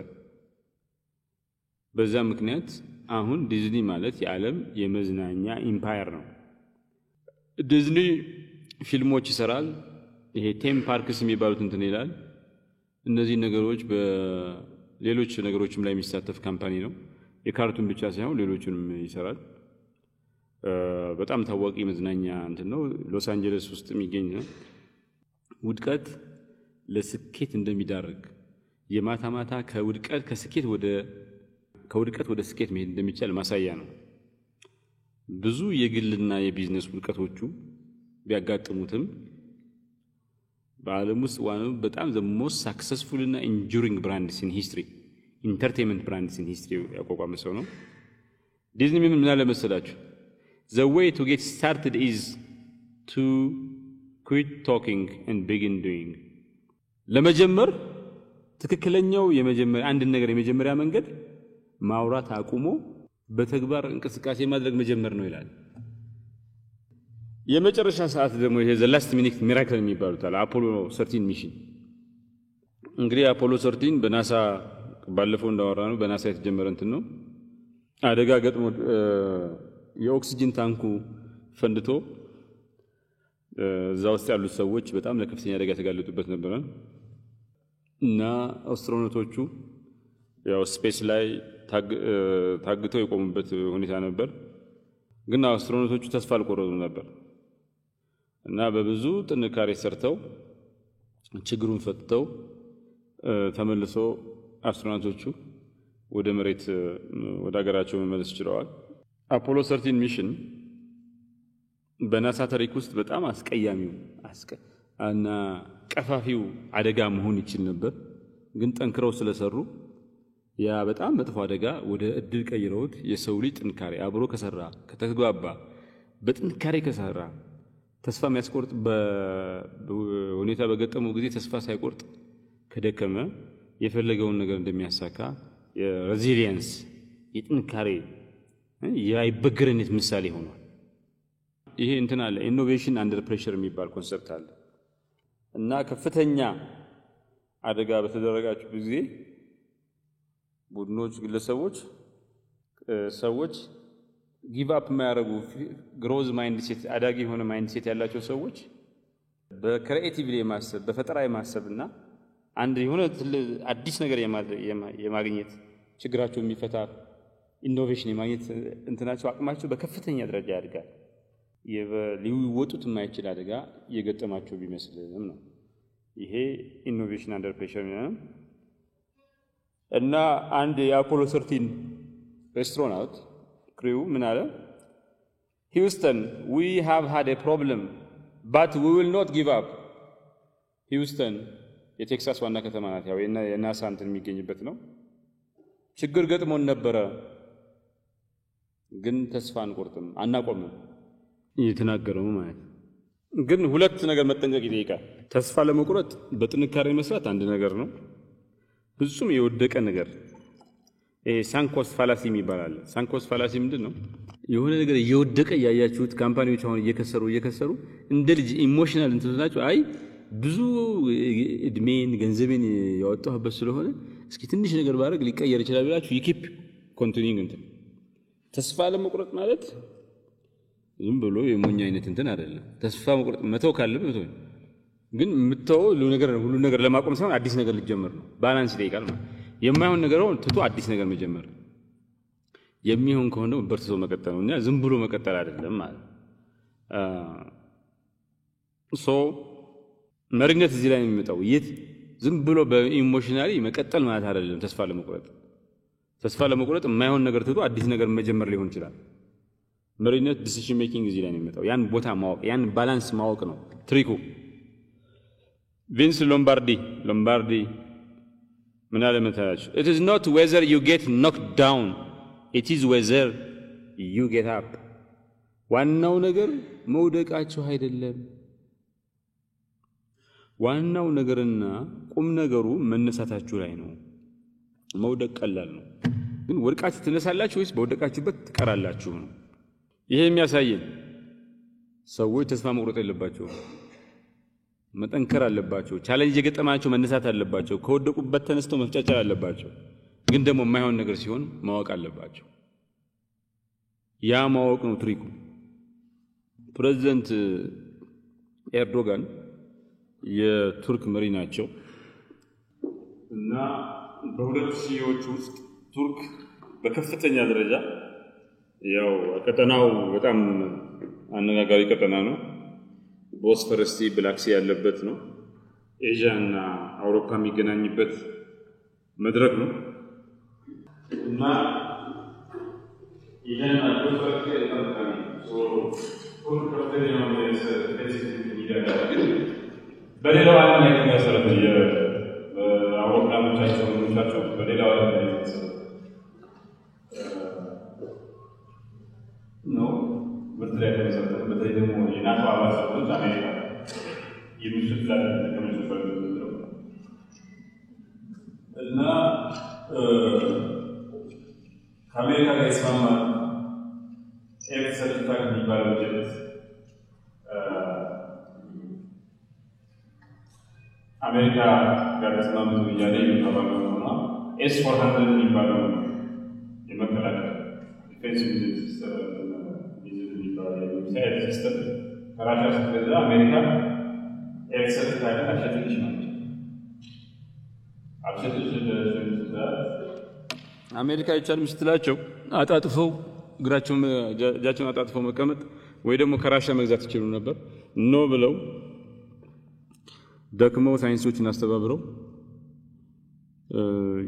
በዛ ምክንያት አሁን ዲዝኒ ማለት የዓለም የመዝናኛ ኢምፓየር ነው። ዲዝኒ ፊልሞች ይሰራል። ይሄ ቴም ፓርክስ የሚባሉት እንትን ይላል። እነዚህ ነገሮች በሌሎች ነገሮችም ላይ የሚሳተፍ ካምፓኒ ነው። የካርቱን ብቻ ሳይሆን ሌሎችንም ይሰራል። በጣም ታዋቂ መዝናኛ እንትን ነው። ሎስ አንጀለስ ውስጥ የሚገኝ ነው። ውድቀት ለስኬት እንደሚዳርግ የማታ ማታ ከውድቀት ወደ ስኬት መሄድ እንደሚቻል ማሳያ ነው። ብዙ የግልና የቢዝነስ ውድቀቶቹ ቢያጋጥሙትም በዓለም ውስጥ ዋናው በጣም the most successful እና enduring brands in history entertainment brands in history ያቋቋመ ሰው ነው። ዲዝኒ ምን አለ መሰላችሁ? the way to get started is to quit talking and begin doing. ለመጀመር ትክክለኛው አንድ ነገር የመጀመሪያ መንገድ ማውራት አቁሞ በተግባር እንቅስቃሴ ማድረግ መጀመር ነው ይላል። የመጨረሻ ሰዓት ደግሞ ይሄ the last minute miracle የሚባሉት አፖሎ 13 ሚሽን። እንግዲህ አፖሎ 13 በናሳ ባለፈው እንዳወራ ነው በናሳ የተጀመረ እንትን ነው። አደጋ ገጥሞ የኦክሲጅን ታንኩ ፈንድቶ እዛ ውስጥ ያሉት ሰዎች በጣም ለከፍተኛ አደጋ ተጋለጡበት ነበር እና አስትሮኖቶቹ ያው ስፔስ ላይ ታግተው የቆሙበት ሁኔታ ነበር። ግን አስትሮኖቶቹ ተስፋ አልቆረጡም ነበር እና በብዙ ጥንካሬ ሰርተው ችግሩን ፈትተው ተመልሶ አስትሮናውቶቹ ወደ መሬት ወደ ሀገራቸው መመለስ ችለዋል። አፖሎ 13 ሚሽን በናሳ ታሪክ ውስጥ በጣም አስቀያሚው እና ቀፋፊው አደጋ መሆን ይችል ነበር። ግን ጠንክረው ስለሰሩ ያ በጣም መጥፎ አደጋ ወደ እድል ቀይረውት የሰው ልጅ ጥንካሬ አብሮ ከሰራ ከተግባባ በጥንካሬ ከሰራ ተስፋ የሚያስቆርጥ በሁኔታ በገጠመው ጊዜ ተስፋ ሳይቆርጥ ከደከመ የፈለገውን ነገር እንደሚያሳካ የሬዚሊየንስ የጥንካሬ የአይበገሬነት ምሳሌ ሆኗል። ይሄ እንትን አለ ኢኖቬሽን አንደር ፕሬሸር የሚባል ኮንሰፕት አለ እና ከፍተኛ አደጋ በተደረጋችሁ ጊዜ ቡድኖች፣ ግለሰቦች፣ ሰዎች ጊቭ አፕ የማያደርጉ ግሮዝ ማይንድሴት አዳጊ የሆነ ማይንድሴት ያላቸው ሰዎች በክሪኤቲቭሊ የማሰብ በፈጠራ የማሰብና አንድ የሆነ አዲስ ነገር የማግኘት ችግራቸው የሚፈታ ኢኖቬሽን የማግኘት እንትናቸው አቅማቸው በከፍተኛ ደረጃ ያድጋል። ሊወጡት የማይችል አደጋ የገጠማቸው ቢመስልም ነው። ይሄ ኢኖቬሽን አንደር ፕሬሸር ነው። እና አንድ የአፖሎ 13 አስትሮናውት ክሪው ምን አለ? ሂውስተን we have had a problem but we will not give up። ሂውስተን የቴክሳስ ዋና ከተማ ናት። ያው የናሳ እንትን የሚገኝበት ነው። ችግር ገጥሞን ነበረ ግን ተስፋ አንቆርጥም አናቆምም እየተናገረው ማለት። ግን ሁለት ነገር መጠንቀቅ ይጠይቃል። ተስፋ ለመቁረጥ በጥንካሬ መስራት አንድ ነገር ነው። ፍጹም የወደቀ ነገር ሳንኮስ ፋላሲ ይባላል። ሳንኮስ ፋላሲ ምንድነው? የሆነ ነገር እየወደቀ ያያችሁት ካምፓኒዎች አሁን እየከሰሩ እንደ ልጅ ኢሞሽናል እንትናቸው አይ ብዙ እድሜን ገንዘቤን ያወጣሁበት ስለሆነ እስኪ ትንሽ ነገር ባረግ ሊቀየር ይችላል ብላችሁ ይኪፕ ኮንቲኒንግ እንትን ተስፋ ለመቁረጥ ማለት ዝም ብሎ የሞኝ አይነት እንትን አይደለም። ተስፋ መቁረጥ መተው ካለበት መተው፣ ግን መተው ሁሉ ነገር ለማቆም ሳይሆን አዲስ ነገር ሊጀመር ነው። ባላንስ ይጠይቃል ማለት የማይሆን ነገር ነው ትቶ አዲስ ነገር መጀመር፣ የሚሆን ከሆነ በርትቶ መቀጠል ነው እና ዝም ብሎ መቀጠል አይደለም ማለት መሪነት እዚህ ላይ ነው የሚመጣው። ዝም ብሎ በኢሞሽናሊ መቀጠል ማለት አይደለም። ተስፋ ለመቁረጥ የማይሆን ነገር ትቶ አዲስ ነገር መጀመር ሊሆን ይችላል። መሪነት ዲሲዥን ሜኪንግ እዚህ ላይ ነው የሚመጣው። ያን ቦታ ማወቅ፣ ያን ባላንስ ማወቅ ነው ትሪኩ። ቪንስ ሎምባርዲ ምን አለ መሰላችሁ? it is not whether you get knocked down, it is whether you get up። ዋናው ነገር መውደቃችሁ አይደለም። ዋናው ነገርና ቁም ነገሩ መነሳታችሁ ላይ ነው። መውደቅ ቀላል ነው፣ ግን ወድቃችሁ ትነሳላችሁ ወይስ በወደቃችሁበት ትቀራላችሁ ነው። ይሄ የሚያሳየን ሰዎች ተስፋ መቁረጥ የለባቸው፣ መጠንከር አለባቸው። ቻሌንጅ የገጠማቸው መነሳት አለባቸው። ከወደቁበት ተነስተው መፍጨርጨር አለባቸው። ግን ደግሞ የማይሆን ነገር ሲሆን ማወቅ አለባቸው። ያ ማወቅ ነው ትሪኩ። ፕሬዝዳንት ኤርዶጋን የቱርክ መሪ ናቸው እና በሁለት ሺዎች ውስጥ ቱርክ በከፍተኛ ደረጃ ያው ቀጠናው በጣም አነጋጋሪ ቀጠና ነው። ቦስፈረስ ብላክ ሲ ያለበት ነው። ኤዥያ እና አውሮፓ የሚገናኝበት መድረክ ነው እና ይሄን አጥቶት ተጠቅመን ቱርክ ከፍተኛ የሆነ በሌላው ዓለም ላይ ተመሰረተ የአውሮፕላኖቻቸው በሌላው ዓለም ላይ ተመሰረተ ነው። በተለይ ተመሰረተ በተለይ ደግሞ የናቶ አባል ሀገሮች አሜሪካ የሚሽላል ከመሰረተ ነው እና ከአሜሪካ ጋር ይስማማ ኤፍ-35 የሚባለው ጀት አሜሪካ ጋር ተስማምቶ እያለ የሚባለው ነው። ኤስ-400 የሚባለው የመከላከያ ዲፌንስ ሲስተም ከራሻ ስትገዛ አሜሪካ ኤፍ-35 አሸጥልሽ ማለት አሸጥልሽ አሜሪካ አይቻልም ስትላቸው አጣጥፈው እጃቸውን አጣጥፈው መቀመጥ ወይ ደግሞ ከራሻ መግዛት ይችሉ ነበር። ኖ ብለው ደክመው ሳይንሶችን አስተባብረው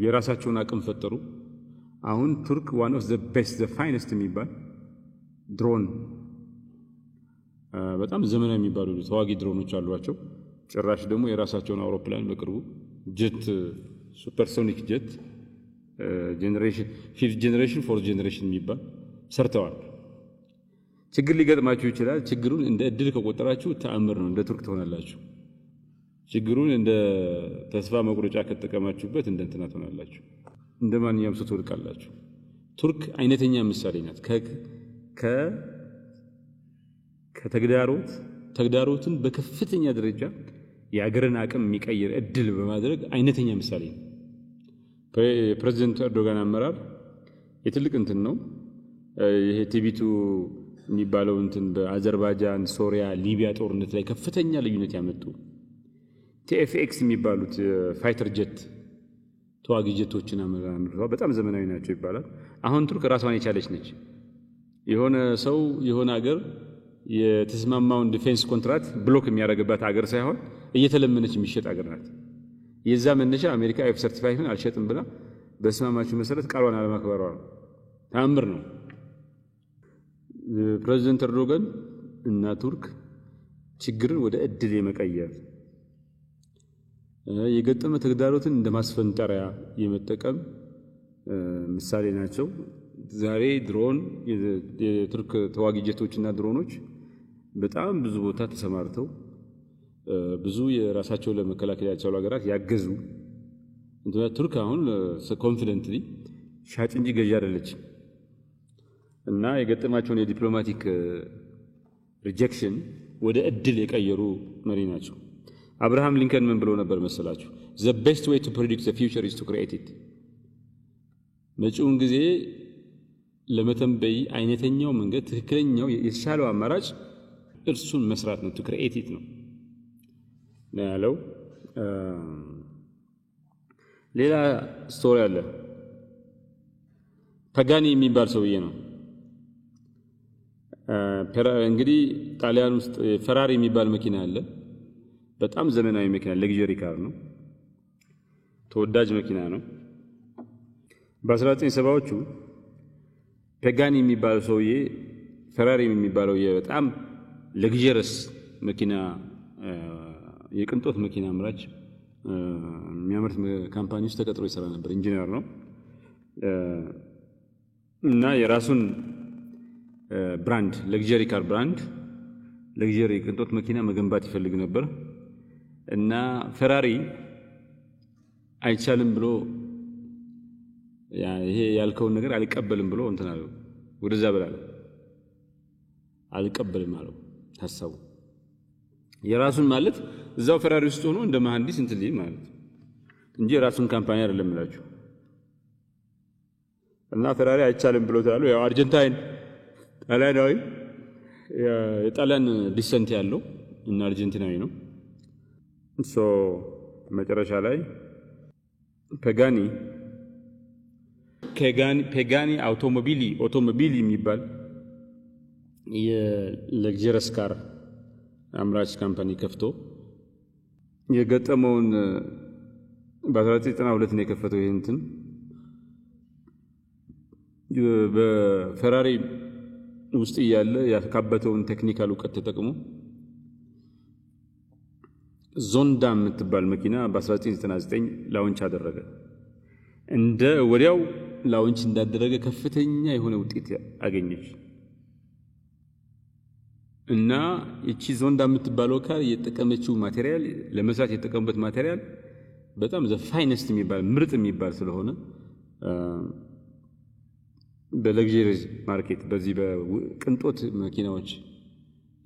የራሳቸውን አቅም ፈጠሩ። አሁን ቱርክ one of the best the finest የሚባል ድሮን በጣም ዘመናዊ የሚባሉ ተዋጊ ድሮኖች አሏቸው። ጭራሽ ደግሞ የራሳቸውን አውሮፕላን በቅርቡ ጀት ሱፐርሶኒክ ጀት ጄነሬሽን 5th ጄነሬሽን 4th ጄነሬሽን የሚባል ሰርተዋል። ችግር ሊገጥማችሁ ይችላል። ችግሩን እንደ እድል ከቆጠራችሁ ተአምር ነው፣ እንደ ቱርክ ትሆናላችሁ። ችግሩን እንደ ተስፋ መቁረጫ ከተጠቀማችሁበት እንደ እንትና ትሆናላችሁ፣ እንደ ማንኛውም ሰው ትወድቃላችሁ። ቱርክ አይነተኛ ምሳሌ ናት። ተግዳሮትን በከፍተኛ ደረጃ የአገርን አቅም የሚቀይር እድል በማድረግ አይነተኛ ምሳሌ ነው። ፕሬዝዳንት ኤርዶጋን አመራር የትልቅ እንትን ነው። ይሄ ቲቢቱ የሚባለው እንትን በአዘርባይጃን፣ ሶሪያ፣ ሊቢያ ጦርነት ላይ ከፍተኛ ልዩነት ያመጡ ቲኤፍኤክስ የሚባሉት ፋይተር ጀት ተዋጊ ጀቶችን አመራርተው በጣም ዘመናዊ ናቸው ይባላል። አሁን ቱርክ ራሷን የቻለች ነች። የሆነ ሰው የሆነ ሀገር የተስማማውን ዲፌንስ ኮንትራክት ብሎክ የሚያደርግባት ሀገር ሳይሆን እየተለመነች የሚሸጥ ሀገር ናት። የዛ መነሻ አሜሪካ F-35 አልሸጥም ብላ በስማማቹ መሰረት ቃሏን አለማክበሯ ነው። ተአምር ነው። ፕሬዝዳንት ኤርዶጋን እና ቱርክ ችግርን ወደ እድል የመቀየር የገጠመ ተግዳሮትን እንደማስፈንጠሪያ የመጠቀም ምሳሌ ናቸው። ዛሬ ድሮን የቱርክ ተዋጊ ጀቶችና ድሮኖች በጣም ብዙ ቦታ ተሰማርተው ብዙ የራሳቸው ለመከላከል ያቻሉ ሀገራት ያገዙ። ቱርክ አሁን ኮንፊደንትሊ ሻጭ እንጂ ገዢ አይደለች እና የገጠማቸውን የዲፕሎማቲክ ሪጀክሽን ወደ እድል የቀየሩ መሪ ናቸው። አብርሃም ሊንከን ምን ብሎ ነበር መሰላችሁ? the best way to predict the future is to create it። መጪውን ጊዜ ለመተንበይ አይነተኛው መንገድ ትክክለኛው የተሻለው አማራጭ እርሱን መስራት ነው። to create it ነው ያለው። ሌላ ስቶሪ አለ። ፓጋኒ የሚባል ሰውዬ ነው። እንግዲህ ጣሊያን ውስጥ ፈራሪ የሚባል መኪና አለ። በጣም ዘመናዊ መኪና ለግዠሪ ካር ነው። ተወዳጅ መኪና ነው። በ1970ዎቹ ፓጋኒ የሚባለው ሰውዬ ፈራሪ የሚባለው በጣም ለግዠረስ መኪና የቅንጦት መኪና አምራች የሚያመርት ካምፓኒ ውስጥ ተቀጥሮ ይሰራ ነበር። ኢንጂነር ነው እና የራሱን ብራንድ ለግዠሪ ካር ብራንድ ለግዠሪ ቅንጦት መኪና መገንባት ይፈልግ ነበር እና ፈራሪ አይቻልም ብሎ ይሄ ያልከውን ነገር አልቀበልም ብሎ እንትን አለው። ወደዛ በላለ አልቀበልም አለው ሐሳቡ። የራሱን ማለት እዛው ፈራሪ ውስጥ ሆኖ እንደ መሐንዲስ እንትን ሊል ማለት እንጂ የራሱን ካምፓኒ አይደለም እላችሁ። እና ፈራሪ አይቻልም ብሎ ታሉ። ያው አርጀንታይን ጣሊያናዊ የጣሊያን ዲሰንት ያለው እና አርጀንቲናዊ ነው። መጨረሻ ላይ ፓጋኒ አውቶሞቢሊ የሚባል የለግዠረስ ካር አምራች ካምፓኒ ከፍቶ የገጠመውን በ1992 ነው የከፈተው። ይሄንትን በፈራሪ ውስጥ ያለ ያካበተውን ቴክኒካል ዕውቀት ተጠቅሞ ዞንዳ የምትባል መኪና በ1999 ላውንች አደረገ። እንደ ወዲያው ላውንች እንዳደረገ ከፍተኛ የሆነ ውጤት አገኘች እና እቺ ዞንዳ የምትባለው ካር የተጠቀመችው ማቴሪያል ለመስራት የተጠቀሙበት ማቴሪያል በጣም ዘ ፋይነስት የሚባል ምርጥ የሚባል ስለሆነ በለግዠሪ ማርኬት በዚህ በቅንጦት መኪናዎች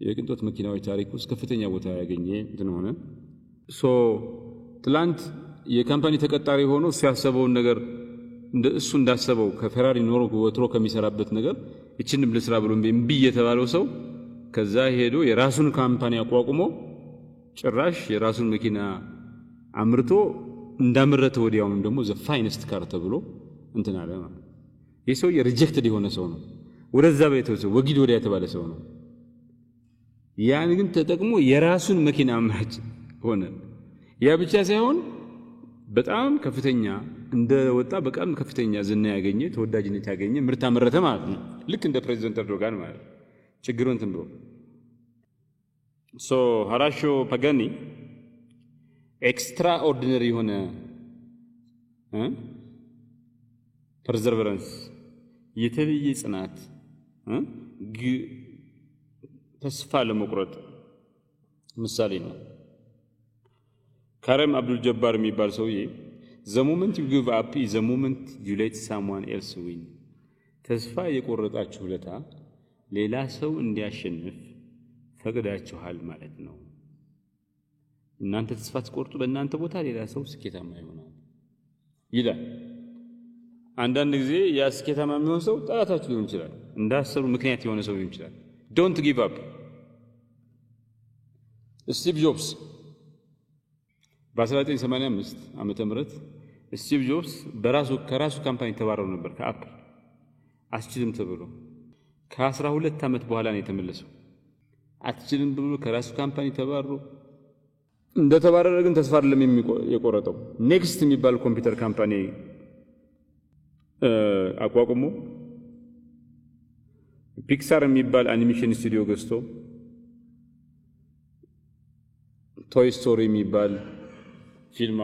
የቅንጦት መኪናዎች ታሪክ ውስጥ ከፍተኛ ቦታ ያገኘ እንትን ሆነ። ትላንት የካምፓኒ ተቀጣሪ ሆኖ ሲያሰበውን ነገር እሱ እንዳሰበው ከፈራሪ ኖሮ ወትሮ ከሚሰራበት ነገር እቺንም ልስራ ብሎ እምቢ የተባለው ሰው ከዛ ሄዶ የራሱን ካምፓኒ አቋቁሞ ጭራሽ የራሱን መኪና አምርቶ እንዳመረተ ወዲያውኑ ደግሞ ዘ ፋይነስት ካር ተብሎ እንትን አለ ማለት። ይህ ሰው የሪጀክትድ የሆነ ሰው ነው። ወደዛ በየተወሰ ወጊድ ወዲያ የተባለ ሰው ነው። ያን ግን ተጠቅሞ የራሱን መኪና አምራች ሆነ። ያ ብቻ ሳይሆን በጣም ከፍተኛ እንደወጣ በቃም ከፍተኛ ዝና ያገኘ ተወዳጅነት ያገኘ ምርት አመረተ ማለት ነው። ልክ እንደ ፕሬዝዳንት ኤርዶጋን ማለት ችግሩን እንትን ብሎ ሆራሾ ፓጋኒ ኤክስትራኦርዲነሪ የሆነ ፐርዘርቨረንስ የተለየ ጽናት ተስፋ ለመቁረጥ ምሳሌ ነው። ካረም አብዱል ጀባር የሚባል ሰውዬ the moment you give up is the moment you let someone else win። ተስፋ የቆረጣችሁ ለታ ሌላ ሰው እንዲያሸንፍ ፈቅዳችኋል ማለት ነው። እናንተ ተስፋ ትቆርጡ በእናንተ ቦታ ሌላ ሰው ስኬታማ ይሆናል ይላል። አንዳንድ ጊዜ ያስኬታማ የሚሆን ሰው ጠላታችሁ ሊሆን ይችላል እንዳሰሩ ምክንያት የሆነ ሰው ሊሆን ይችላል ዶንት ጊቭ አፕ ስቲቭ ጆብስ በ1985 ዓመተ ምህረት ስቲቭ ጆብስ ከራሱ ካምፓኒ ተባረሩ ነበር ከአፕል አስችልም ተብሎ ከ12 ዓመት በኋላ ነው የተመለሰው አትችልም ብሎ ከራሱ ካምፓኒ ተባረሩ እንደተባረረ ግን ተስፋ አይደለም የቆረጠው ኔክስት የሚባል ኮምፒውተር ካምፓኒ አቋቁሞ ፒክሳር የሚባል አኒሜሽን ስቱዲዮ ገዝቶ ቶይ ስቶሪ የሚባል ፊልም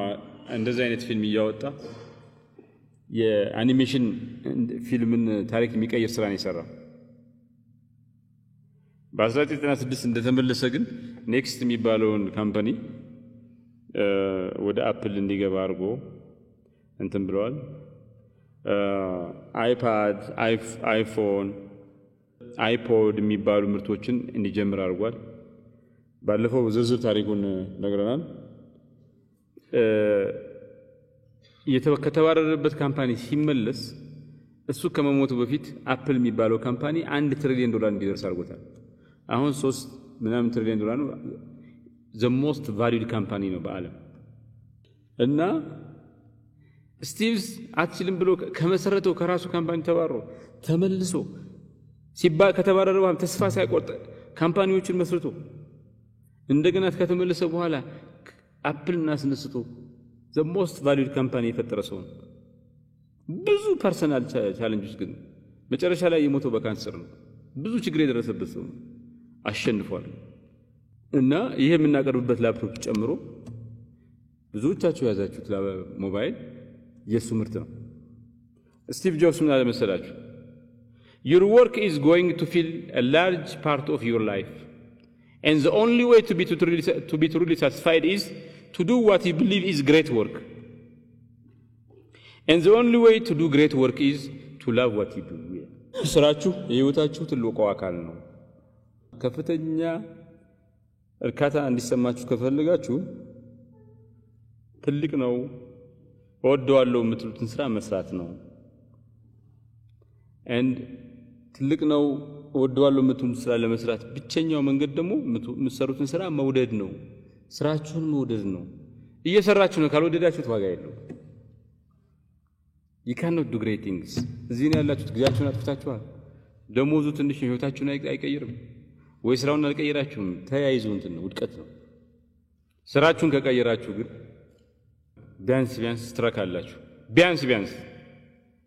እንደዚህ አይነት ፊልም እያወጣ የአኒሜሽን ፊልምን ታሪክ የሚቀይር ስራ ነው የሰራው በ1996 እንደተመለሰ ግን ኔክስት የሚባለውን ካምፓኒ ወደ አፕል እንዲገባ አድርጎ እንትን ብለዋል አይፓድ አይፎን አይፖድ የሚባሉ ምርቶችን እንዲጀምር አድርጓል ባለፈው ዝርዝር ታሪኩን ነግረናል ከተባረረበት ካምፓኒ ሲመለስ እሱ ከመሞቱ በፊት አፕል የሚባለው ካምፓኒ $1 ትሪሊየን እንዲደርስ አድርጎታል አሁን 3 ትሪሊየን ዶላር ነው the most valued company ነው በአለም እና ስቲቭስ አትችልም ብሎ ከመሰረተው ከራሱ ካምፓኒ ተባረረ ተመልሶ ከተባረረ በኋላ ተስፋ ሳይቆርጥ ካምፓኒዎችን መስርቶ እንደገና ከተመለሰ በኋላ አፕልን አስነስቶ the most valued company የፈጠረ ሰው ነው ብዙ ፐርሰናል ቻሌንጆች ግን መጨረሻ ላይ የሞተው በካንሰር ነው ብዙ ችግር የደረሰበት ሰው ነው አሸንፏል እና ይሄ የምናቀርብበት ላፕቶፕ ጨምሮ ብዙዎቻችሁ ያዛችሁት ሞባይል የሱ ምርት ነው ስቲቭ ጆብስ ምን አለ መሰላችሁ your work is going to fill a large part of your life and the only way to be truly satisfied is to do what you believe is great work and the only way to do great work is to love what you do ስራችሁ የህይወታችሁ ትልቁ አካል ነው ከፍተኛ እርካታ እንዲሰማችሁ ከፈልጋችሁ ትልቅ ነው ወደዋለው የምትሉትን ስራ መስራት ነው and ትልቅ ነው ወደዋለው የምትሉትን ስራ ለመስራት ብቸኛው መንገድ ደግሞ የምትሰሩትን ስራ መውደድ ነው ስራችሁን መውደድ ነው እየሰራችሁ ነው ካልወደዳችሁት ዋጋ የለውም you cannot do great things እዚህ ነው ያላችሁት ጊዜያችሁን አጥፍታችኋል ደሞዙ ትንሽ ህይወታችሁን አይቀይርም ወይ ስራውን አልቀየራችሁም ተያይዙ እንትን ነው ውድቀት ነው ስራችሁን ከቀየራችሁ ግን ቢያንስ ትረካላችሁ ቢያንስ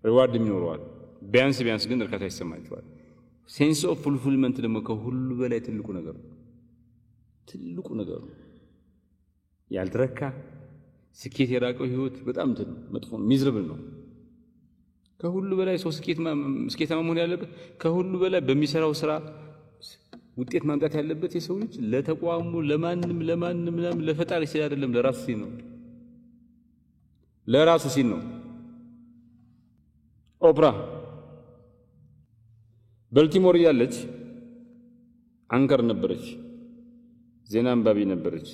ሪዋርድ ይኖረዋል ቢያንስ ግን እርካታ ይሰማችኋል ሴንስ ኦፍ ፉልፊልመንት ደግሞ ከሁሉ በላይ ትልቁ ነገር ነው ያልተረካ ስኬት የራቀው ህይወት በጣም መጥፎ ነው ሚዝረብል ነው ከሁሉ በላይ ሰው ስኬታማ መሆን ያለበት ከሁሉ በላይ በሚሰራው ስራ ውጤት ማምጣት ያለበት የሰው ልጅ ለተቋሙ ለማንም ለፈጣሪ ሲል አይደለም ለራሱ ሲል ነው ኦፕራ በልቲሞር ያለች አንከር ነበረች ዜና አንባቢ ነበረች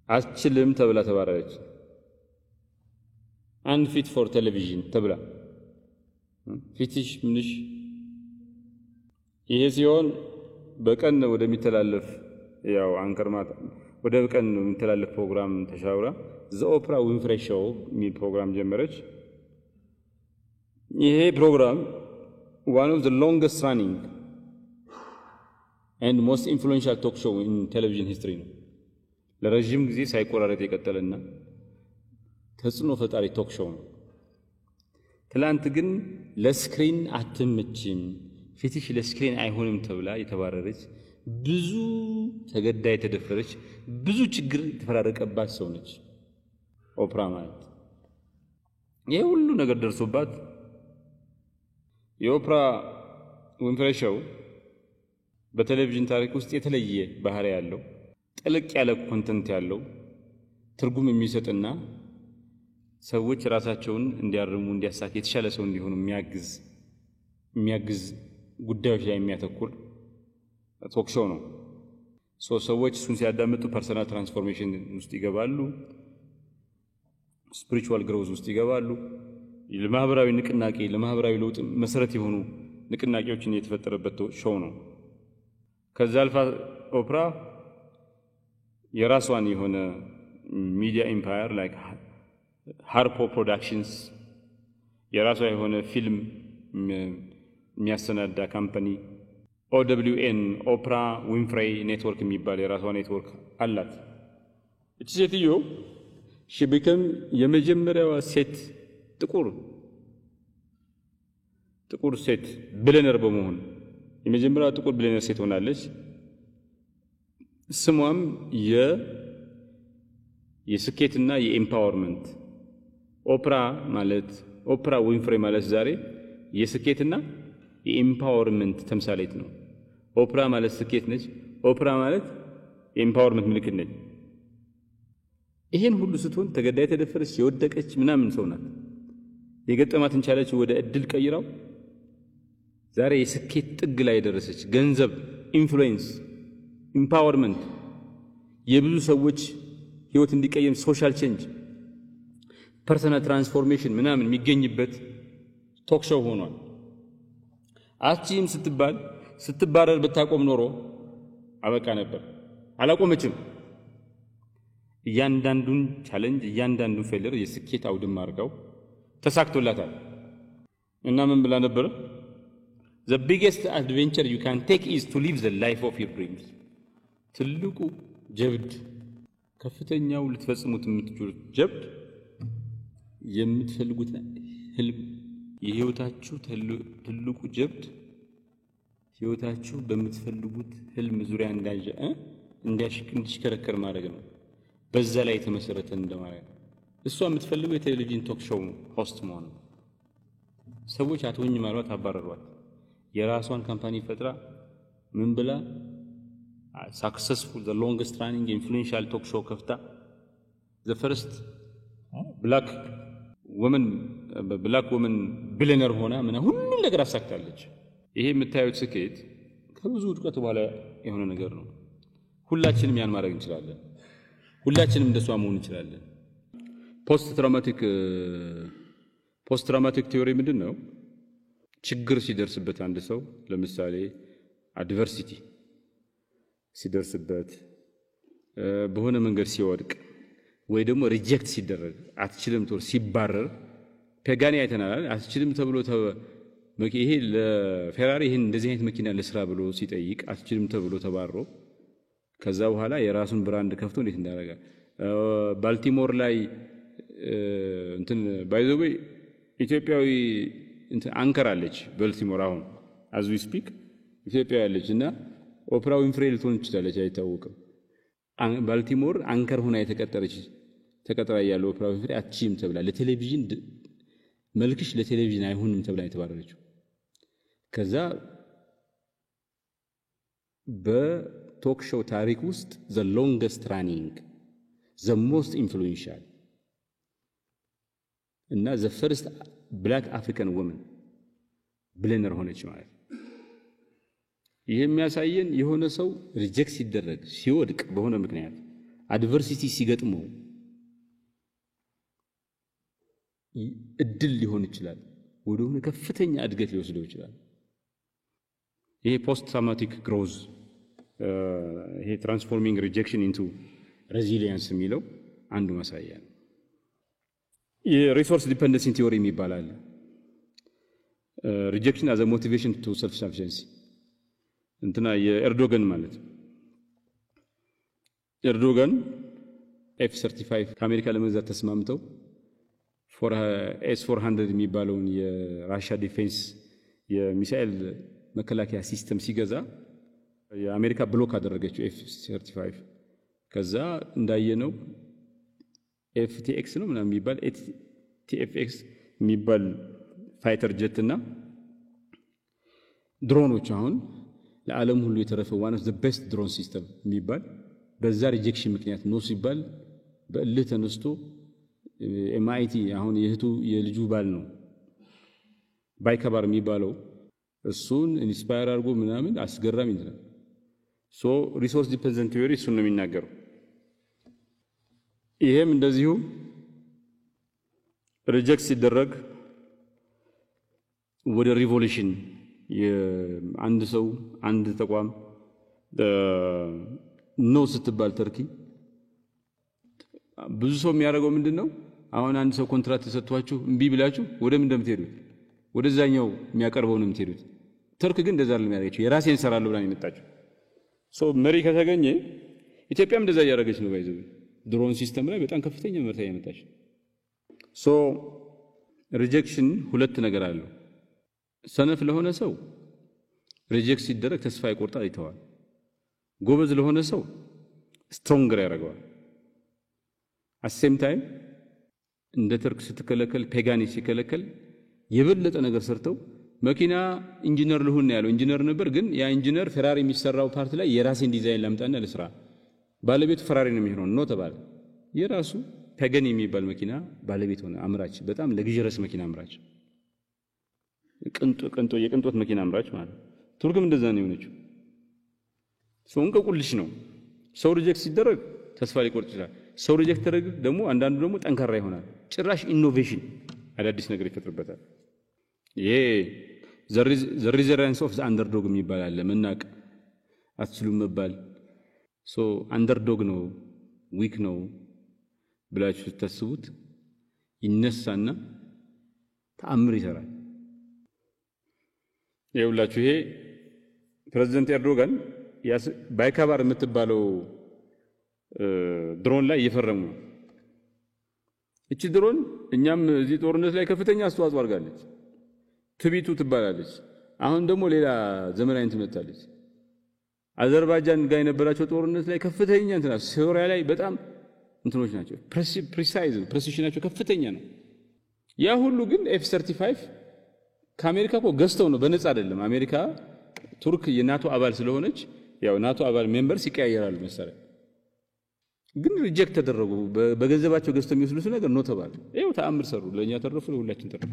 አትችልም ተብላ ተባረረች unfit for television ተብላ ፊትሽ ምንሽ ይሄ ሲሆን በቀን ወደሚተላለፍ ያው አንከር ማታ ወደ በቀን የሚተላለፍ ፕሮግራም ተሻውራ the Oprah Winfrey Show የሚል ፕሮግራም ጀመረች ይሄ ፕሮግራም one of the longest running and most influential talk show in television history ነው ለረጅም ጊዜ ሳይቆራረጥ የቀጠለና ተጽዕኖ ፈጣሪ ቶክ ሾው ነው ትላንት ግን ለስክሪን አትመችም ፊትሽ ለስክሪን አይሆንም ተብላ የተባረረች ብዙ ተገዳ የተደፈረች ብዙ ችግር የተፈራረቀባት ሰው ነች ኦፕራ ማለት ይሄ ሁሉ ነገር ደርሶባት የኦፕራ ዊንፍሬ ሾው በቴሌቪዥን ታሪክ ውስጥ የተለየ ባህሪ ያለው ጥልቅ ያለ ኮንተንት ያለው ትርጉም የሚሰጥና ሰዎች ራሳቸውን እንዲያርሙ እንዲያሳክ የተሻለ ሰው እንዲሆኑ የሚያግዝ ጉዳዮች ላይ የሚያተኩር ቶክ ሾው ነው ሰዎች እሱን ሲያዳምጡ ፐርሰናል ትራንስፎርሜሽን ውስጥ ይገባሉ ስፒሪቹዋል ግሮዝ ውስጥ ይገባሉ ለማህበራዊ ንቅናቄ ለማህበራዊ ለውጥ መሰረት የሆኑ ንቅናቄዎችን የተፈጠረበት ሾው ነው። ከዛ አልፋ ኦፕራ የራሷን የሆነ ሚዲያ ኤምፓየር ላይክ ሃርፖ ፕሮዳክሽንስ የራሷ የሆነ ፊልም የሚያሰናዳ ካምፓኒ OWN ኦፕራ ዊንፍሬይ ኔትወርክ የሚባል የራሷ ኔትወርክ አላት። እቺ ሴትዮ ሽብከም የመጀመሪያዋ ሴት ጥቁር ሴት ቢሊየነር በመሆን የመጀመሪያዋ ጥቁር ቢሊየነር ሴት ሆናለች። ስሟም የስኬትና የኤምፓወርመንት ኦፕራ ዊንፍሬይ ማለት ዛሬ የስኬትና የኤምፓወርመንት ተምሳሌት ነው። ኦፕራ ማለት ስኬት ነች። ኦፕራ ማለት የኤምፓወርመንት ምልክት ነች። ይሄን ሁሉ ስትሆን ተገዳ የተደፈረች የወደቀች ምናምን ሰው ናት። የገጠማትን ቻለች ወደ እድል ቀይራው ዛሬ የስኬት ጥግ ላይ የደረሰች ገንዘብ፣ ኢንፍሉዌንስ፣ ኤምፓወርመንት የብዙ ሰዎች ህይወት እንዲቀየም ሶሻል ቼንጅ፣ ፐርሰናል ትራንስፎርሜሽን ምናምን የሚገኝበት ቶክ ሾው ሆኗል። አቺም ስትባረር ብታቆም ኖሮ አበቃ ነበር። አላቆመችም። እያንዳንዱን ቻሌንጅ እያንዳንዱን ፌለር የስኬት አውድማ አድርጋው ተሳክቶላታል። እና ምን ብላ ነበር? The biggest adventure you can take is to live the life of your dreams. ትልቁ ጀብድ ከፍተኛው ልትፈጽሙት የምትችሉት ጀብድ የምትፈልጉት ህልም የህይወታችሁ ትልቁ ጀብድ ህይወታችሁ በምትፈልጉት ህልም ዙሪያ እንዲሽከረከር ማድረግ ነው። በዛ ላይ የተመሰረተ እንደማለት እሷ የምትፈልገው የቴሌቪዥን ቶክ ሾው ሆስት መሆን። ሰዎች አትሆኝ ማለት አባረሯት። የራሷን ካምፓኒ ፈጥራ ምን ብላ successful the longest running influential talk show ከፍታ the first black woman billionaire ሆና ምን ሁሉ ነገር አሳክታለች። ይሄ የምታዩት ስኬት ከብዙ ውድቀት በኋላ የሆነ ነገር ነው። ሁላችንም ያን ማድረግ እንችላለን። ሁላችንም እንደሷ መሆን እንችላለን። ፖስት ትራውማቲክ ቲዮሪ ምንድነው? ችግር ሲደርስበት አንድ ሰው ለምሳሌ አድቨርሲቲ ሲደርስበት በሆነ መንገድ ሲወድቅ ወይ ደግሞ ሪጀክት ሲደረግ አትችልም ተብሎ ሲባረር ፔጋኒ አይተናል። አትችልም ተብሎ ይሄ ለፌራሪ ይሄን እንደዚህ አይነት መኪና ለስራ ብሎ ሲጠይቅ አትችልም ተብሎ ተባረሮ ከዛ በኋላ የራሱን ብራንድ ከፍቶ እንዴት እንዳደረገ ባልቲሞር ላይ ባይዘው ኢትዮጵያዊ አንከር አለች። ባልቲሞር አሁን as we speak ኢትዮጵያ ያለች እና ኦፕራ ዊንፍሬይ ልትሆን ትችላለች አይታወቅም። ባልቲሞር አንከር ሆና ተቀጥራ ያለው ኦፕራ ዊንፍሬይ አትችልም ተብላ ለቴሌቪዥን መልክሽ ለቴሌቪዥን አይሆንም ተብላ የተባረረችው። ከዛ በቶክ ሾው ታሪክ ውስጥ the longest running the most influential እና the first black African woman billionaire ሆነች ማለት። ይሄ የሚያሳየን የሆነ ሰው ሪጀክት ሲደረግ ሲወድቅ በሆነ ምክንያት አድቨርሲቲ ሲገጥመው እድል ሊሆን ይችላል፣ ወደሆነ ከፍተኛ እድገት ሊወስደው ይችላል። ይሄ ፖስት ትራውማቲክ ግሮዝ ይሄ ትራንስፎርሚንግ ሪጀክሽን ኢንቱ ሬዚሊየንስ የሚለው አንዱ ማሳያ ነው። የሪሶርስ ዲፔንደንሲ ቲዮሪ የሚባላል ሪጀክሽን አዝ ሞቲቬሽን ቱ ሰልፍ ሰፊሸንሲ የኤርዶጋን ማለት ኤርዶጋን F-35 ከአሜሪካ ለመግዛት ተስማምተው S-400 የሚባለውን የራሻ ዲፌንስ የሚሳኤል መከላከያ ሲስተም ሲገዛ የአሜሪካ ብሎክ አደረገችው F-35። ከዛ እንዳየነው FTX ነው ምናምን የሚባል TFX የሚባል ፋይተር ጀት እና ድሮኖች አሁን ለዓለም ሁሉ የተረፈው one of the best drone system የሚባል በዛ ሪጀክሽን ምክንያት ነው ሲባል በእልህ ተነስቶ MIT አሁን የልጁ ባል ነው ባይከባር የሚባለው እሱን ኢንስፓየር አድርጎ ምናምን አስገራሚ እንትን ሶ ሪሶርስ ዲፔንደንት ቲዮሪ እሱን ነው የሚናገረው። ይሄም እንደዚሁ ሪጀክት ሲደረግ ወደ ሪቮሉሽን አንድ ሰው አንድ ተቋም ኖ ስትባል ተርኪ ብዙ ሰው የሚያደርገው ምንድነው አሁን አንድ ሰው ኮንትራክት ተሰጥቷችሁ እምቢ ብላችሁ ወደ ምን እንደምትሄዱት ወደዛኛው የሚያቀርበው ነው የምትሄዱት ተርክ ግን እንደዛ አይደለም ያደረገችው የራሴን ሰራለሁ ብላ ነው የመጣችው ሶ መሪ ከተገኘ ኢትዮጵያም እንደዛ ያደረገች ነው ባይዘው ድሮን ሲስተም ላይ በጣም ከፍተኛ ምርታ ያመጣች ሶ ሪጀክሽን ሁለት ነገር አለው ሰነፍ ለሆነ ሰው ሪጀክት ሲደረግ ተስፋ ይቆርጣል ይተዋል ጎበዝ ለሆነ ሰው ስትሮንገር ያደርገዋል አሴም ታይም እንደ ተርክ ስትከለከል ፔጋኒ ሲከለከል የበለጠ ነገር ሰርተው መኪና ኢንጂነር ልሁን ያለው ኢንጂነር ነበር ግን ያ ኢንጂነር ፈራሪ የሚሰራው ፓርት ላይ የራሴን ዲዛይን ላምጣና ለስራ ባለቤቱ ፈራሪ ነው የሚሆነው ነው ተባለ የራሱ ፔጋኒ የሚባል መኪና ባለቤት ሆነ አምራች በጣም ለግዥረስ መኪና አምራች የቅንጦት መኪና አምራች ማለት ቱርክም እንደዛ ነው የሆነችው ሰው እንቀቁልሽ ነው ሰው ሪጀክት ሲደረግ ተስፋ ሊቆርጥ ይችላል ሰው ሪጀክት ተደረገ ደግሞ አንዳንዱ ደግሞ ጠንካራ ይሆናል ጭራሽ ኢኖቬሽን አዳዲስ ነገር ይፈጥርበታል ይሄ the resilience of the underdog የሚባል አለ መናቅ አትችሉም መባል ሶ አንደርዶግ ነው ዊክ ነው ብላችሁ ተስቡት ይነሳና ተአምር ይሰራል ይኸውላችሁ ይሄ ፕሬዝዳንት ኤርዶጋን ባይካባር የምትባለው ድሮን ላይ እየፈረሙ ነው እቺ ድሮን እኛም እዚህ ጦርነት ላይ ከፍተኛ አስተዋጽኦ አድርጋለች ትቢቱ ትባላለች አሁን ደግሞ ሌላ ዘመናዊ ትመጣለች አዘርባይጃን ጋር የነበራቸው ጦርነት ላይ ከፍተኛ እንትና ሶሪያ ላይ በጣም እንትኖች ናቸው ፕሪሳይዝ ፕሪሲሽናቸው ከፍተኛ ነው ያ ሁሉ ግን F35 ከአሜሪካ እኮ ገዝተው ነው በነፃ አይደለም አሜሪካ ቱርክ የናቶ አባል ስለሆነች ያው ናቶ አባል ሜምበርስ ይቀያየራሉ መሰለኝ ግን ሪጀክት ተደረጉ በገንዘባቸው ገዝተው የሚወስዱት ነገር ነው ተባለ ይሄው ተአምር ሰሩ ለኛ ተረፉ ለሁላችን ተረፉ